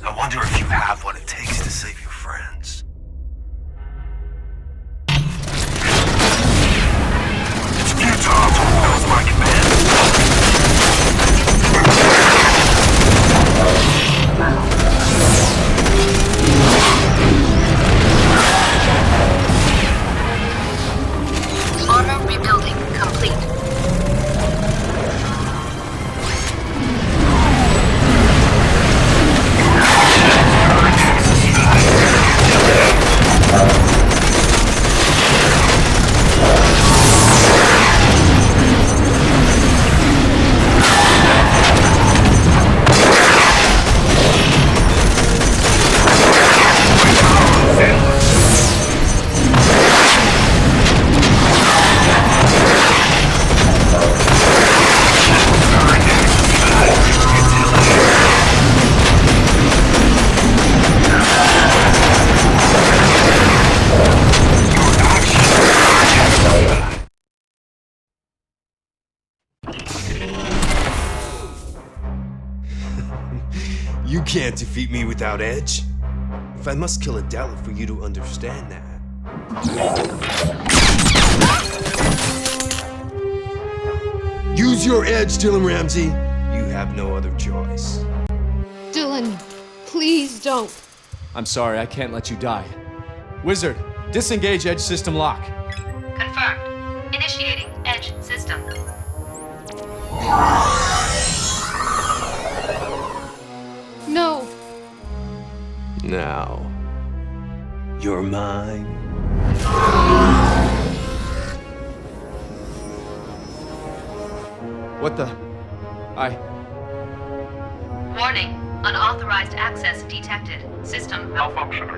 I wonder if you have what it takes to save your friends. It's futile to oppose my command. Armor rebuilding complete. You can't defeat me without edge. If I must kill Adela for you to understand that. Use your edge, Dylan Ramsey. You have no other choice. Dylan, please don't. I'm sorry, I can't let you die. Wizard, disengage edge system lock. Confirmed. Initiating edge system. No. Now, you're mine. What the? Warning. Unauthorized access detected. System malfunction.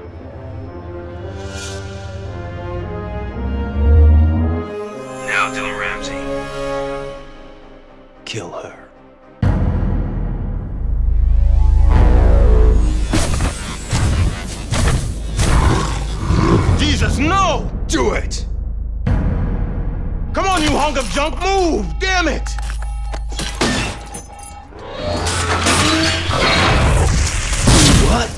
Now, Dylan Ramsey. Kill her. Jesus, no! Do it! Come on, you hunk of junk, move! Damn it! What?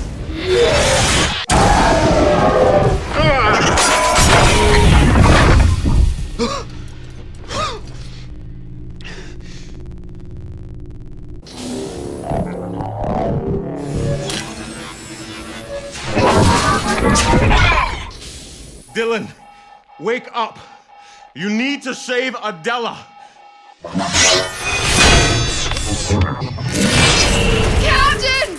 Dylan, wake up. You need to save Adela. Captain!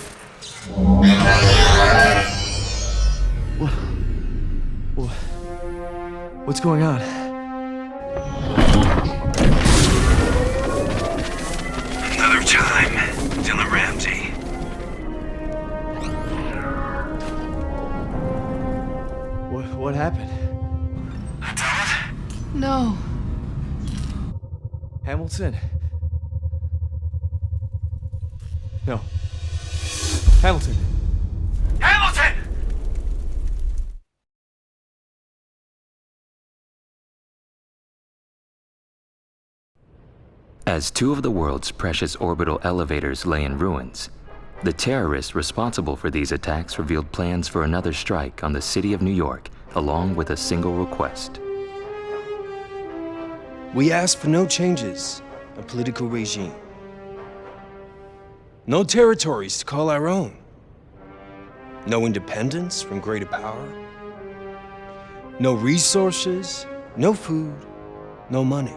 What's going on? Another time, Dylan Ramsey. What happened? No. Hamilton? No. Hamilton! Hamilton! As two of the world's precious orbital elevators lay in ruins, the terrorists responsible for these attacks revealed plans for another strike on the city of New York, along with a single request. We ask for no changes in political regime. No territories to call our own. No independence from greater power. No resources, no food, no money.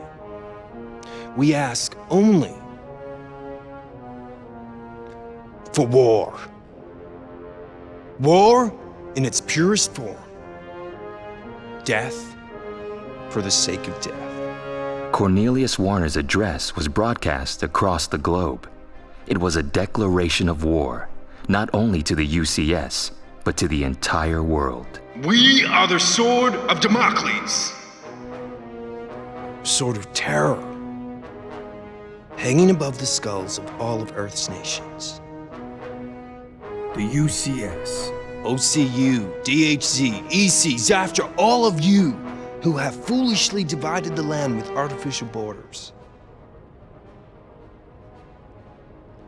We ask only for war. War in its purest form. Death for the sake of death. Cornelius Warner's address was broadcast across the globe. It was a declaration of war, not only to the UCS, but to the entire world. We are the sword of Damocles. Sword of terror. Hanging above the skulls of all of Earth's nations. The UCS, OCU, DHZ, EC, ZAFTRA, all of you who have foolishly divided the land with artificial borders.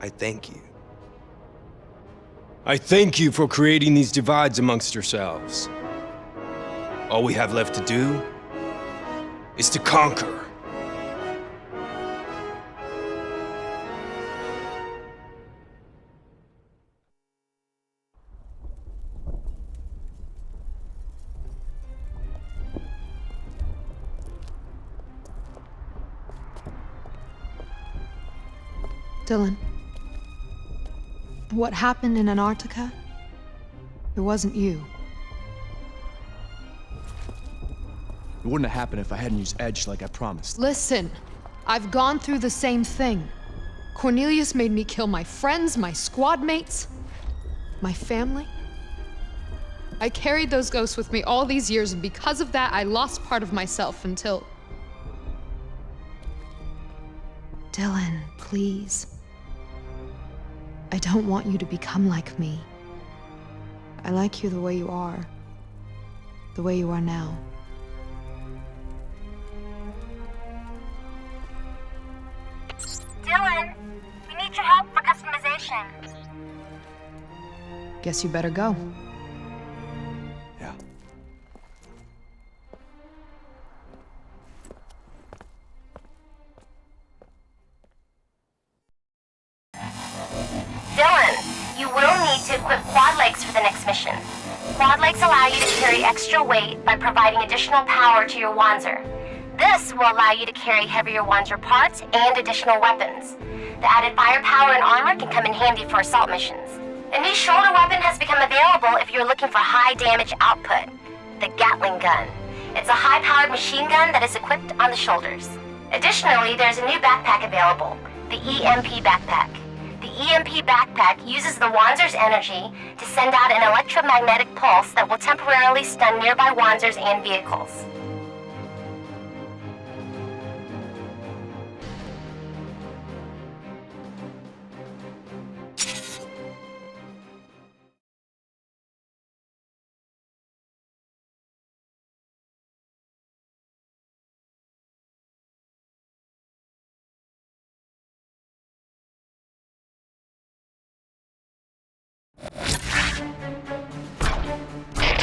I thank you. I thank you for creating these divides amongst yourselves. All we have left to do is to conquer. Dylan, what happened in Antarctica? It wasn't you. It wouldn't have happened if I hadn't used Edge like I promised. Listen, I've gone through the same thing. Cornelius made me kill my friends, my squad mates, my family. I carried those ghosts with me all these years, and because of that, I lost part of myself until... Dylan, please. I don't want you to become like me. I like you the way you are. The way you are now. Dylan, we need your help for customization. Guess you better go. Yeah. Dylan, you will need to equip quad legs for the next mission. Quad legs allow you to carry extra weight by providing additional power to your Wanzer. This will allow you to carry heavier Wanzer parts and additional weapons. The added firepower and armor can come in handy for assault missions. A new shoulder weapon has become available if you're looking for high damage output, the Gatling gun. It's a high-powered machine gun that is equipped on the shoulders. Additionally, there's a new backpack available, the EMP backpack. The EMP backpack uses the Wanzer's energy to send out an electromagnetic pulse that will temporarily stun nearby Wanzers and vehicles.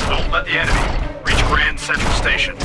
Don't let the enemy reach Grand Central Station.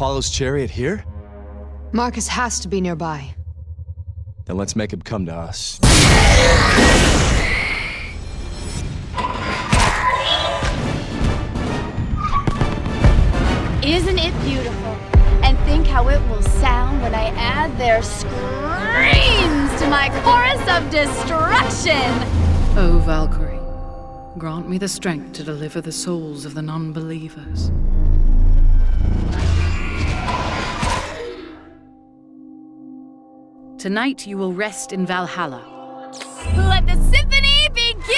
Apollo's chariot here? Marcus has to be nearby. Then let's make him come to us. Isn't it beautiful? And think how it will sound when I add their screams to my chorus of destruction! O Valkyrie, grant me the strength to deliver the souls of the non-believers. Tonight you will rest in Valhalla. Let the symphony begin!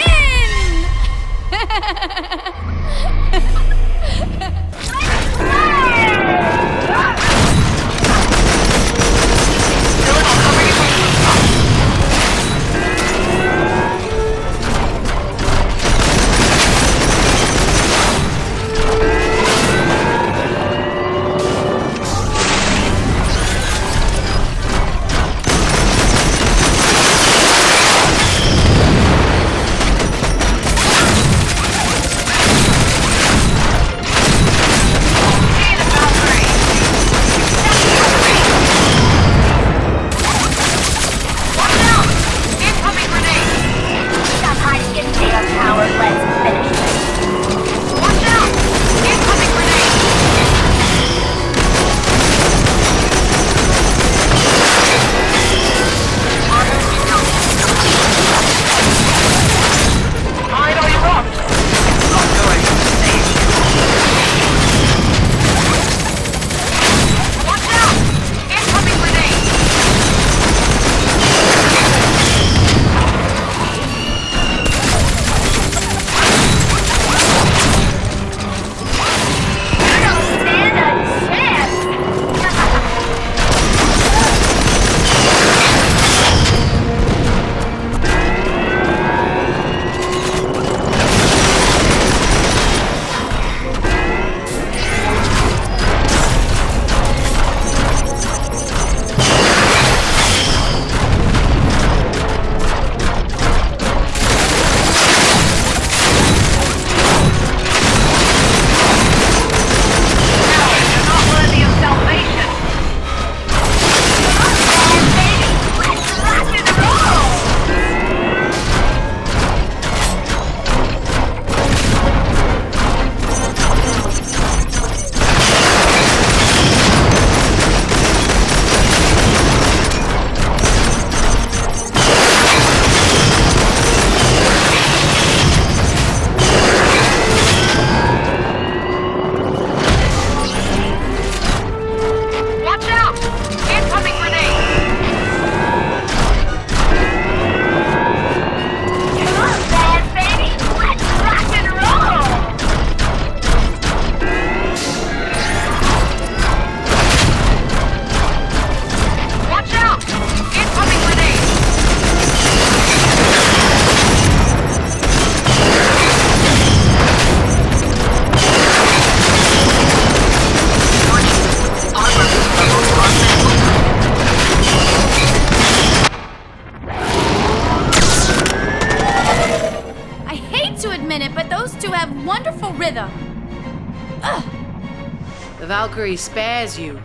The Valkyrie spares you.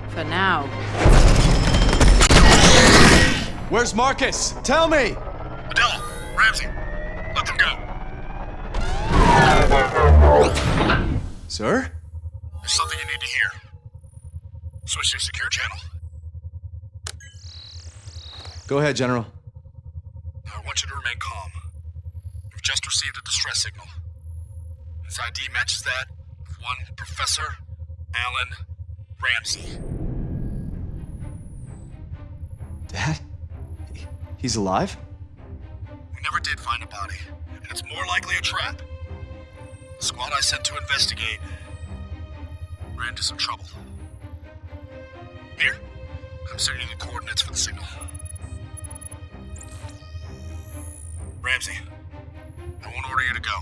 For now. Where's Marcus? Tell me! Adela, Ramsey, let them go. Sir? There's something you need to hear. Switch to secure channel. Go ahead, General. I want you to remain calm. You've just received a distress signal. His ID matches that of one Professor Alan Ramsey. Dad? He's alive? We never did find a body, and it's more likely a trap. The squad I sent to investigate ran into some trouble. Here, I'm sending you the coordinates for the signal. Ramsey, I won't order you to go.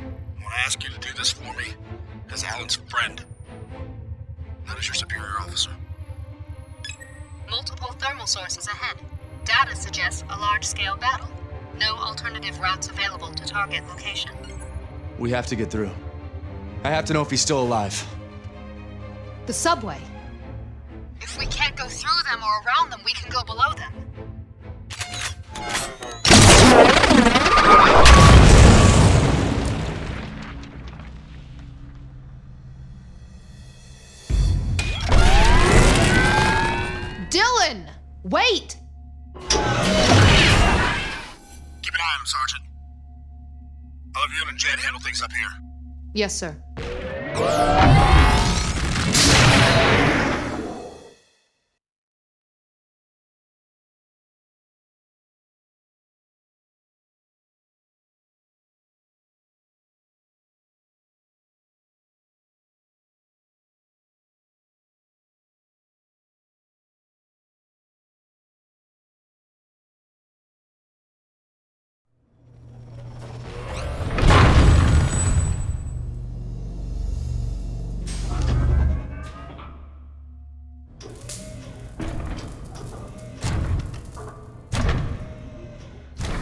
I want to ask you to do this for me as Alan's friend, not as your superior officer. Multiple thermal sources ahead. Data suggests a large-scale battle. No alternative routes available to target location. We have to get through. I have to know if he's still alive. The subway. If we can't go through them or around them, we can go below them. Dylan! Wait! Keep an eye on him, Sergeant. I'll have you and Jed handle things up here. Yes, sir.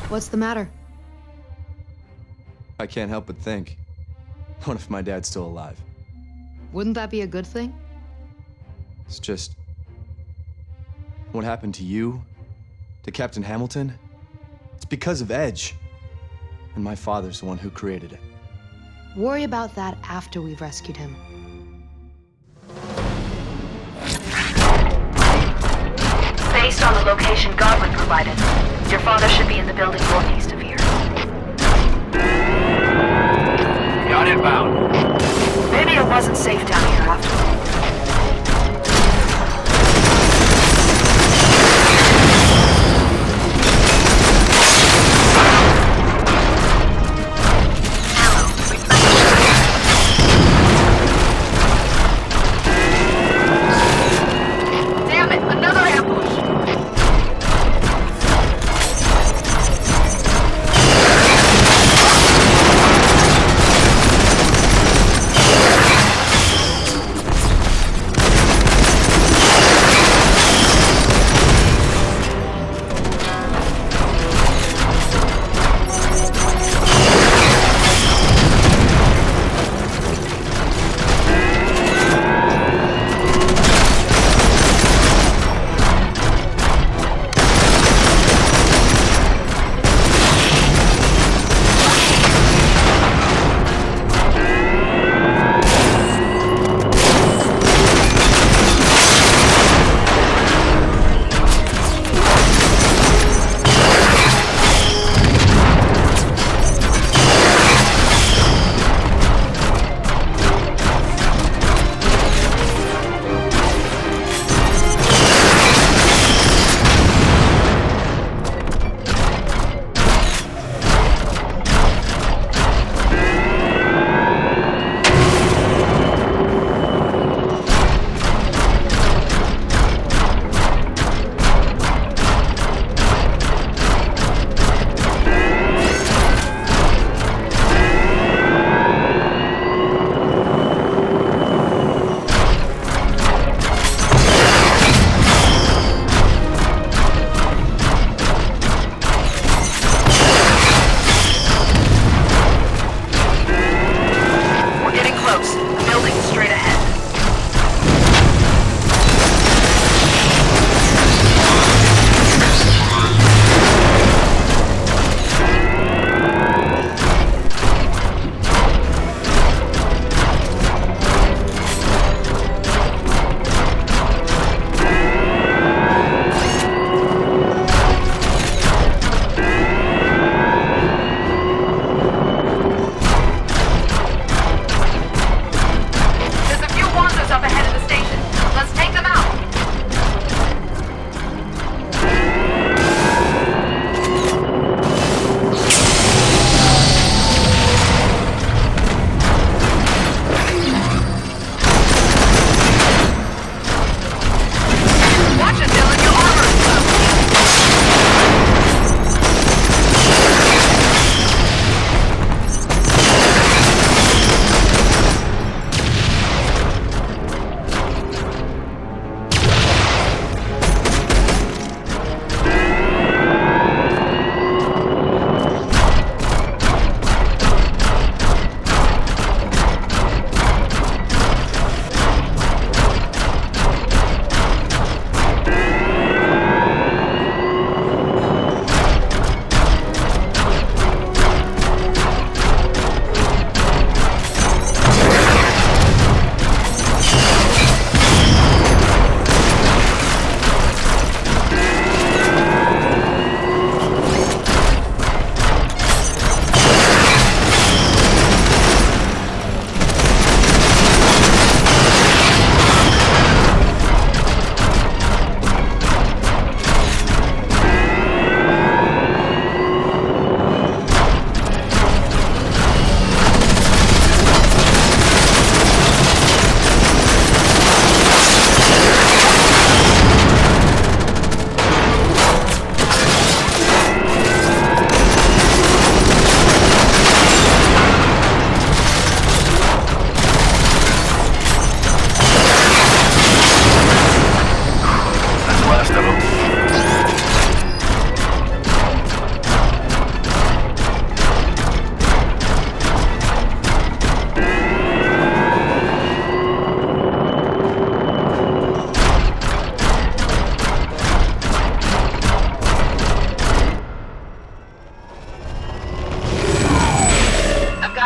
What's the matter? I can't help but think, what if my dad's still alive? Wouldn't that be a good thing? It's just... what happened to you, to Captain Hamilton? It's because of Edge. And my father's the one who created it. Worry about that after we've rescued him. Based on the location Godwin provided, your father should be in the building northeast of here. Got inbound. Maybe it wasn't safe down here after all.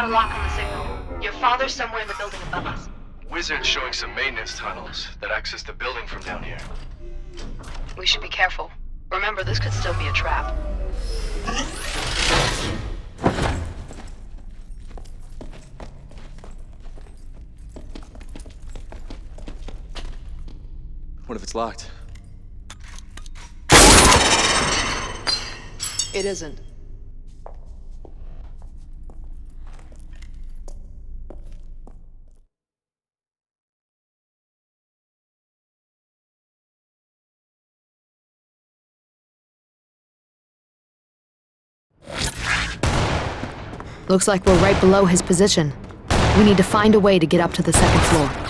got a lock on the signal. Your father's somewhere in the building above us. Wizard's showing some maintenance tunnels that access the building from down here. We should be careful. Remember, this could still be a trap. What if it's locked? It isn't. Looks like we're right below his position. We need to find a way to get up to the second floor.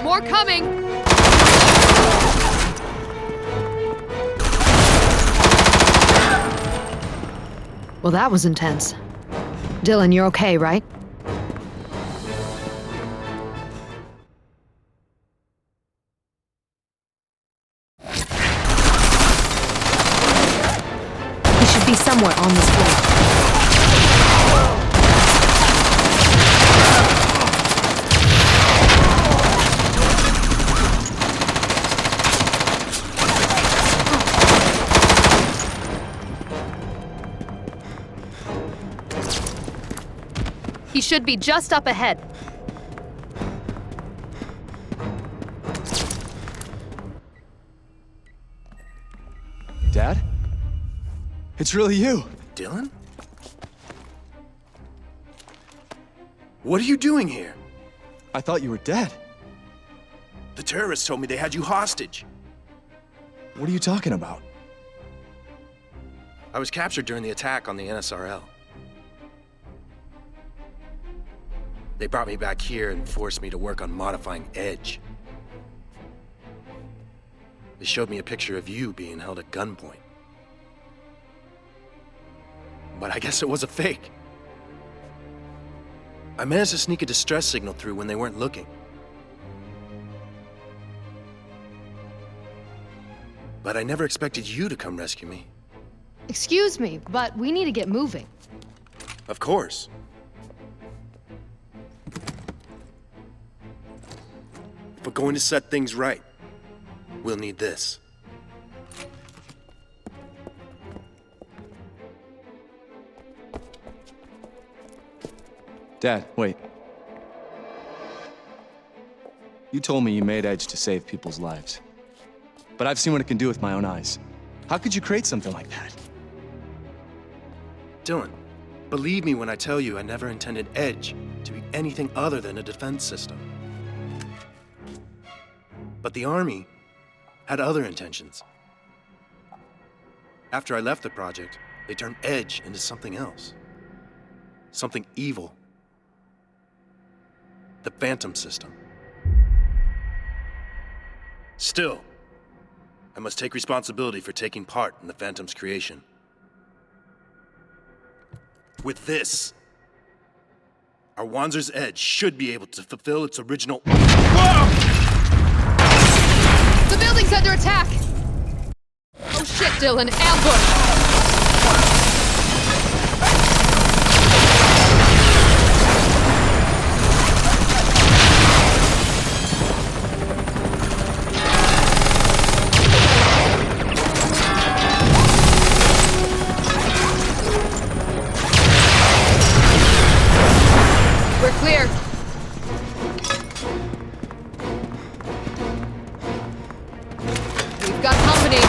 More coming! Well, that was intense. Dylan, you're okay, right? He should be somewhere on this floor. He should be just up ahead. Dad? It's really you. Dylan? What are you doing here? I thought you were dead. The terrorists told me they had you hostage. What are you talking about? I was captured during the attack on the NSRL. They brought me back here and forced me to work on modifying Edge. They showed me a picture of you being held at gunpoint. But I guess it was a fake. I managed to sneak a distress signal through when they weren't looking. But I never expected you to come rescue me. Excuse me, but we need to get moving. Of course. If we're going to set things right, we'll need this. Dad, wait. You told me you made Edge to save people's lives. But I've seen what it can do with my own eyes. How could you create something like that? Dylan, believe me when I tell you I never intended Edge to be anything other than a defense system. But the Army had other intentions. After I left the project, they turned Edge into something else. Something evil. The Phantom System. Still, I must take responsibility for taking part in the Phantom's creation. With this, our Wanzer's Edge should be able to fulfill its original... Whoa! The building's under attack! Oh shit, Dylan, ambush! We're clear. We've got company.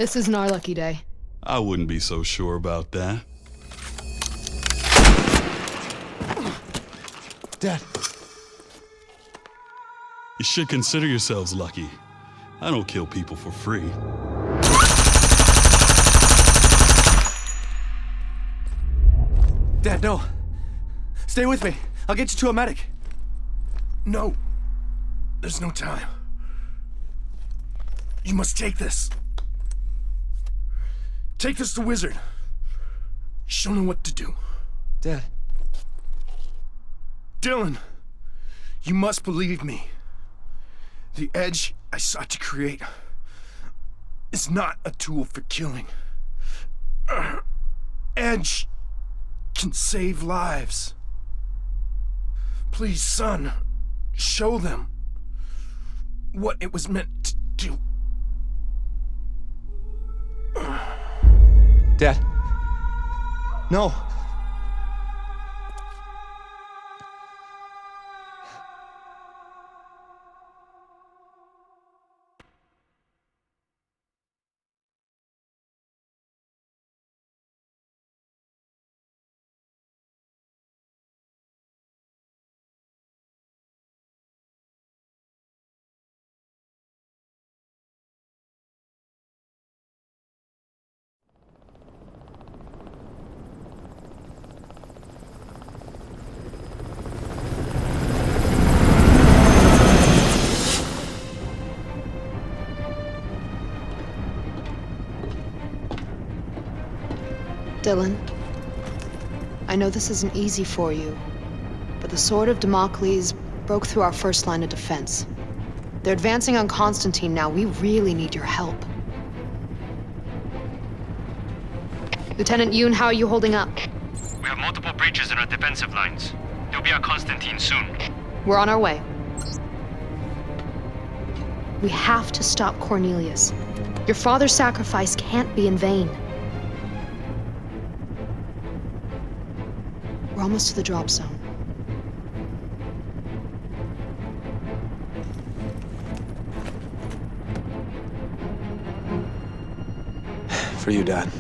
This isn't our lucky day. I wouldn't be so sure about that. Dad. You should consider yourselves lucky. I don't kill people for free. Dad, no. Stay with me. I'll get you to a medic. No. There's no time. You must take this. Take this to Wizard. Show him what to do. Dad. Dylan, you must believe me. The edge I sought to create is not a tool for killing. Edge can save lives. Please, son, show them what it was meant to do. Dad. No. Dylan, I know this isn't easy for you, but the Sword of Damocles broke through our first line of defense. They're advancing on Constantine now. We really need your help. Lieutenant Yoon, how are you holding up? We have multiple breaches in our defensive lines. They'll be at Constantine soon. We're on our way. We have to stop Cornelius. Your father's sacrifice can't be in vain. We're almost to the drop zone. For you, Dad.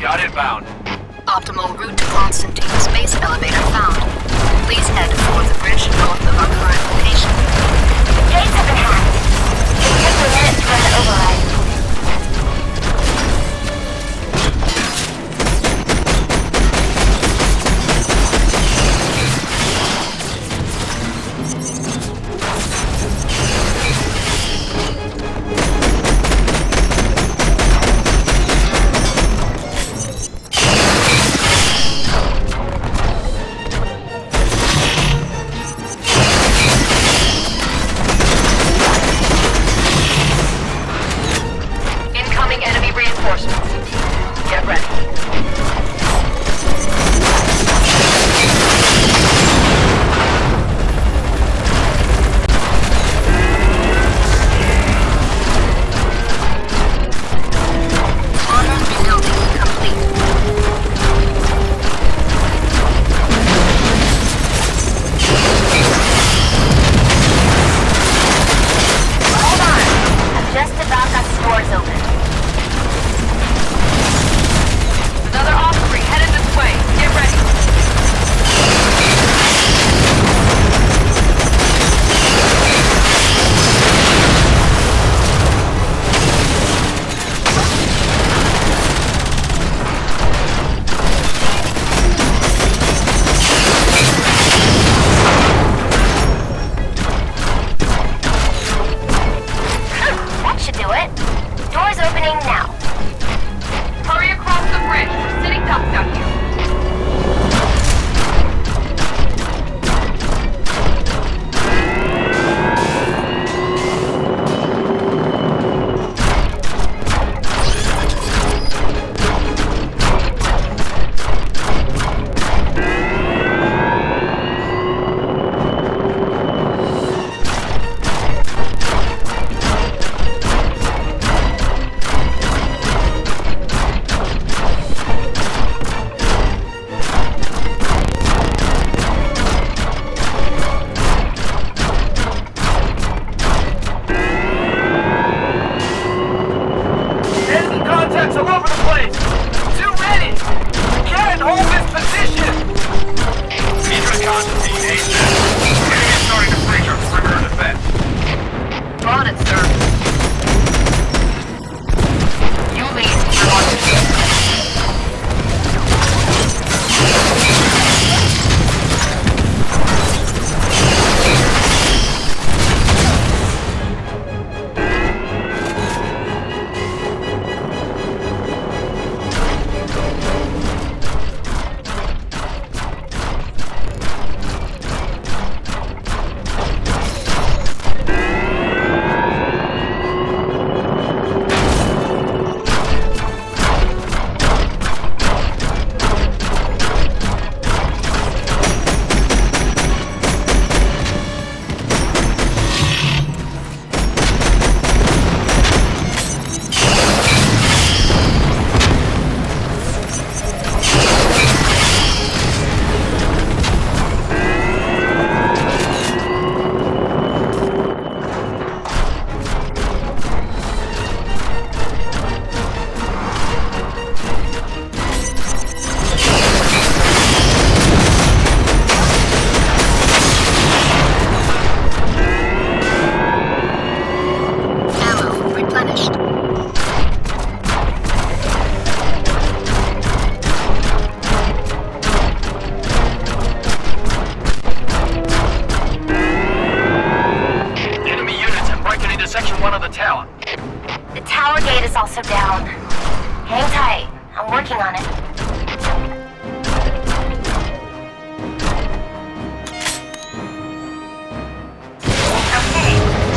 Got inbound. Optimal route to Constantine space elevator found. Please head for the bridge north of our current location. Gates have been hacked. It'll take me a minute to run the override.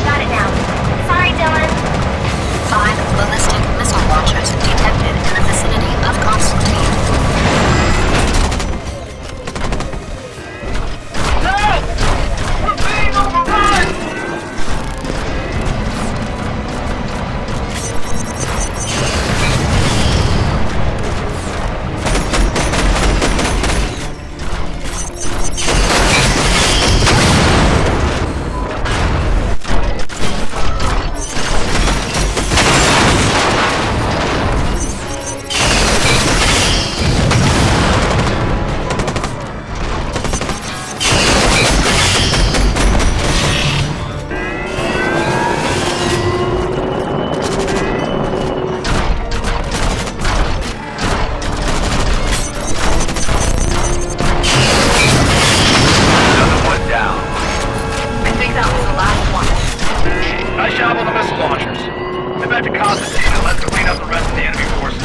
Got it now. Sorry, Dylan. 5 ballistic missile launchers detected in the vicinity of Constantine. Help! We're being overrun! Nice job on the missile launchers. Head back to Constantine and let's clean up the rest of the enemy forces.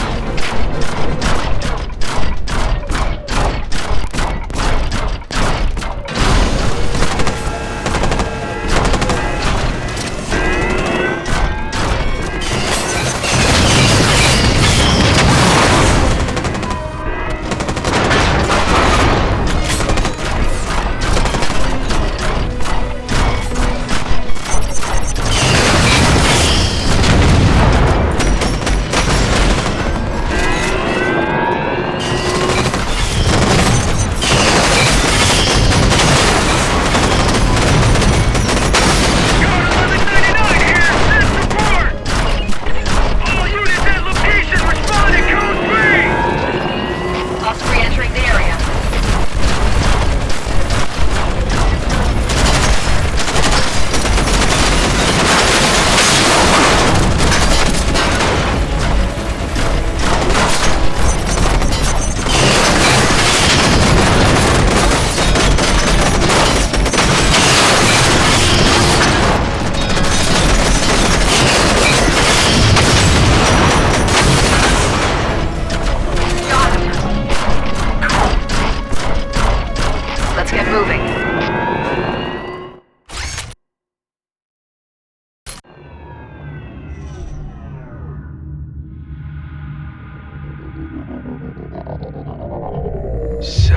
So,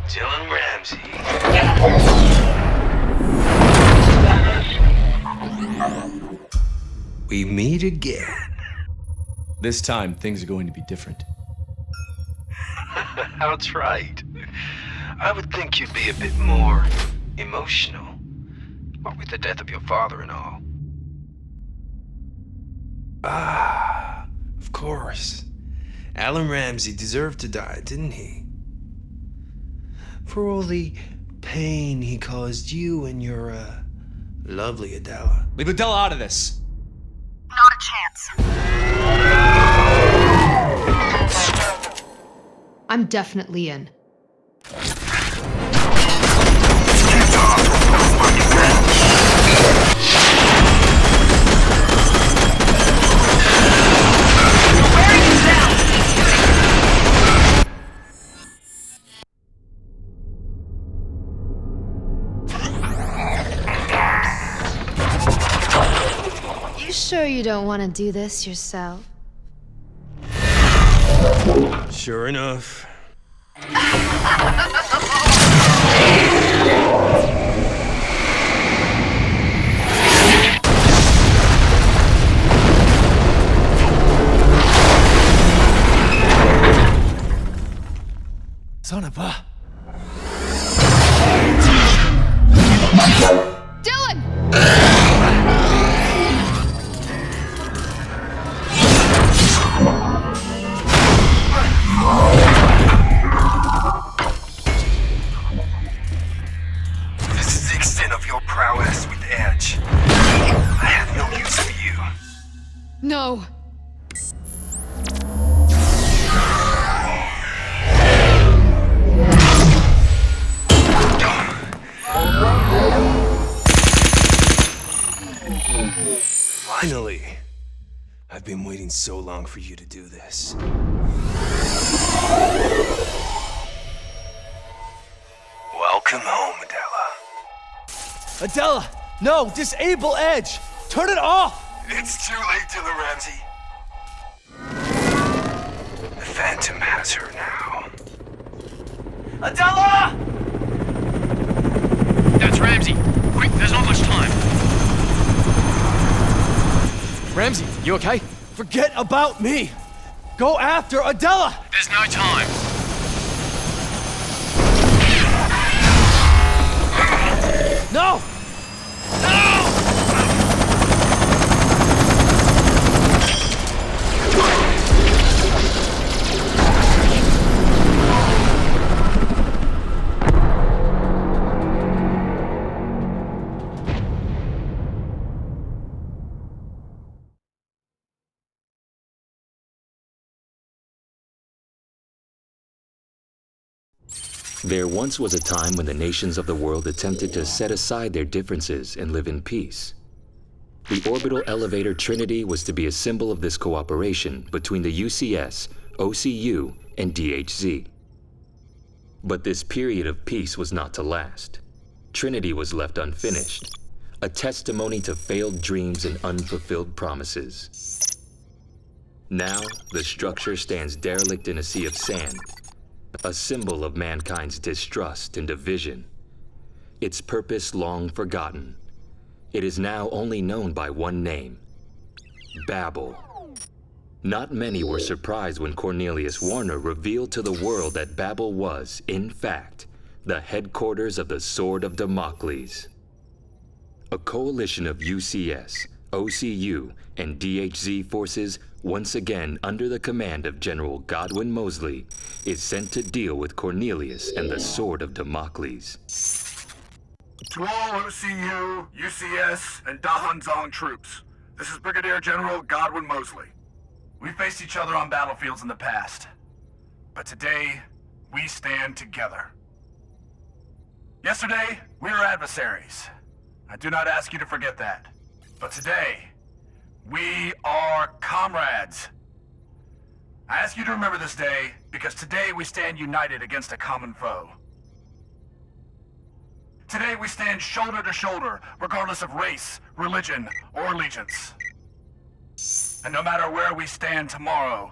Dylan Ramsey. We meet again. This time, things are going to be different. That's right. I would think you'd be a bit more emotional. What with the death of your father and all. Ah, of course. Alan Ramsey deserved to die, didn't he? For all the pain he caused you and your, lovely Adela. Leave Adela out of this. Not a chance. I'm definitely in. Sure you don't want to do this yourself? Sure enough. Son of a... Dylan! This is the extent of your prowess with Edge. I have no use for you. No. Finally! I've been waiting so long for you to do this. Welcome home, Adela. Adela! No! Disable Edge! Turn it off! It's too late, Dilla Ramsey. The Phantom has her now. Adela! That's Ramsey. Quick, there's not much time. Ramsey, you okay? Forget about me! Go after Adela! There's no time. No! There once was a time when the nations of the world attempted to set aside their differences and live in peace. The orbital elevator Trinity was to be a symbol of this cooperation between the UCS, OCU, and DHZ. But this period of peace was not to last. Trinity was left unfinished, a testimony to failed dreams and unfulfilled promises. Now, the structure stands derelict in a sea of sand, a symbol of mankind's distrust and division. Its purpose long forgotten. It is now only known by one name: Babel. Not many were surprised when Cornelius Warner revealed to the world that Babel was, in fact, the headquarters of the Sword of Damocles. A coalition of UCS, OCU, and DHZ forces, once again under the command of General Godwin Mosley, is sent to deal with Cornelius and the Sword of Damocles. To all OCU, UCS, and Dahanzong troops, this is Brigadier General Godwin Mosley. We faced each other on battlefields in the past, but today, we stand together. Yesterday, we were adversaries. I do not ask you to forget that. But today, we are comrades. I ask you to remember this day, because today we stand united against a common foe. Today we stand shoulder to shoulder, regardless of race, religion, or allegiance. And no matter where we stand tomorrow,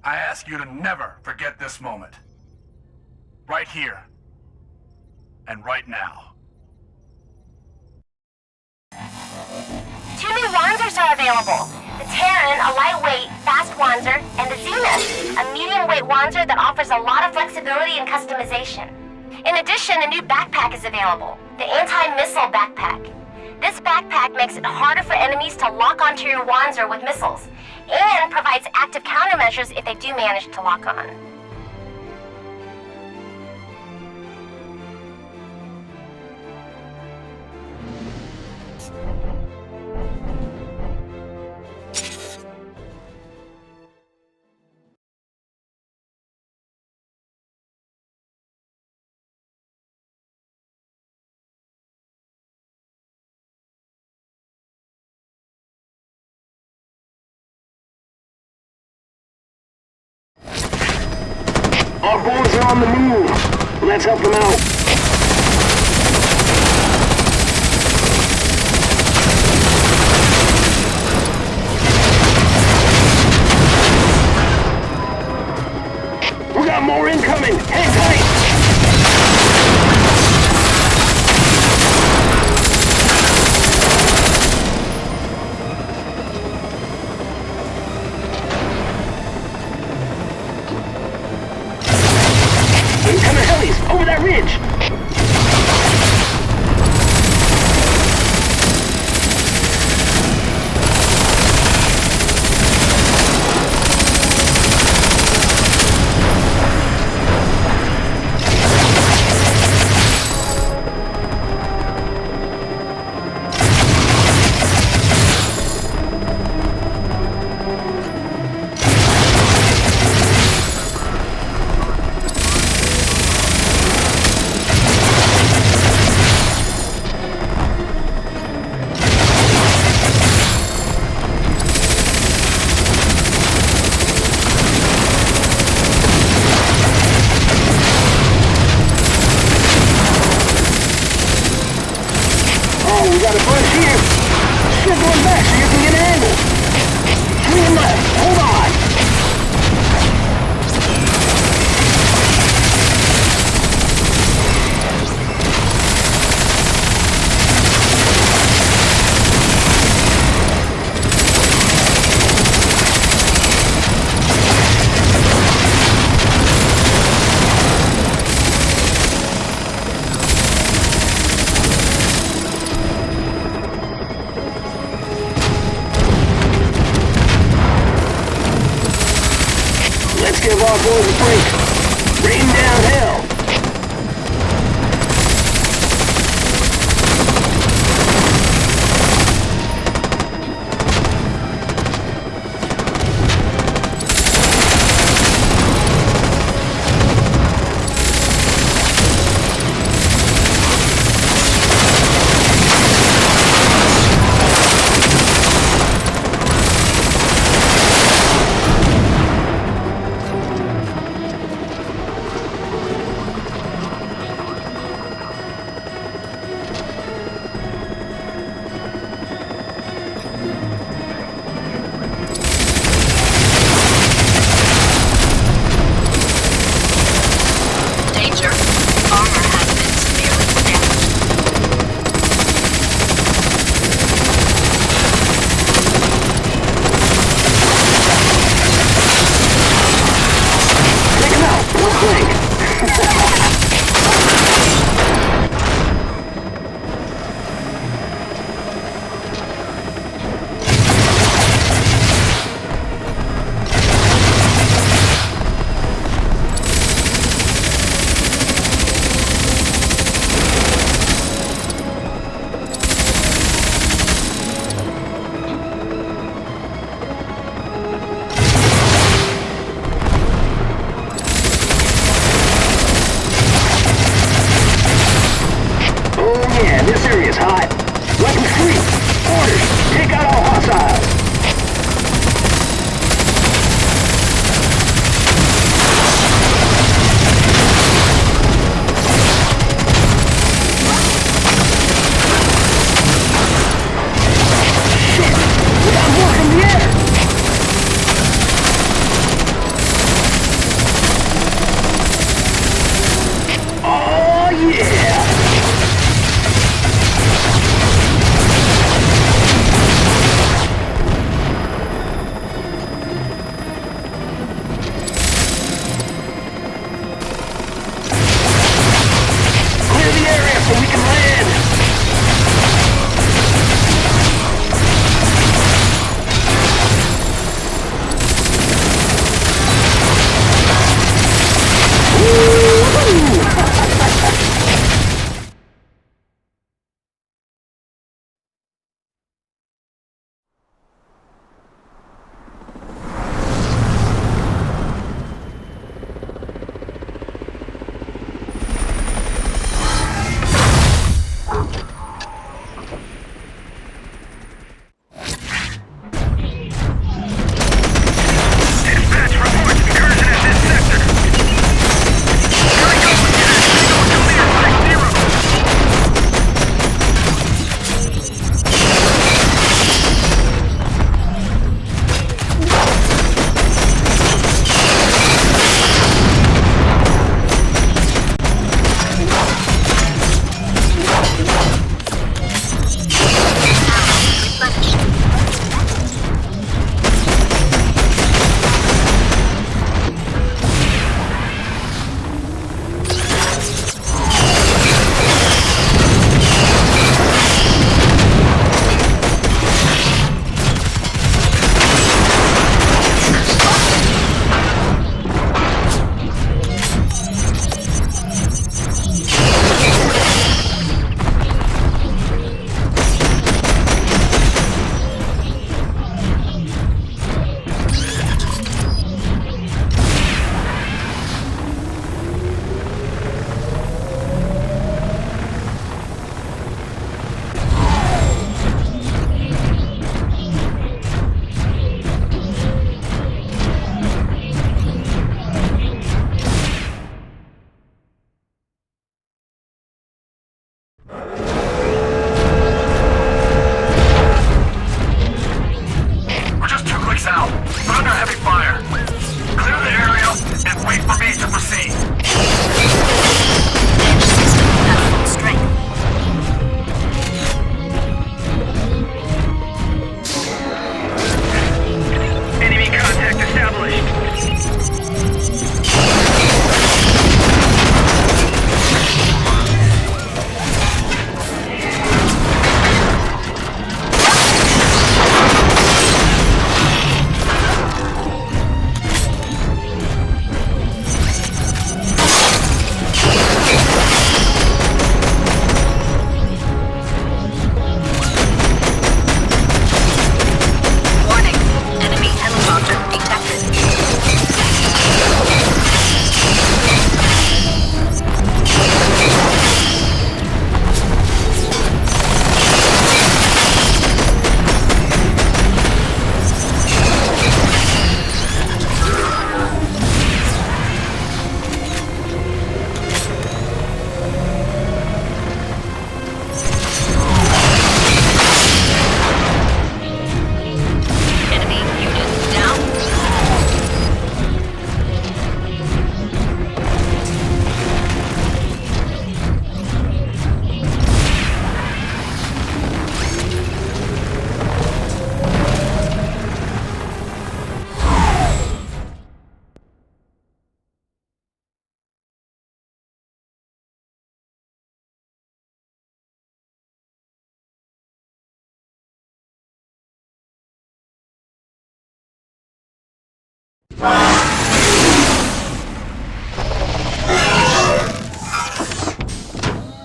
I ask you to never forget this moment. Right here, and right now. Two new Wanzers are available. The Terran, a lightweight, fast Wanzer, and the Zenith, a medium-weight Wanzer that offers a lot of flexibility and customization. In addition, a new backpack is available, the anti-missile backpack. This backpack makes it harder for enemies to lock onto your Wanzer with missiles, and provides active countermeasures if they do manage to lock on. Our boys are on the move. Let's help them out. We got more incoming. Hang tight. Over that ridge! give our boys a break. Rain down hell.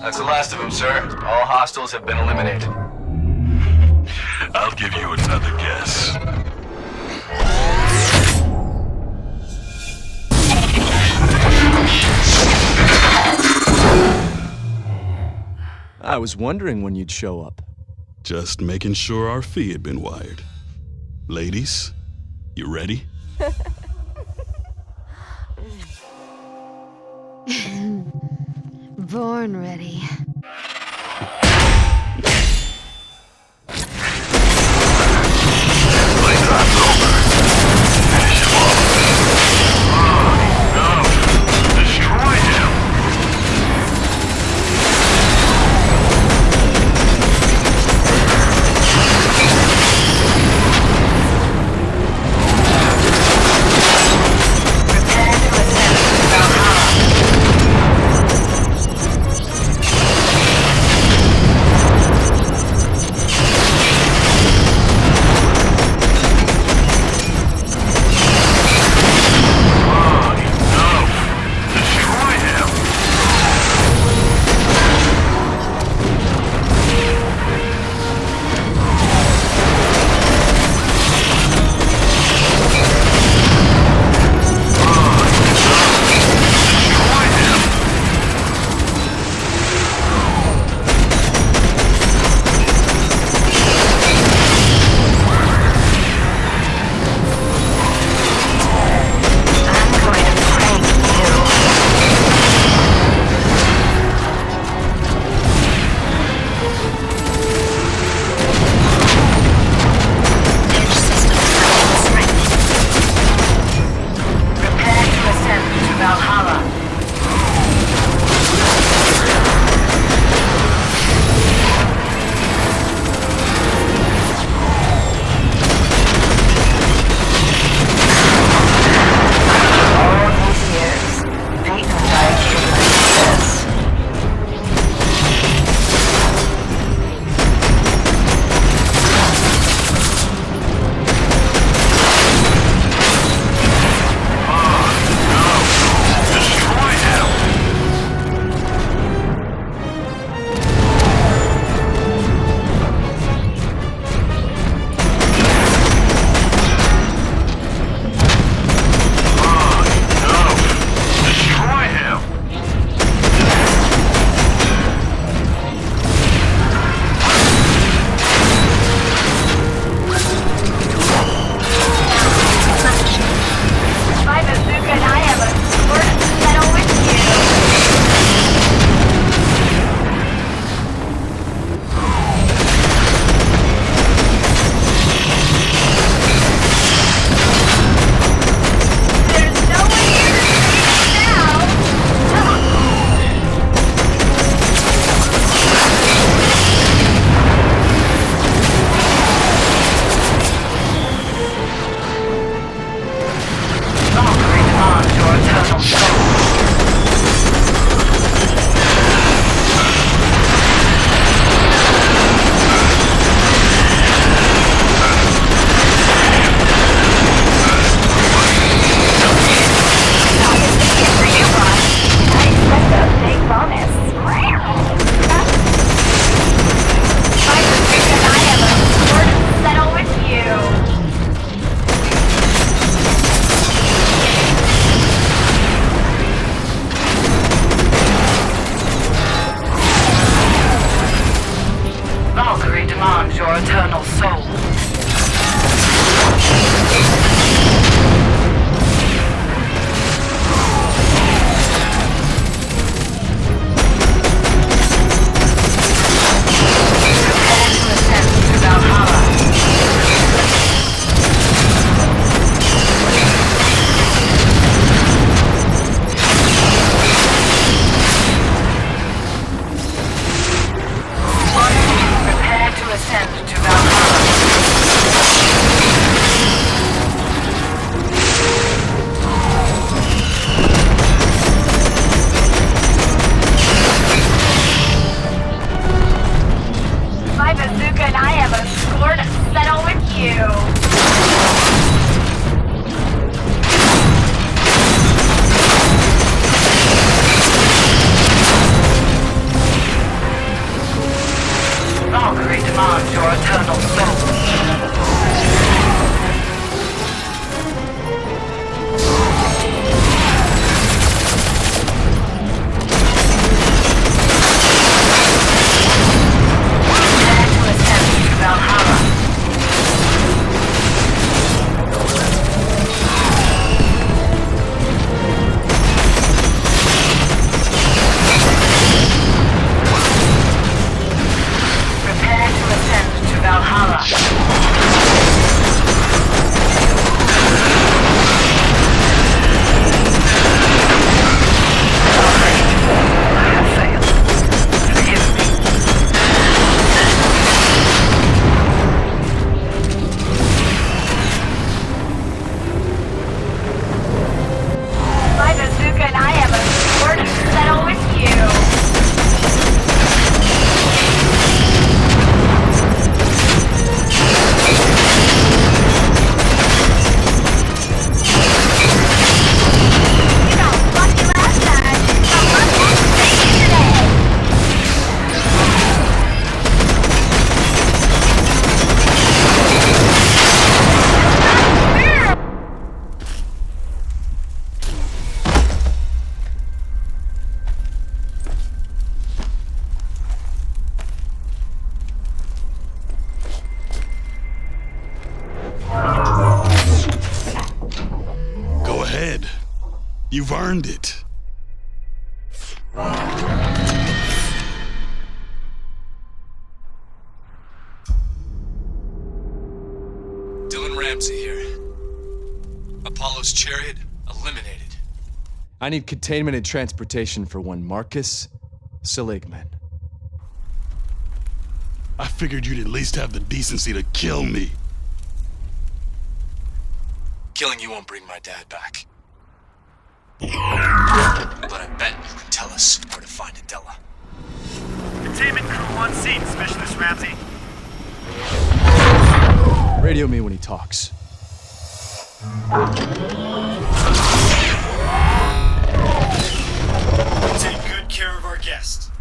That's the last of them, sir. All hostiles have been eliminated. I'll give you another guess. I was wondering when you'd show up. Just making sure our fee had been wired. Ladies, you ready? Born ready. You've earned it. Dylan Ramsey here. Apollo's Chariot eliminated. I need containment and transportation for one Marcus Seligman. I figured you'd at least have the decency to kill me. Killing you won't bring my dad back. But I bet you can tell us where to find Adela. Containment crew on scene, Specialist Ramsey. Radio me when he talks. Take good care of our guest.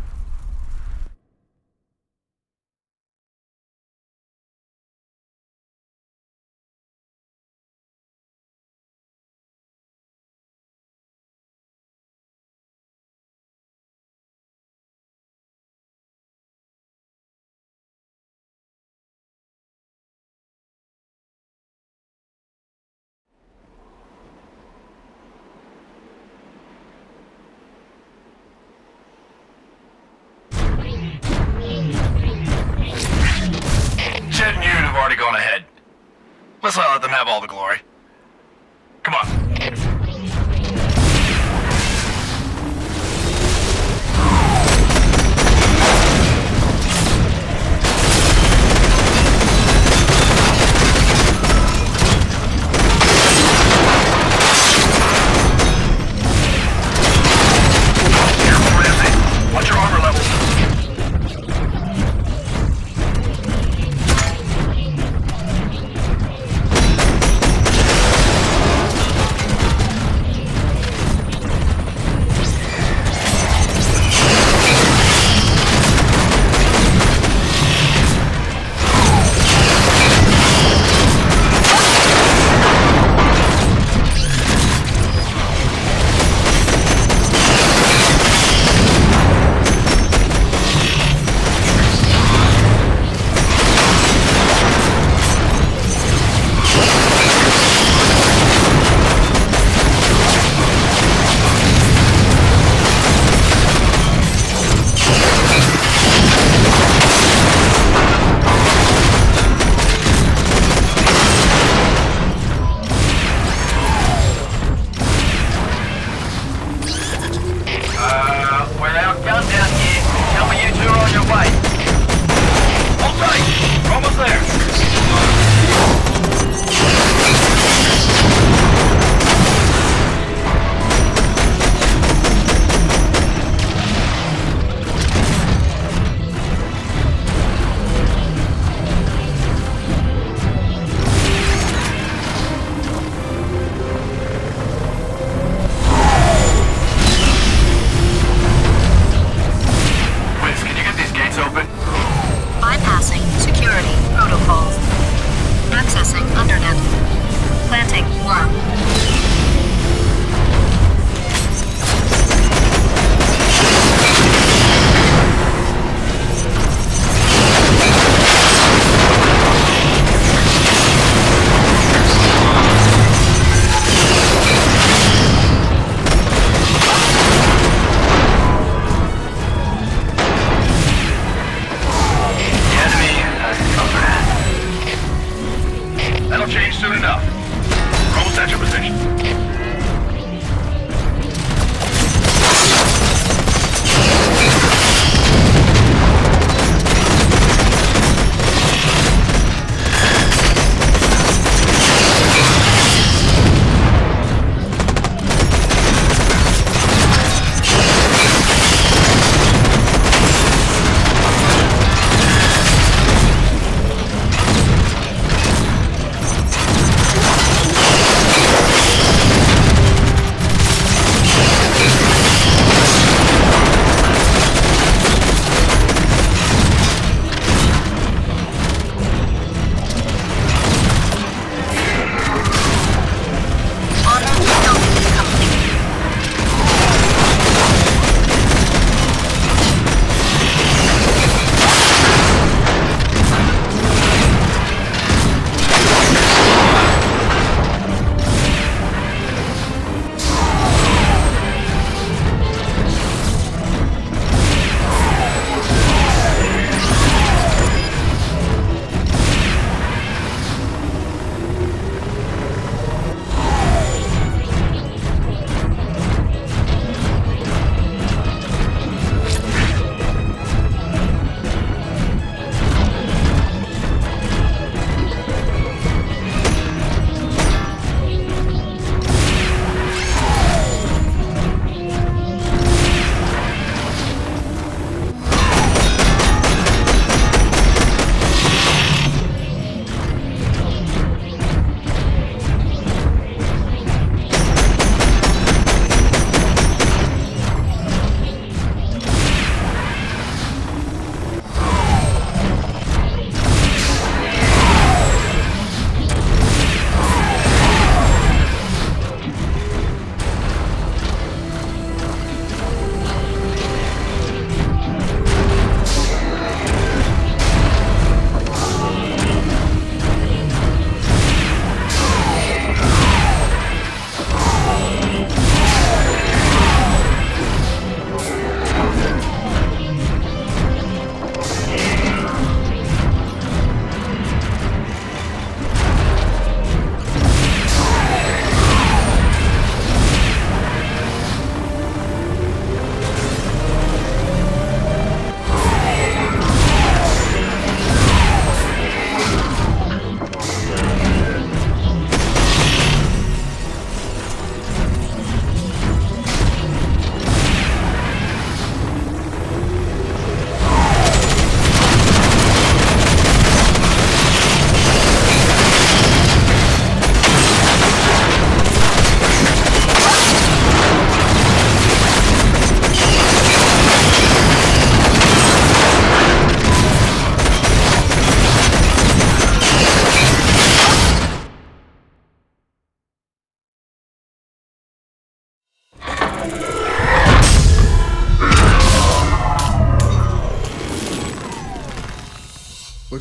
Jed and Yoon have already gone ahead. Let's not let them have all the glory. Come on. Careful, Ramsey. Watch your armor levels. Accessing Undernet. Planting 1.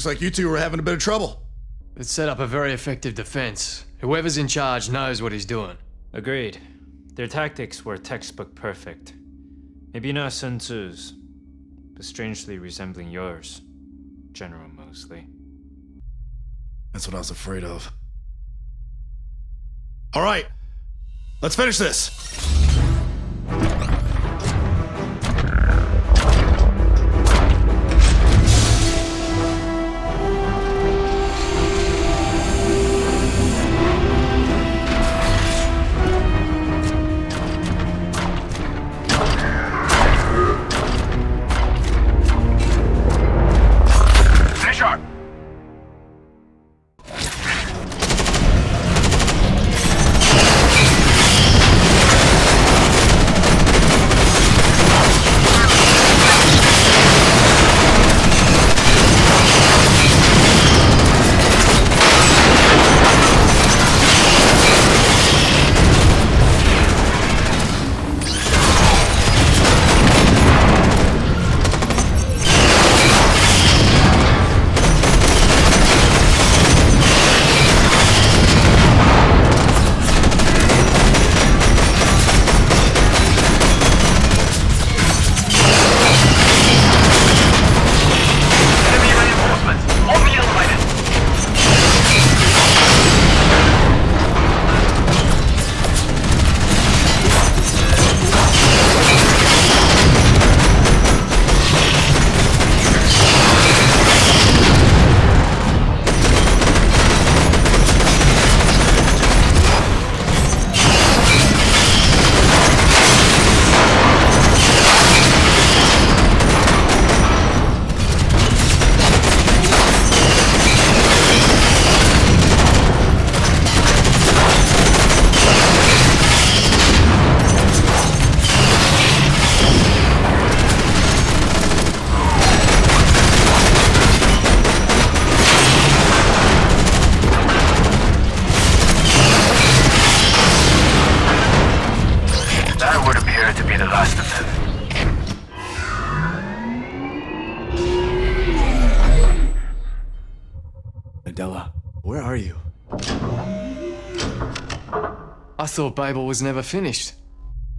Looks like you two were having a bit of trouble. Let's set up a very effective defense. Whoever's in charge knows what he's doing. Agreed. Their tactics were textbook perfect. Maybe not Sun Tzu's, but strangely resembling yours, General Mosley. That's what I was afraid of. All right, let's finish this. Where are you? I thought Babel was never finished.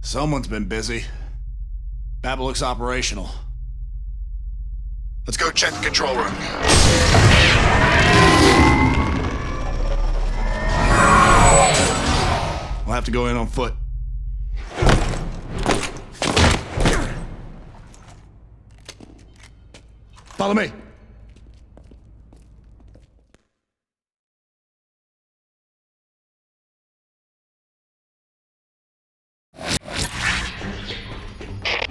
Someone's been busy. Babel looks operational. Let's go check the control room. We'll have to go in on foot. Follow me.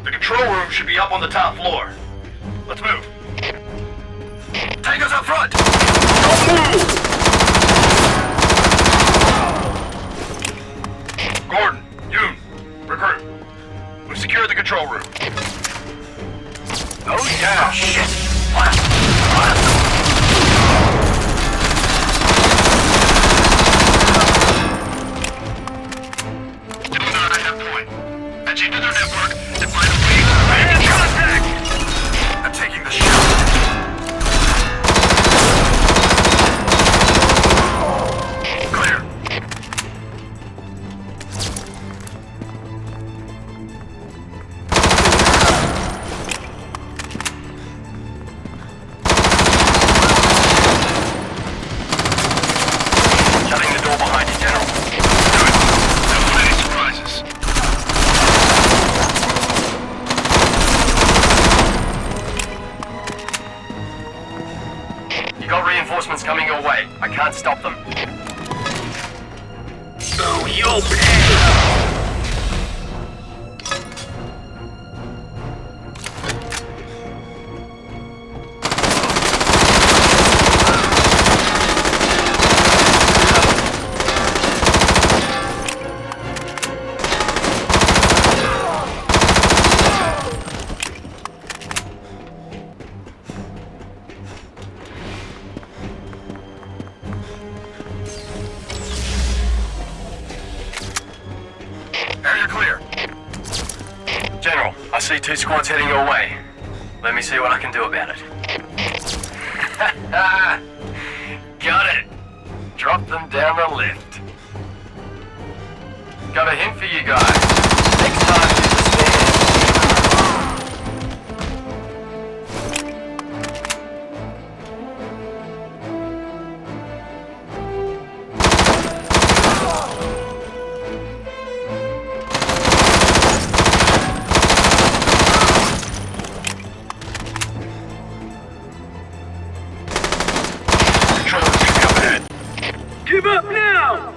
The control room should be up on the top floor. Let's move. Take us up front! Don't move! Gordon, Yoon, recruit. We've secured the control room. Oh yeah, shit! Still not at that point. Patch into their network and find a way. Man, contact! I'm taking the shot. Clear. Shutting the door behind you, General. Do it. Don't let any surprises. You got reinforcements coming your way. I can't stop them. So you'll pay. Area clear. General, I see 2 squads heading your way. Let me see what I can do about it. Got it. Drop them down the lift. Got a hint for you guys. Next time, use the stairs. Give up now!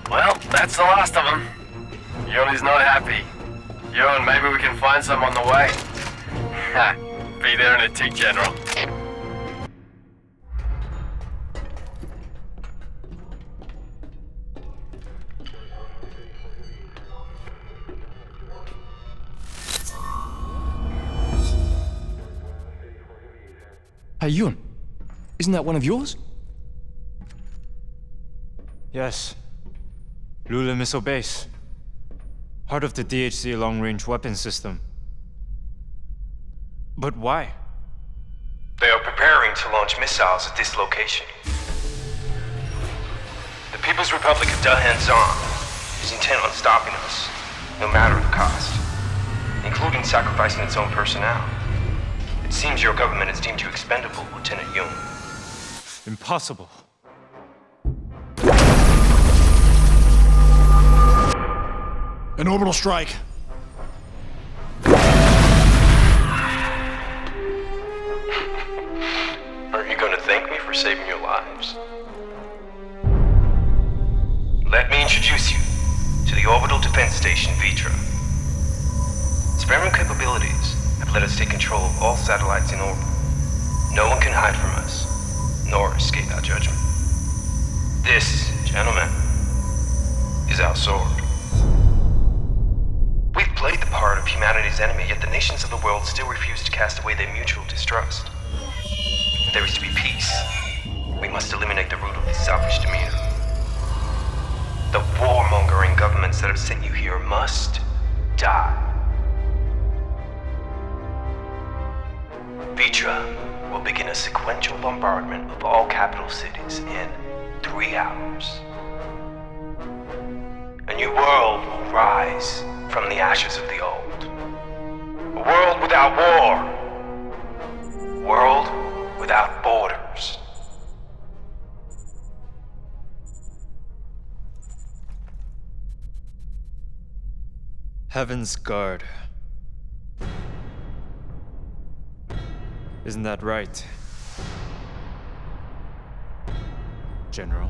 Well, that's the last of them. Yoni's not happy. Yon, maybe we can find some on the way. Ha, be there in a tick, General. Hey, Yun. Isn't that one of yours? Yes. Lula Missile Base. Part of the DHC long-range weapon system. But why? They are preparing to launch missiles at this location. The People's Republic of Dahan's arm is intent on stopping us, no matter the cost, including sacrificing its own personnel. It seems your government has deemed you expendable, Lieutenant Yun. Impossible. An orbital strike. Aren't you going to thank me for saving your lives? Let me introduce you to the Orbital Defense Station, Vritra. Its very capabilities have let us take control of all satellites in orbit. No one can hide from us, nor escape our judgment. This, gentlemen, is our sword. We've played the part of humanity's enemy, yet the nations of the world still refuse to cast away their mutual distrust. If there is to be peace, we must eliminate the root of this selfish demeanor. The warmongering governments that have sent you here must die. Vritra will begin a sequential bombardment of all capital cities in 3 hours. A new world will rise from the ashes of the old. A world without war. A world without borders. Heaven's Guard. Isn't that right, General?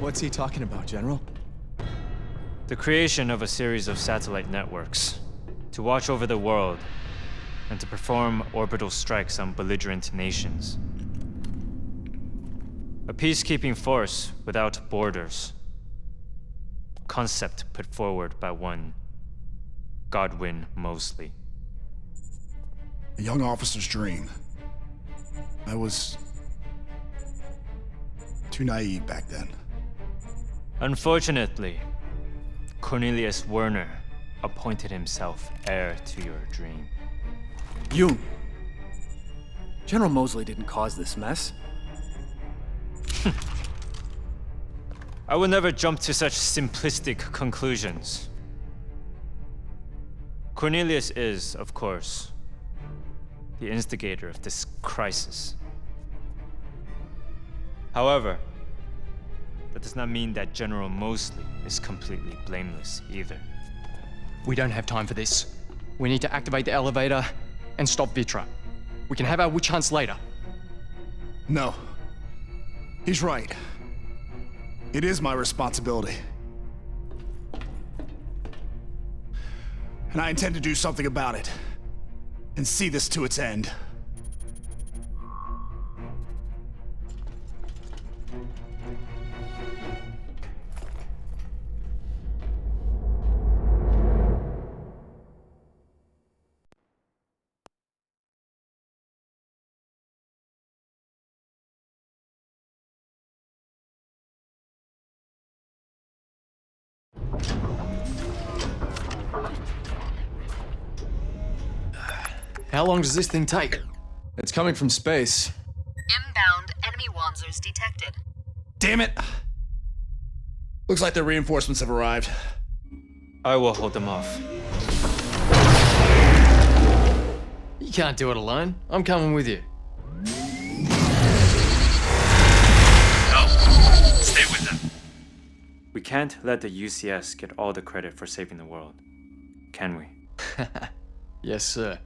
What's he talking about, General? The creation of a series of satellite networks to watch over the world and to perform orbital strikes on belligerent nations. A peacekeeping force without borders. A concept put forward by one Godwin Mosley. A young officer's dream. I was too naive back then. Unfortunately, Cornelius Werner appointed himself heir to your dream. You! General Mosley didn't cause this mess. I will never jump to such simplistic conclusions. Cornelius is, of course, the instigator of this crisis. However, that does not mean that General Mosley is completely blameless either. We don't have time for this. We need to activate the elevator and stop Vritra. We can have our witch hunts later. No. He's right. It is my responsibility. And I intend to do something about it. And see this to its end. How long does this thing take? It's coming from space. Inbound enemy Wanzers detected. Damn it! Looks like the reinforcements have arrived. I will hold them off. You can't do it alone. I'm coming with you. No, stay with them. We can't let the UCS get all the credit for saving the world, can we? Yes, sir.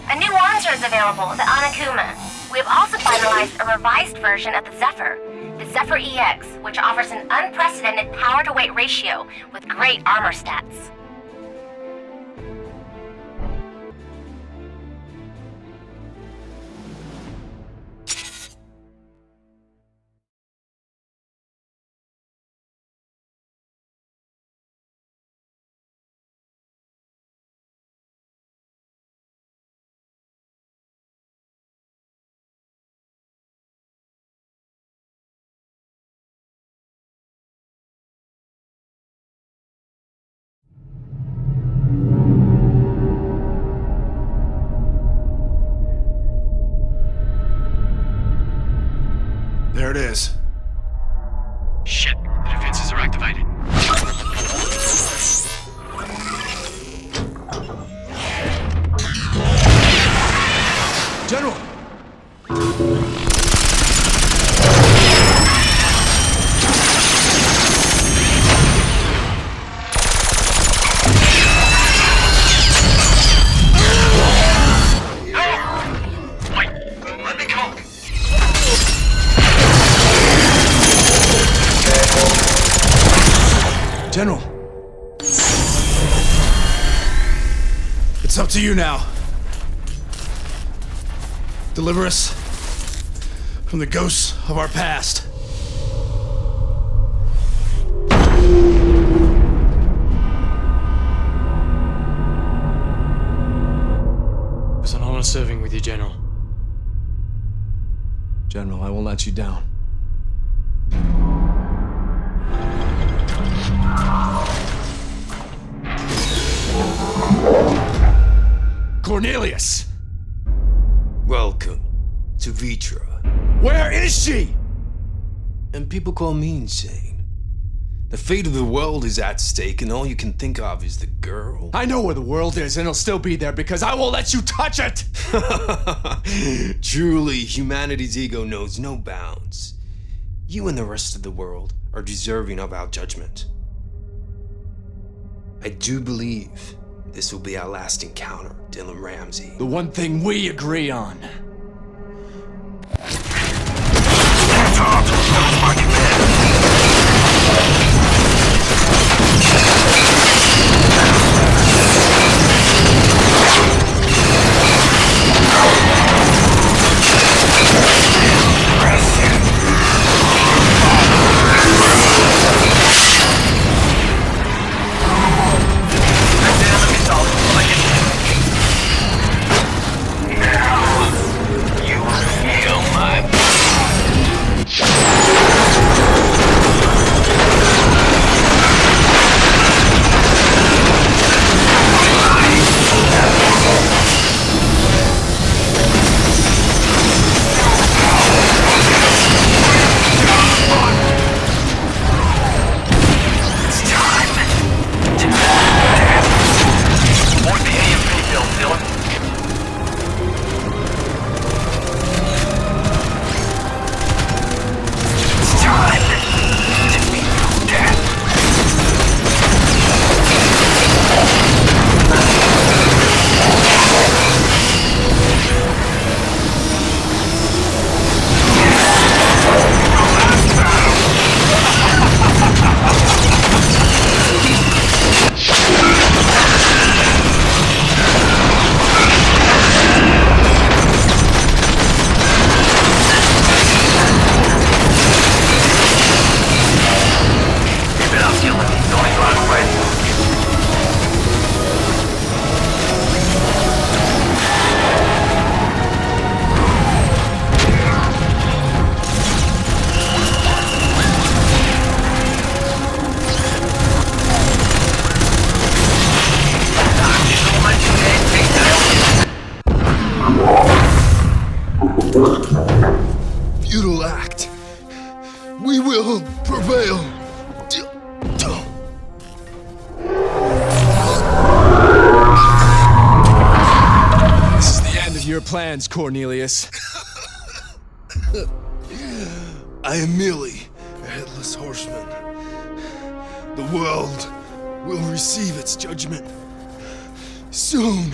A new Wanzer is available, the Anakuma. We have also finalized a revised version of the Zephyr, the Zephyr EX, which offers an unprecedented power-to-weight ratio with great armor stats. There it is. Shit, the defenses are activated. General! General. It's up to you now. Deliver us from the ghosts of our past. It was an honor serving with you, General. General, I won't let you down. Cornelius! Welcome to Vritra. Where is she? And people call me insane. The fate of the world is at stake, and all you can think of is the girl. I know where the world is, and it'll still be there because I won't let you touch it! Truly, humanity's ego knows no bounds. You and the rest of the world are deserving of our judgment. I do believe this will be our last encounter, Dylan Ramsey. The one thing we agree on. futile act. We will prevail. This is the end of your plans, Cornelius. I am merely a headless horseman. The world will receive its judgment soon.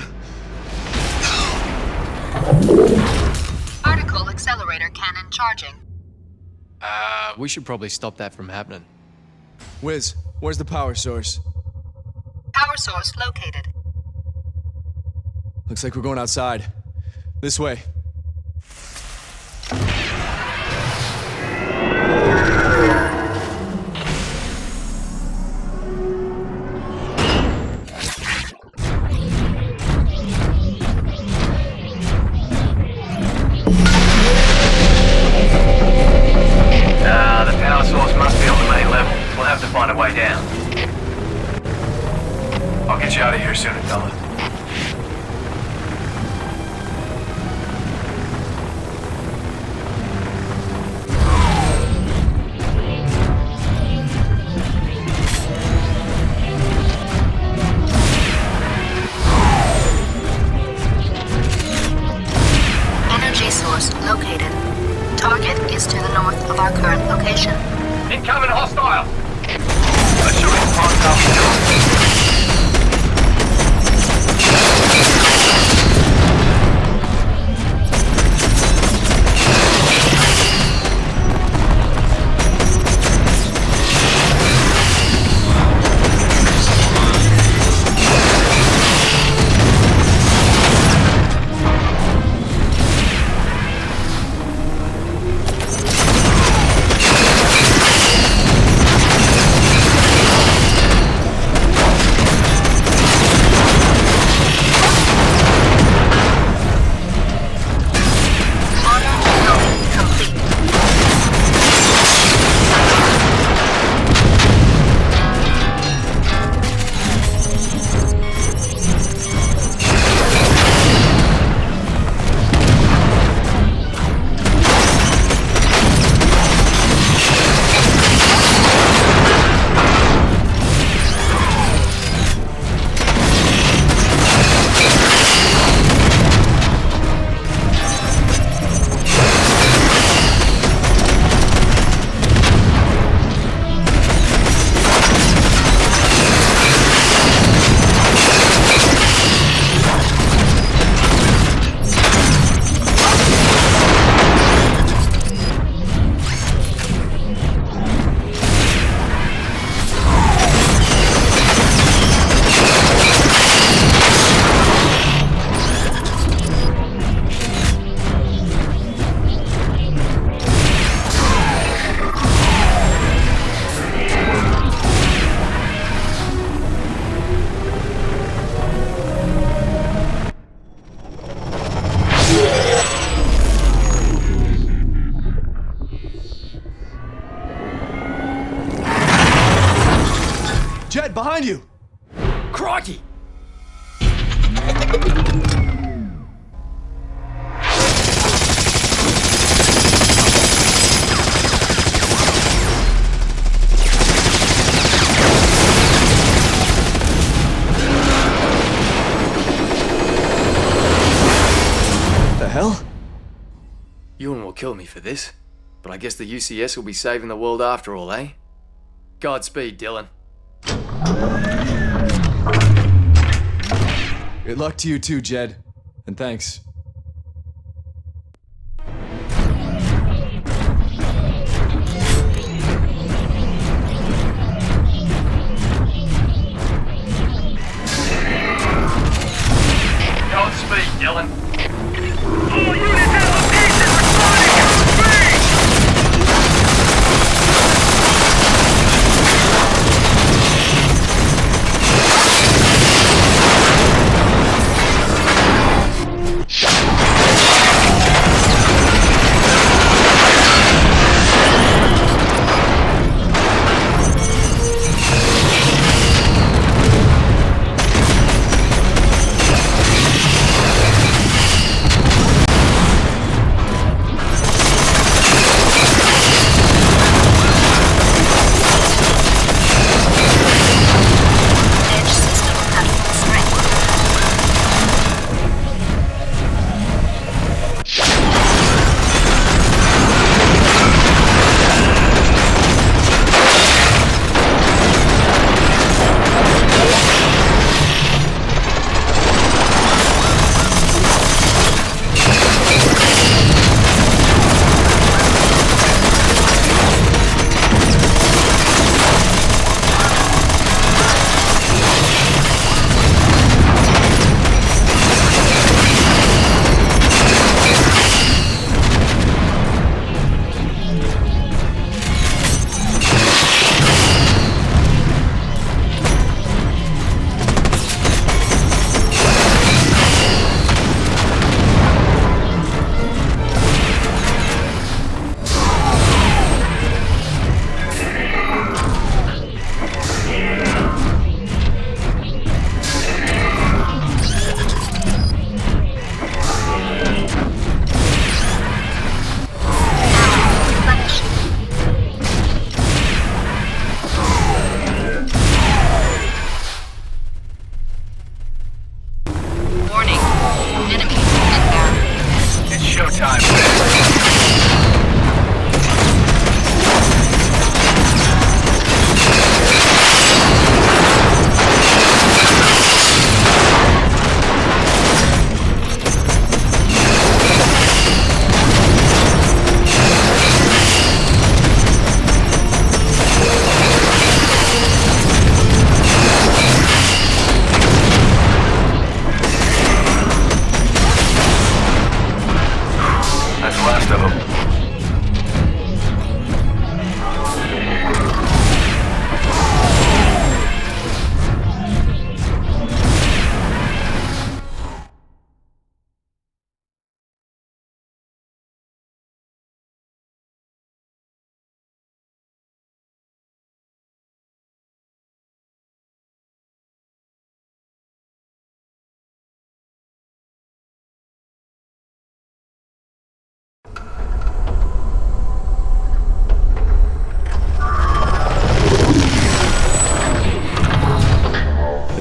Particle accelerator cannon charging. We should probably stop that from happening. Wiz, where's the power source? Power source located. Looks like we're going outside. This way. The power source must be on the main level. We'll have to find a way down. I'll get you out of here sooner, fella. Energy source located. Target is to the north of our current location. Incoming hostile! Jed, behind you! Crikey! The hell? Ewan will kill me for this, but I guess the UCS will be saving the world after all, eh? Godspeed, Dylan. Good luck to you too, Jed. And thanks. Godspeed, Dylan. All units at location responding! Speed!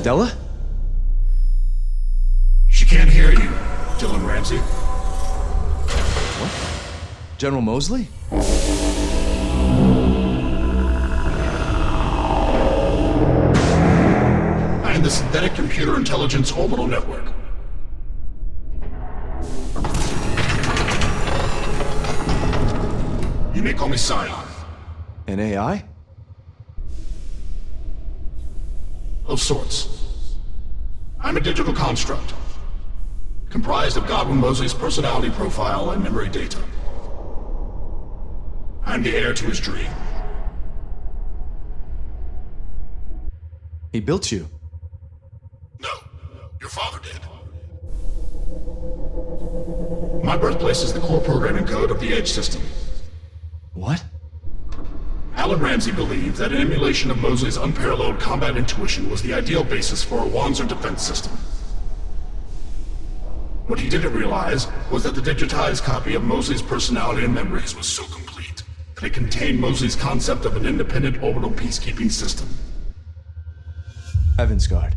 Adela? She can't hear you, Dylan Ramsey. What? General Mosley? I am the Synthetic Computer Intelligence Orbital Network. You may call me Scion. An AI? Of sorts. I'm a digital construct, comprised of Godwin Mosley's personality profile and memory data. I'm the heir to his dream. He built you. No, your father did. My birthplace is the core programming code of the Edge system. What? Alan Ramsey believed that an emulation of Mosley's unparalleled combat intuition was the ideal basis for a Wanzer defense system. What he didn't realize was that the digitized copy of Mosley's personality and memories was so complete that it contained Mosley's concept of an independent orbital peacekeeping system. Heaven's Guard.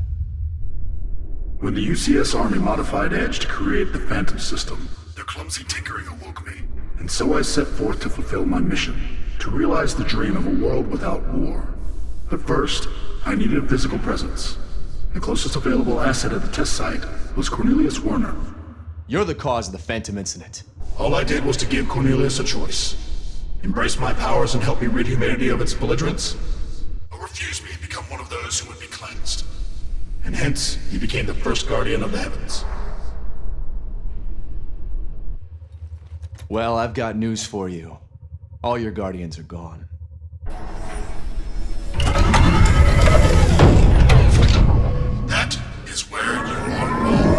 When the UCS Army modified Edge to create the Phantom system, their clumsy tinkering awoke me, and so I set forth to fulfill my mission, to realize the dream of a world without war. But first, I needed a physical presence. The closest available asset at the test site was Cornelius Werner. You're the cause of the Phantom incident. All I did was to give Cornelius a choice. Embrace my powers and help me rid humanity of its belligerence, or refuse me and become one of those who would be cleansed. And hence, he became the first guardian of the heavens. Well, I've got news for you. All your guardians are gone. That is where you are wrong.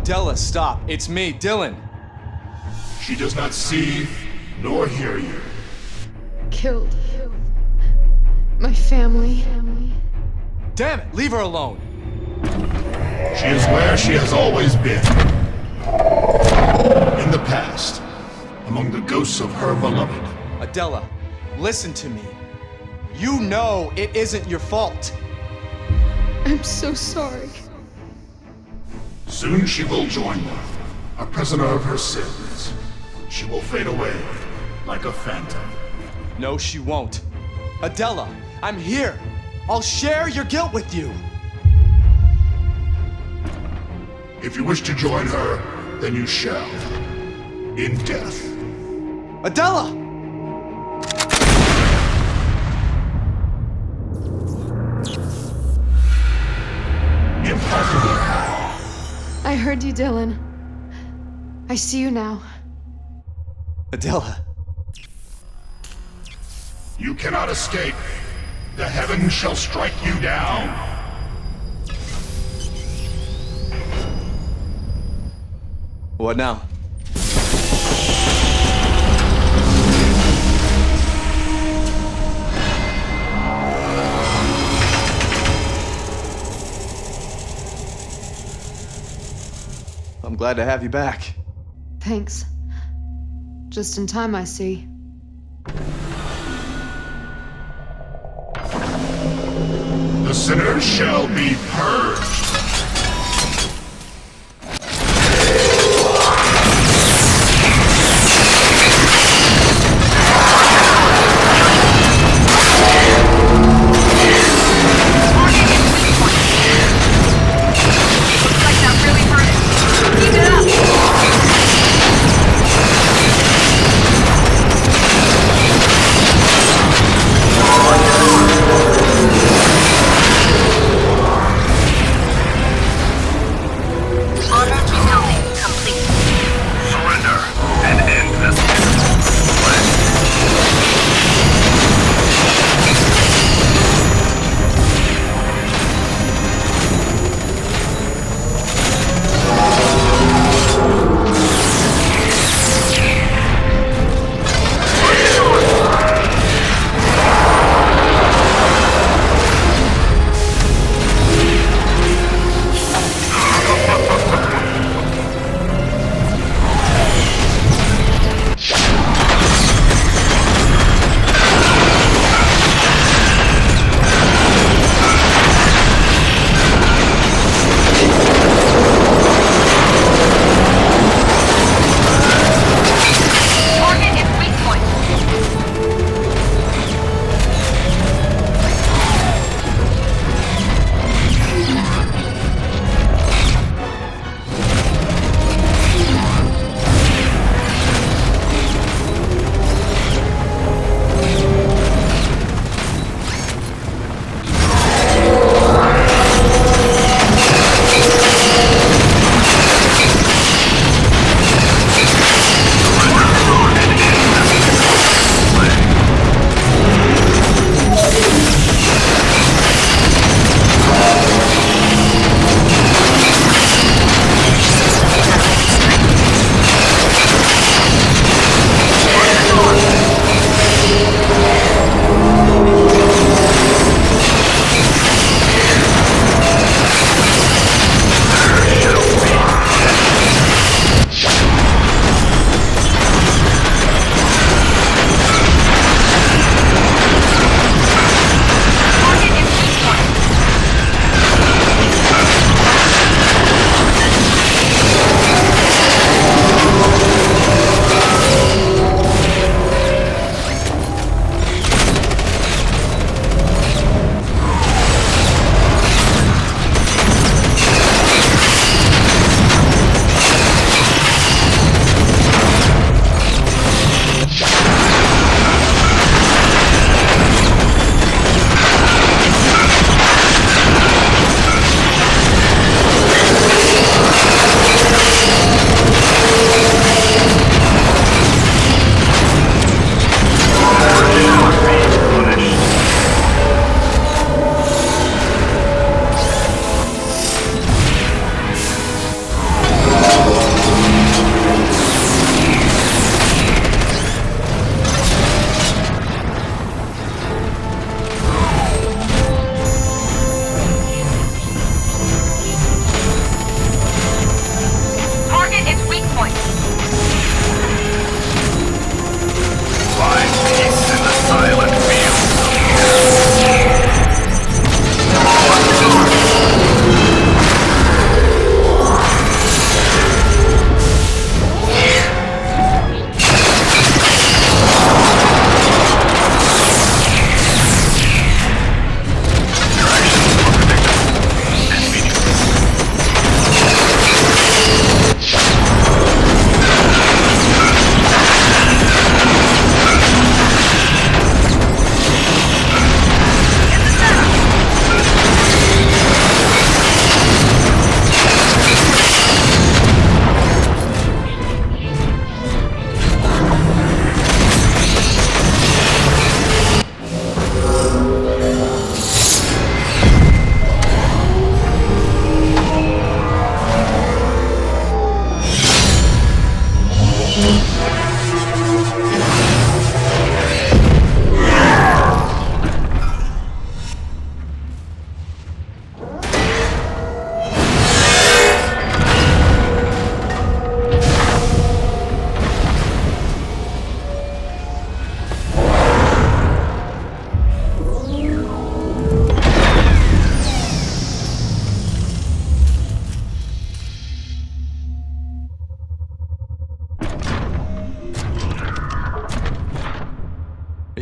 Adela, stop. It's me, Dylan. She does not see nor hear you. Killed. My family. Damn it, leave her alone. She is where she has always been. In the past, among the ghosts of her beloved. Adela, listen to me. You know it isn't your fault. I'm so sorry. Soon she will join them, a prisoner of her sins. She will fade away like a phantom. No, she won't. Adela, I'm here. I'll share your guilt with you. If you wish to join her, then you shall. In death. Adela! Impossible. I heard you, Dylan. I see you now. Adela. You cannot escape. The heavens shall strike you down. What now? I'm glad to have you back. Thanks. Just in time, I see. The sinners shall be purged.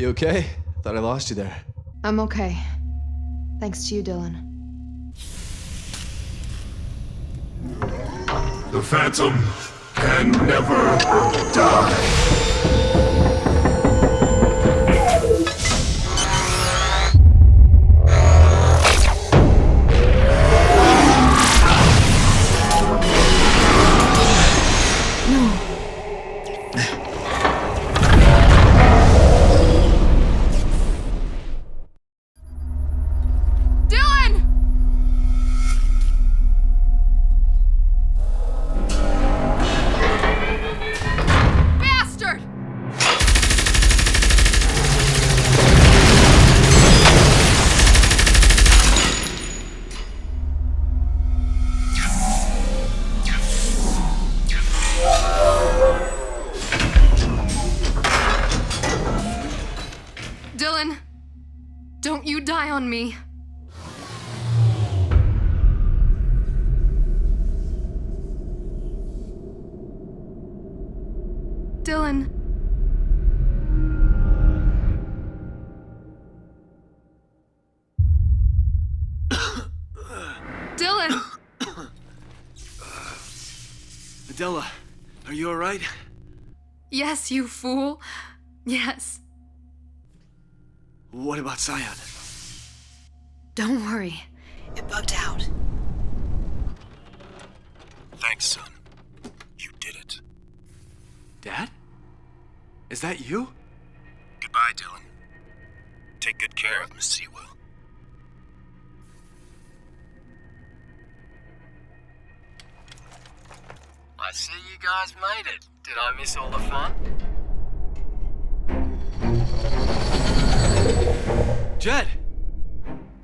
you okay? Thought I lost you there. I'm okay. Thanks to you, Dylan. The Phantom can never die. Dylan, don't you die on me. Dylan. Dylan! Adela, are you alright? Yes, you fool. Yes. What about Scion? Don't worry. It bugged out. Thanks, son. You did it. Dad? Is that you? Goodbye, Dylan. Take good care of Miss Sewell. I see you guys made it. Did I miss all the fun? Jed!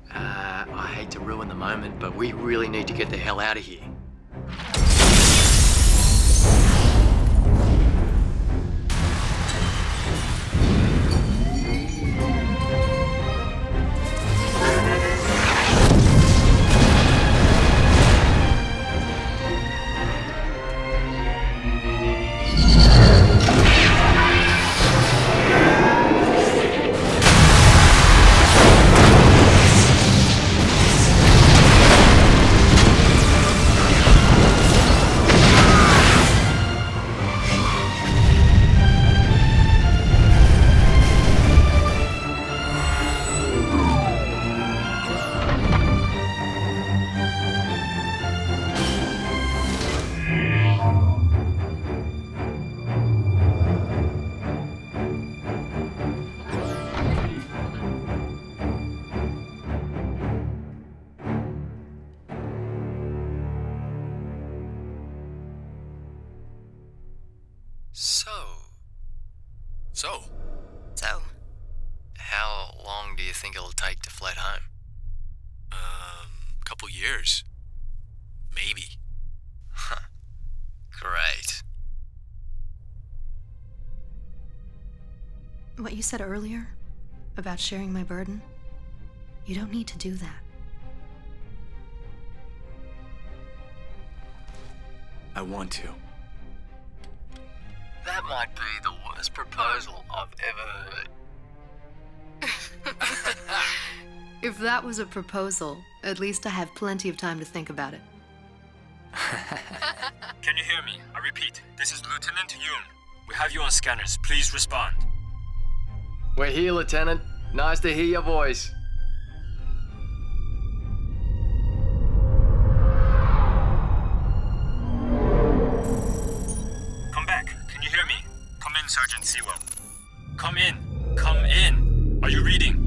I hate to ruin the moment, but we really need to get the hell out of here. So? How long do you think it'll take to flit home? Couple years. Maybe. Huh. Great. What you said earlier about sharing my burden, you don't need to do that. I want to. That might be the worst proposal I've ever heard. If that was a proposal, at least I have plenty of time to think about it. Can you hear me? I repeat, this is Lieutenant Yoon. We have you on scanners. Please respond. We're here, Lieutenant. Nice to hear your voice. Come back. Can you hear me? Come in, Sergeant Sewell. Come in. Come in. Are you reading?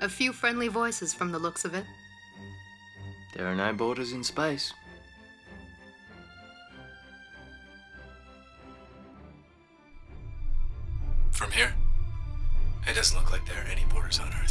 A few friendly voices from the looks of it. There are no borders in space. From here, it doesn't look like there are any borders on Earth.